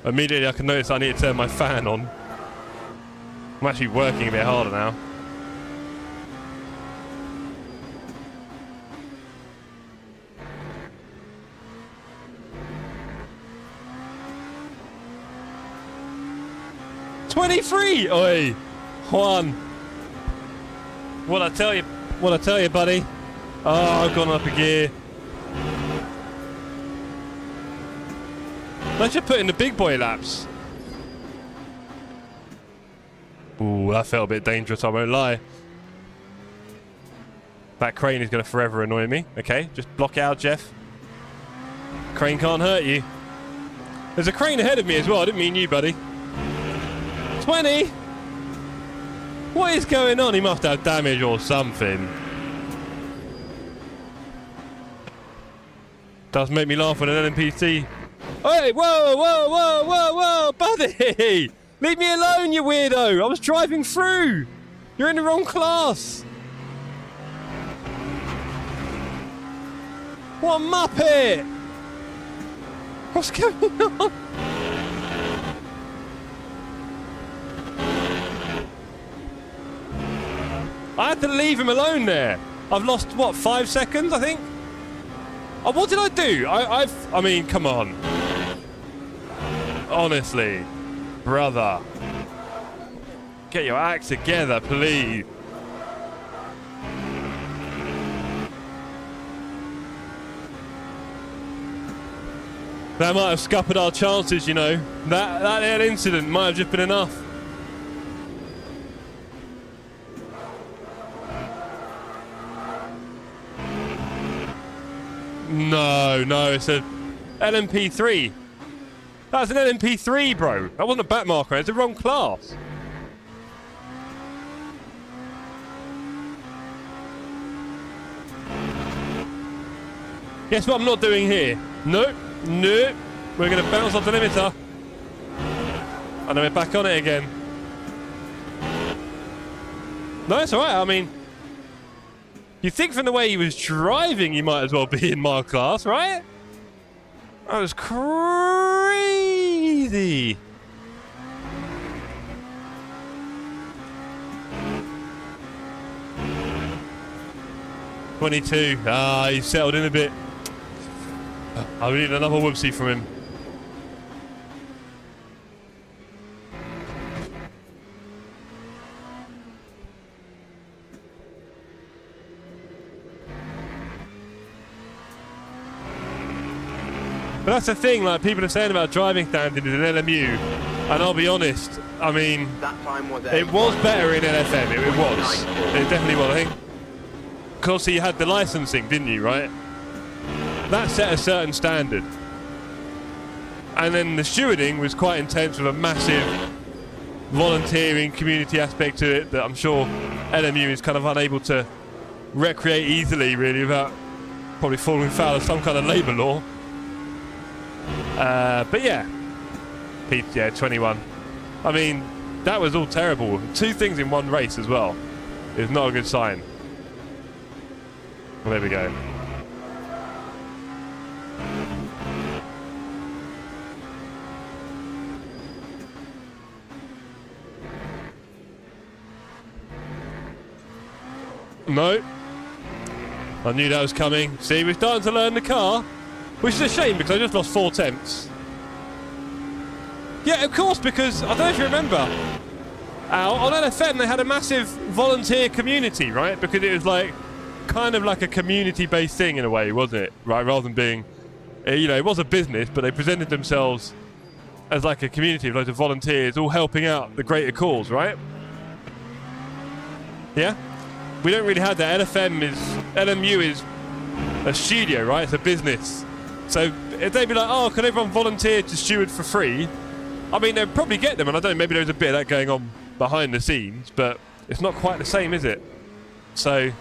Immediately I can notice I need to turn my fan on. I'm actually working a bit harder now. '23! Oi! Juan! What I tell you, buddy? Oh, I've gone up a gear. Let's just put in the big boy laps. Ooh, that felt a bit dangerous, I won't lie. That crane is going to forever annoy me. Okay, just block it out, Jeff. Crane can't hurt you. There's a crane ahead of me as well. I didn't mean you, buddy. 20? What is going on? He must have damage or something. Does make me laugh when an NPC... Hey, whoa, whoa, whoa, whoa, whoa, buddy! Leave me alone, you weirdo! I was driving through! You're in the wrong class! What a muppet! What's going on? I had to leave him alone there. I've lost, what, 5 seconds, I think? Oh, what did I do? I mean, come on. Honestly. Brother. Get your act together, please. That might have scuppered our chances, you know. That incident might have just been enough. No, it's a LMP3. That's an LMP3, bro. That wasn't a back marker. It's the wrong class. Guess what I'm not doing here? Nope. We're going to bounce off the limiter. And then we're back on it again. No, it's alright. I mean, you think from the way he was driving, you might as well be in my class, right? That was crazy. '22. He settled in a bit. I need another whoopsie from him. But that's the thing, like people are saying about driving standard in LMU, and I'll be honest, I mean, That time was it was better in LFM, it was. It definitely was, I think. Because you had the licensing, didn't you, right? That set a certain standard. And then the stewarding was quite intense with a massive volunteering community aspect to it that I'm sure LMU is kind of unable to recreate easily, really, without probably falling foul of some kind of labour law. But yeah, 21. I mean, that was all terrible. 2 things in one race as well is not a good sign. Well, there we go. No. I knew that was coming. See, we're starting to learn the car. Which is a shame because I just lost 4 attempts. Yeah, of course, because I don't know if you remember. On LFM they had a massive volunteer community, right? Because it was like kind of like a community-based thing in a way, wasn't it? Right, rather than being, you know, it was a business, but they presented themselves as like a community of loads of volunteers all helping out the greater cause, right? Yeah? We don't really have that. LMU is a studio, right? It's a business. So if they'd be like, oh, can everyone volunteer to steward for free? I mean, they'd probably get them, and I don't know, maybe there's a bit of that going on behind the scenes, but it's not quite the same, is it? So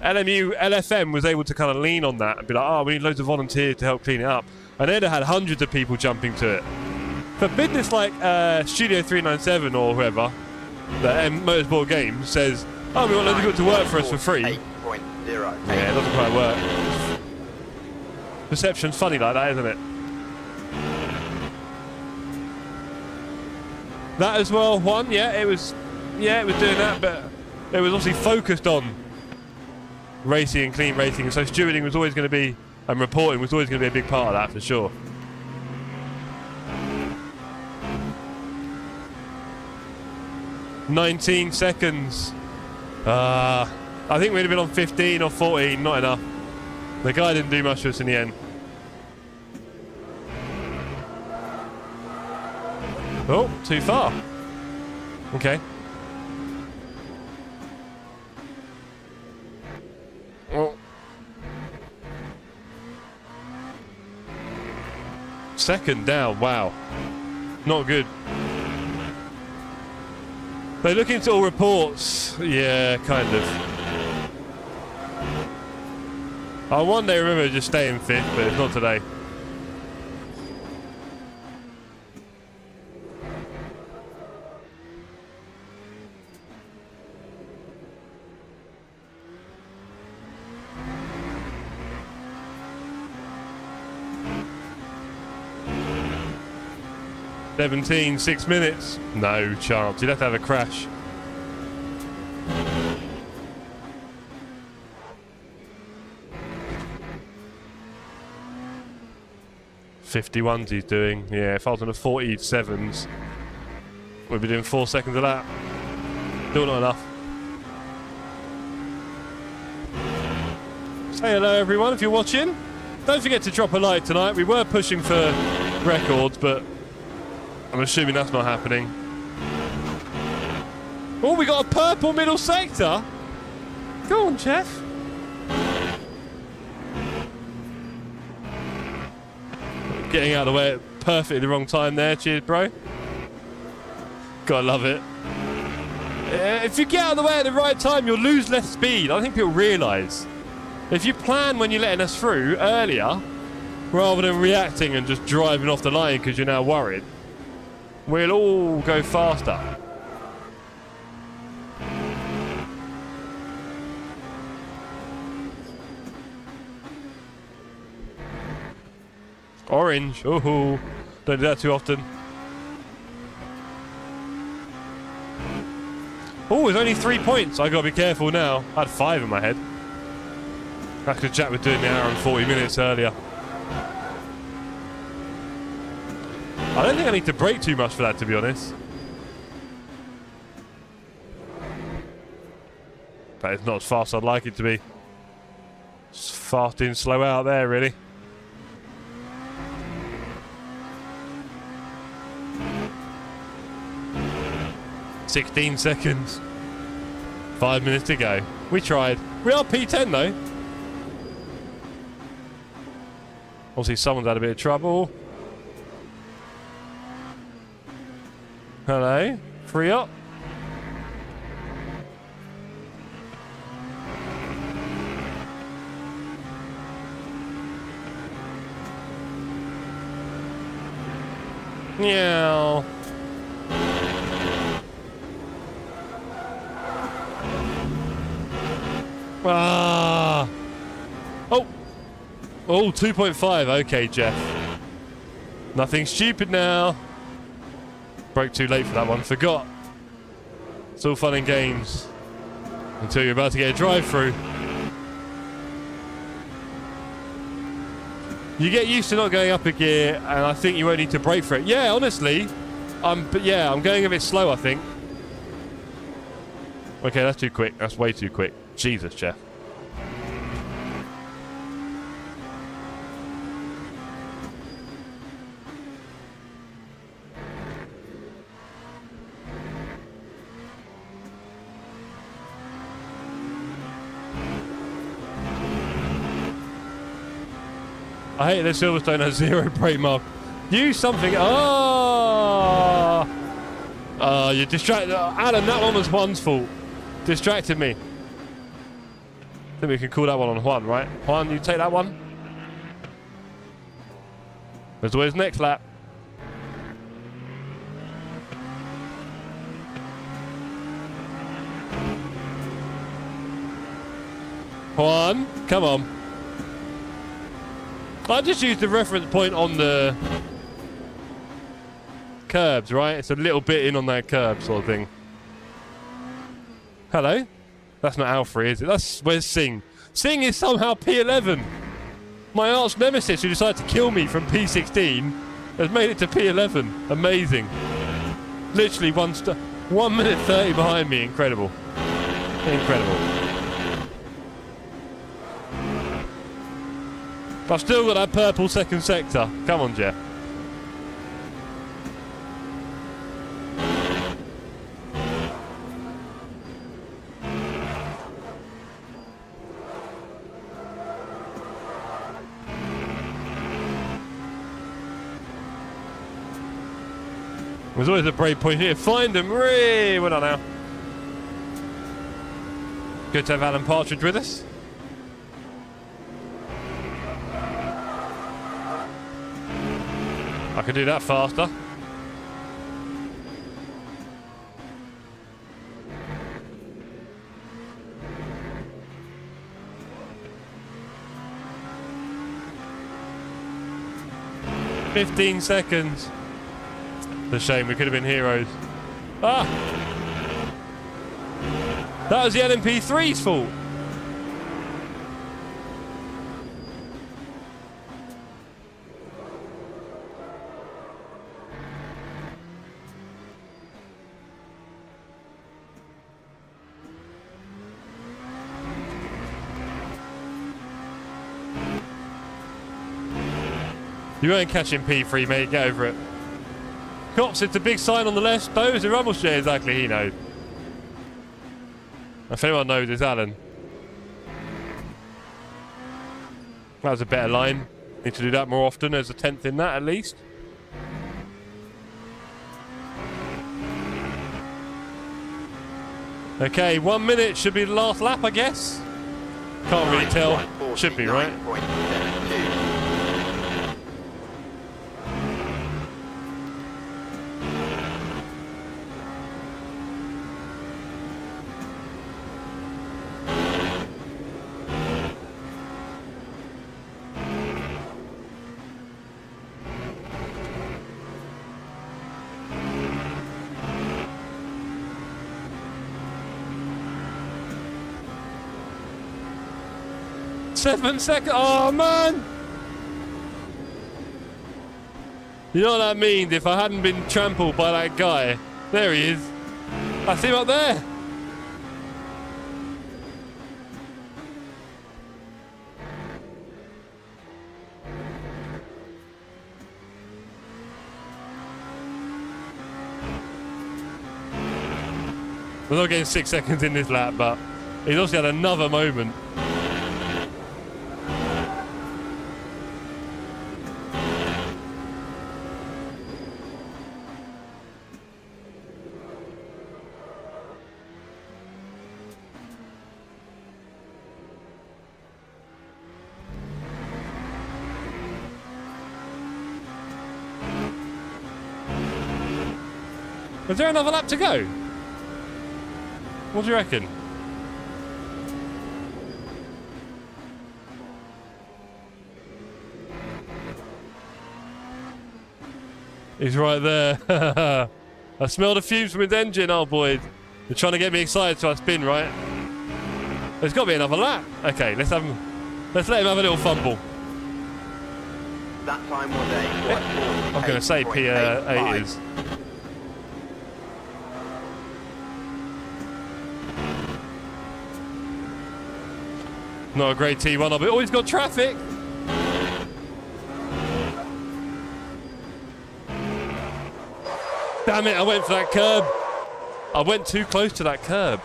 LFM was able to kind of lean on that and be like, oh, we need loads of volunteers to help clean it up. And they'd have had hundreds of people jumping to it. For business like Studio 397 or whoever, that Motorsport Games says, oh, we want loads of people to work for us for free. 8.0. Yeah, it doesn't quite work. Perception's funny like that, isn't it? That as well, it was doing that, but it was obviously focused on racing and clean racing, and so stewarding was always going to be, and reporting was always going to be a big part of that for sure. "19 seconds. I think we'd have been on 15 or 14, not enough. The guy didn't do much for us in the end. Oh, too far. Okay. Oh. Second down, wow. Not good. They look into all reports. Yeah, kind of. I one day remember just staying 5th, but it's not today. "17, 6 minutes. No chance. You'd have to have a crash. "51s he's doing. Yeah, if I was on the 47s, we'd be doing 4 seconds of that. Still not enough. Say hello, everyone, if you're watching. Don't forget to drop a like tonight. We were pushing for records, but I'm assuming that's not happening. Oh, we got a purple middle sector. Go on, Jeff. Getting out of the way at perfectly the wrong time there. Cheers, bro. Gotta love it. If you get out of the way at the right time, you'll lose less speed. I think people realise. If you plan when you're letting us through earlier, rather than reacting and just driving off the line because you're now worried, we'll all go faster. Orange. Oh, don't do that too often. Oh, there's only 3 points. I gotta be careful now. I had 5 in my head. That's because Jack was doing the hour and 40 minutes earlier. I don't think I need to brake too much for that, to be honest. But it's not as fast as I'd like it to be. It's fast in, slow out there, really. "16 seconds. 5 minutes to go." We tried. We are P10 though. Obviously someone's had a bit of trouble. Hello. Free up. Meow. Ah. Oh. Oh, 2.5. Okay, Jeff. Nothing stupid now. Broke too late for that one. Forgot. It's all fun and games until you're about to get a drive-through. You get used to not going up a gear, and I think you won't need to brake for it. Yeah, honestly, I'm going a bit slow, I think. Okay, that's too quick. That's way too quick. Jesus, Jeff. I hate that Silverstone has 0 brake mark. Use something. Oh! You're distracted. Adam, that one was Juan's fault. Distracted me. I think we can call that one on Juan, right? Juan, you take that one. There's always next lap. Juan, come on. I just used the reference point on the curbs, right? It's a little bit in on that curb sort of thing. Hello? That's not Alfred, is it? Where's Singh? Singh is somehow P11. My arch nemesis who decided to kill me from P16 has made it to P11. Amazing. Literally 1 minute 30 behind me. Incredible. Incredible. I've still got that purple second sector. Come on, Jeff. There's always a brake point here. Find them. We're not now. Good to have Alan Partridge with us. I can do that faster. "15 seconds. It's a shame, we could have been heroes. Ah! That was the LMP3's fault. You weren't catching P3, mate. Get over it. Cops, it's a big sign on the left. Those are rumble shit. Exactly, he knows. If anyone knows, it's Alan. That was a better line. Need to do that more often. There's a 10th in that, at least. Okay, 1 minute should be the last lap, I guess. Can't really tell. Should be, right? 7 seconds. Oh, man. You know what that means if I hadn't been trampled by that guy. There he is. I see him up there. We're not getting 6 seconds in this lap, but he's also had another moment. Is there another lap to go? What do you reckon? He's right there. I smell the fumes from his engine. Oh boy, you're trying to get me excited so I spin, right? There's got to be another lap. Okay, let's let him have a little fumble. That time was a I'm going to say P8 is. Not a great T1, but oh, he's got traffic. Damn it, I went for that curb. I went too close to that curb.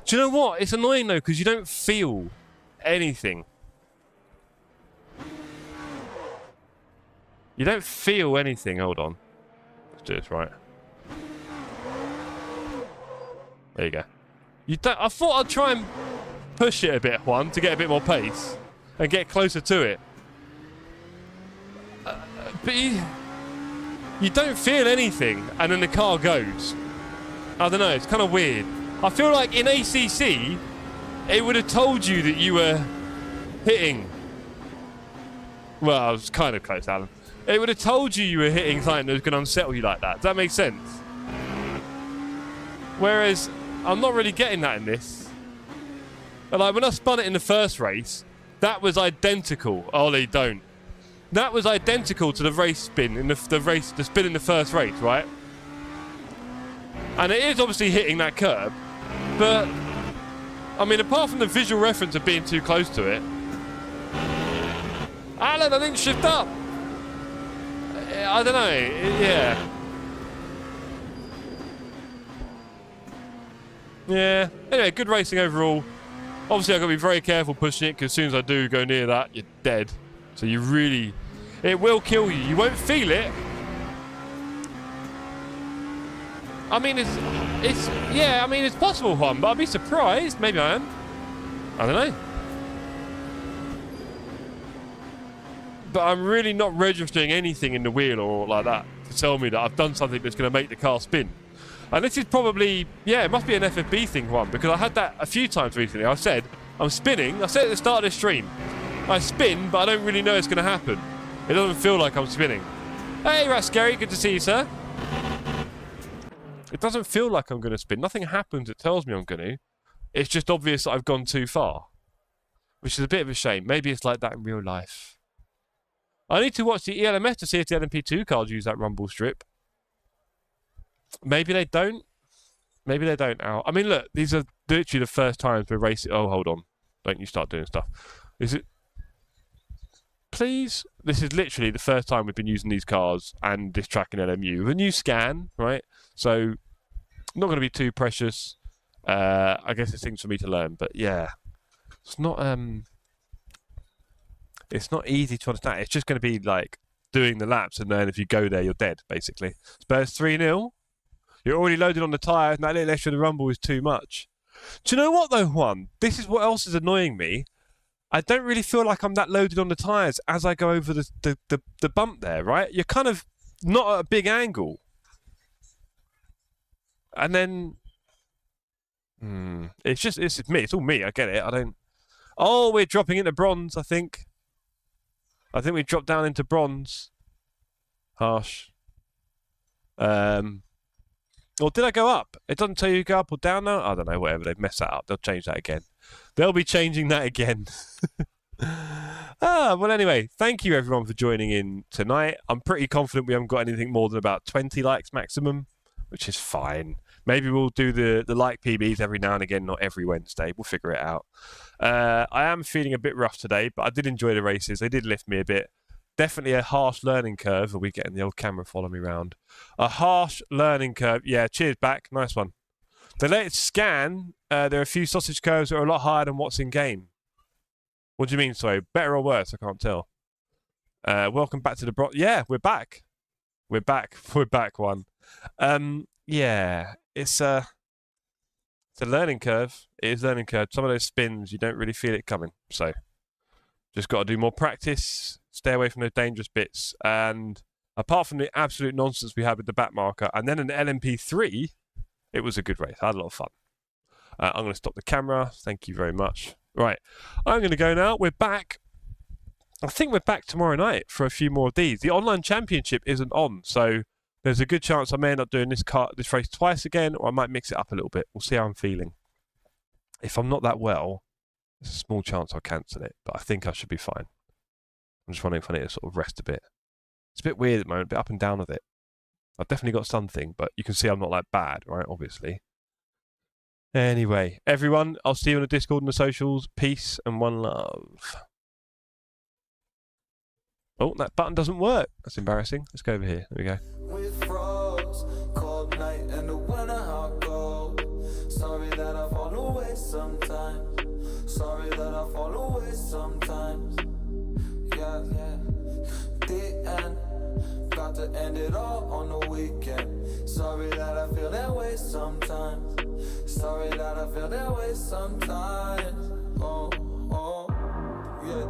Do you know what? It's annoying though, because you don't feel anything. You don't feel anything. Hold on. Let's do this right. There you go. You don't. I thought I'd try and push it a bit, Juan, to get a bit more pace and get closer to it. But you don't feel anything, and then the car goes. I don't know. It's kind of weird. I feel like in ACC, it would have told you that you were hitting. Well, I was kind of close, Alan. It would have told you were hitting something that was going to unsettle you like that. Does that make sense? Whereas, I'm not really getting that in this. But like, when I spun it in the first race, that was identical. Ollie, don't. That was identical to the race spin, in the spin in the first race, right? And it is obviously hitting that curb. But, I mean, apart from the visual reference of being too close to it, Alan, I didn't shift up. I don't know. Yeah. Yeah. Anyway, good racing overall. Obviously, I've got to be very careful pushing it, because as soon as I do go near that, you're dead. So you really... It will kill you. You won't feel it. I mean, yeah, I mean, it's possible, Juan, but I'd be surprised. Maybe I am. I don't know. But I'm really not registering anything in the wheel or like that to tell me that I've done something that's going to make the car spin. And this is probably, yeah, it must be an FFB thing, Juan, because I had that a few times recently. I said, I'm spinning. I said at the start of this stream, I spin, but I don't really know it's going to happen. It doesn't feel like I'm spinning. Hey, Rascary, good to see you, sir. It doesn't feel like I'm going to spin. Nothing happens that tells me I'm going to. It's just obvious that I've gone too far, which is a bit of a shame. Maybe it's like that in real life. I need to watch the ELMS to see if the LMP2 cars use that rumble strip. Maybe they don't. Maybe they don't, Al. I mean, look, these are literally the first times we're racing. Oh, hold on. Don't you start doing stuff. Is it? please? This is literally the first time we've been using these cars and this track in LMU. With a new scan, right? So, not going to be too precious. I guess it's things for me to learn, but yeah. It's not easy to understand. It's just going to be like doing the laps, and then if you go there, you're dead, basically. Spurs 3-0. You're already loaded on the tyres, and that little extra in the rumble is too much. Do you know what, though, Juan? This is what else is annoying me. I don't really feel like I'm that loaded on the tyres as I go over the bump there, right? You're kind of not at a big angle. And then... It's me. It's all me. I get it. I don't... Oh, we're dropping into bronze, I think. I think we dropped down into bronze. Harsh. Or did I go up? It doesn't tell you go up or down now? I don't know, whatever. They've messed that up. They'll change that again. They'll be changing that again. Well, anyway, thank you everyone for joining in tonight. I'm pretty confident we haven't got anything more than about 20 likes maximum, which is fine. Maybe we'll do the like PBs every now and again, not every Wednesday. We'll figure it out. I am feeling a bit rough today, but I did enjoy the races. They did lift me a bit. Definitely a harsh learning curve. Are we getting the old camera follow me round? A harsh learning curve. Yeah, cheers back. Nice one. The latest scan, there are a few sausage curves that are a lot higher than what's in game. What do you mean, sorry? Better or worse? I can't tell. Welcome back to the... Yeah, we're back. We're back. We're back, one. Yeah, it's a learning curve. It is a learning curve. Some of those spins, you don't really feel it coming. So, just got to do more practice. Stay away from those dangerous bits. And apart from the absolute nonsense we had with the back marker, and then an LMP3, it was a good race. I had a lot of fun. I'm going to stop the camera. Thank you very much. Right, I'm going to go now. We're back. I think we're back tomorrow night for a few more of these. The online championship isn't on, so there's a good chance I may end up doing this race twice again, or I might mix it up a little bit. We'll see how I'm feeling. If I'm not that well, there's a small chance I'll cancel it, but I think I should be fine. I'm just wondering if I need to sort of rest a bit. It's a bit weird at the moment, a bit up and down with it. I've definitely got something, but you can see I'm not like bad, right? Obviously. Anyway, everyone, I'll see you on the Discord and the socials. Peace and one love. Oh, that button doesn't work. That's embarrassing. Let's go over here. There we go. With frost, cold night and the winter hot cold. Sorry that I fall away sometimes. Sorry that I fall away sometimes. Yeah. The end. Got to end it all on the weekend. Sorry that I feel that way sometimes. Sorry that I feel that way sometimes. Oh, yeah.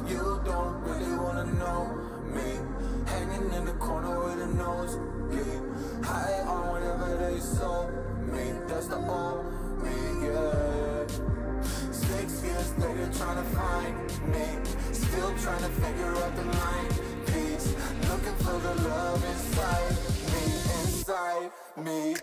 You don't really wanna know me. Hanging in the corner with a nose. Yeah. High on whatever they sold me. That's the old me, yeah. 6 years later trying to find me. Still trying to figure out the line piece. Looking for the love inside me, inside me.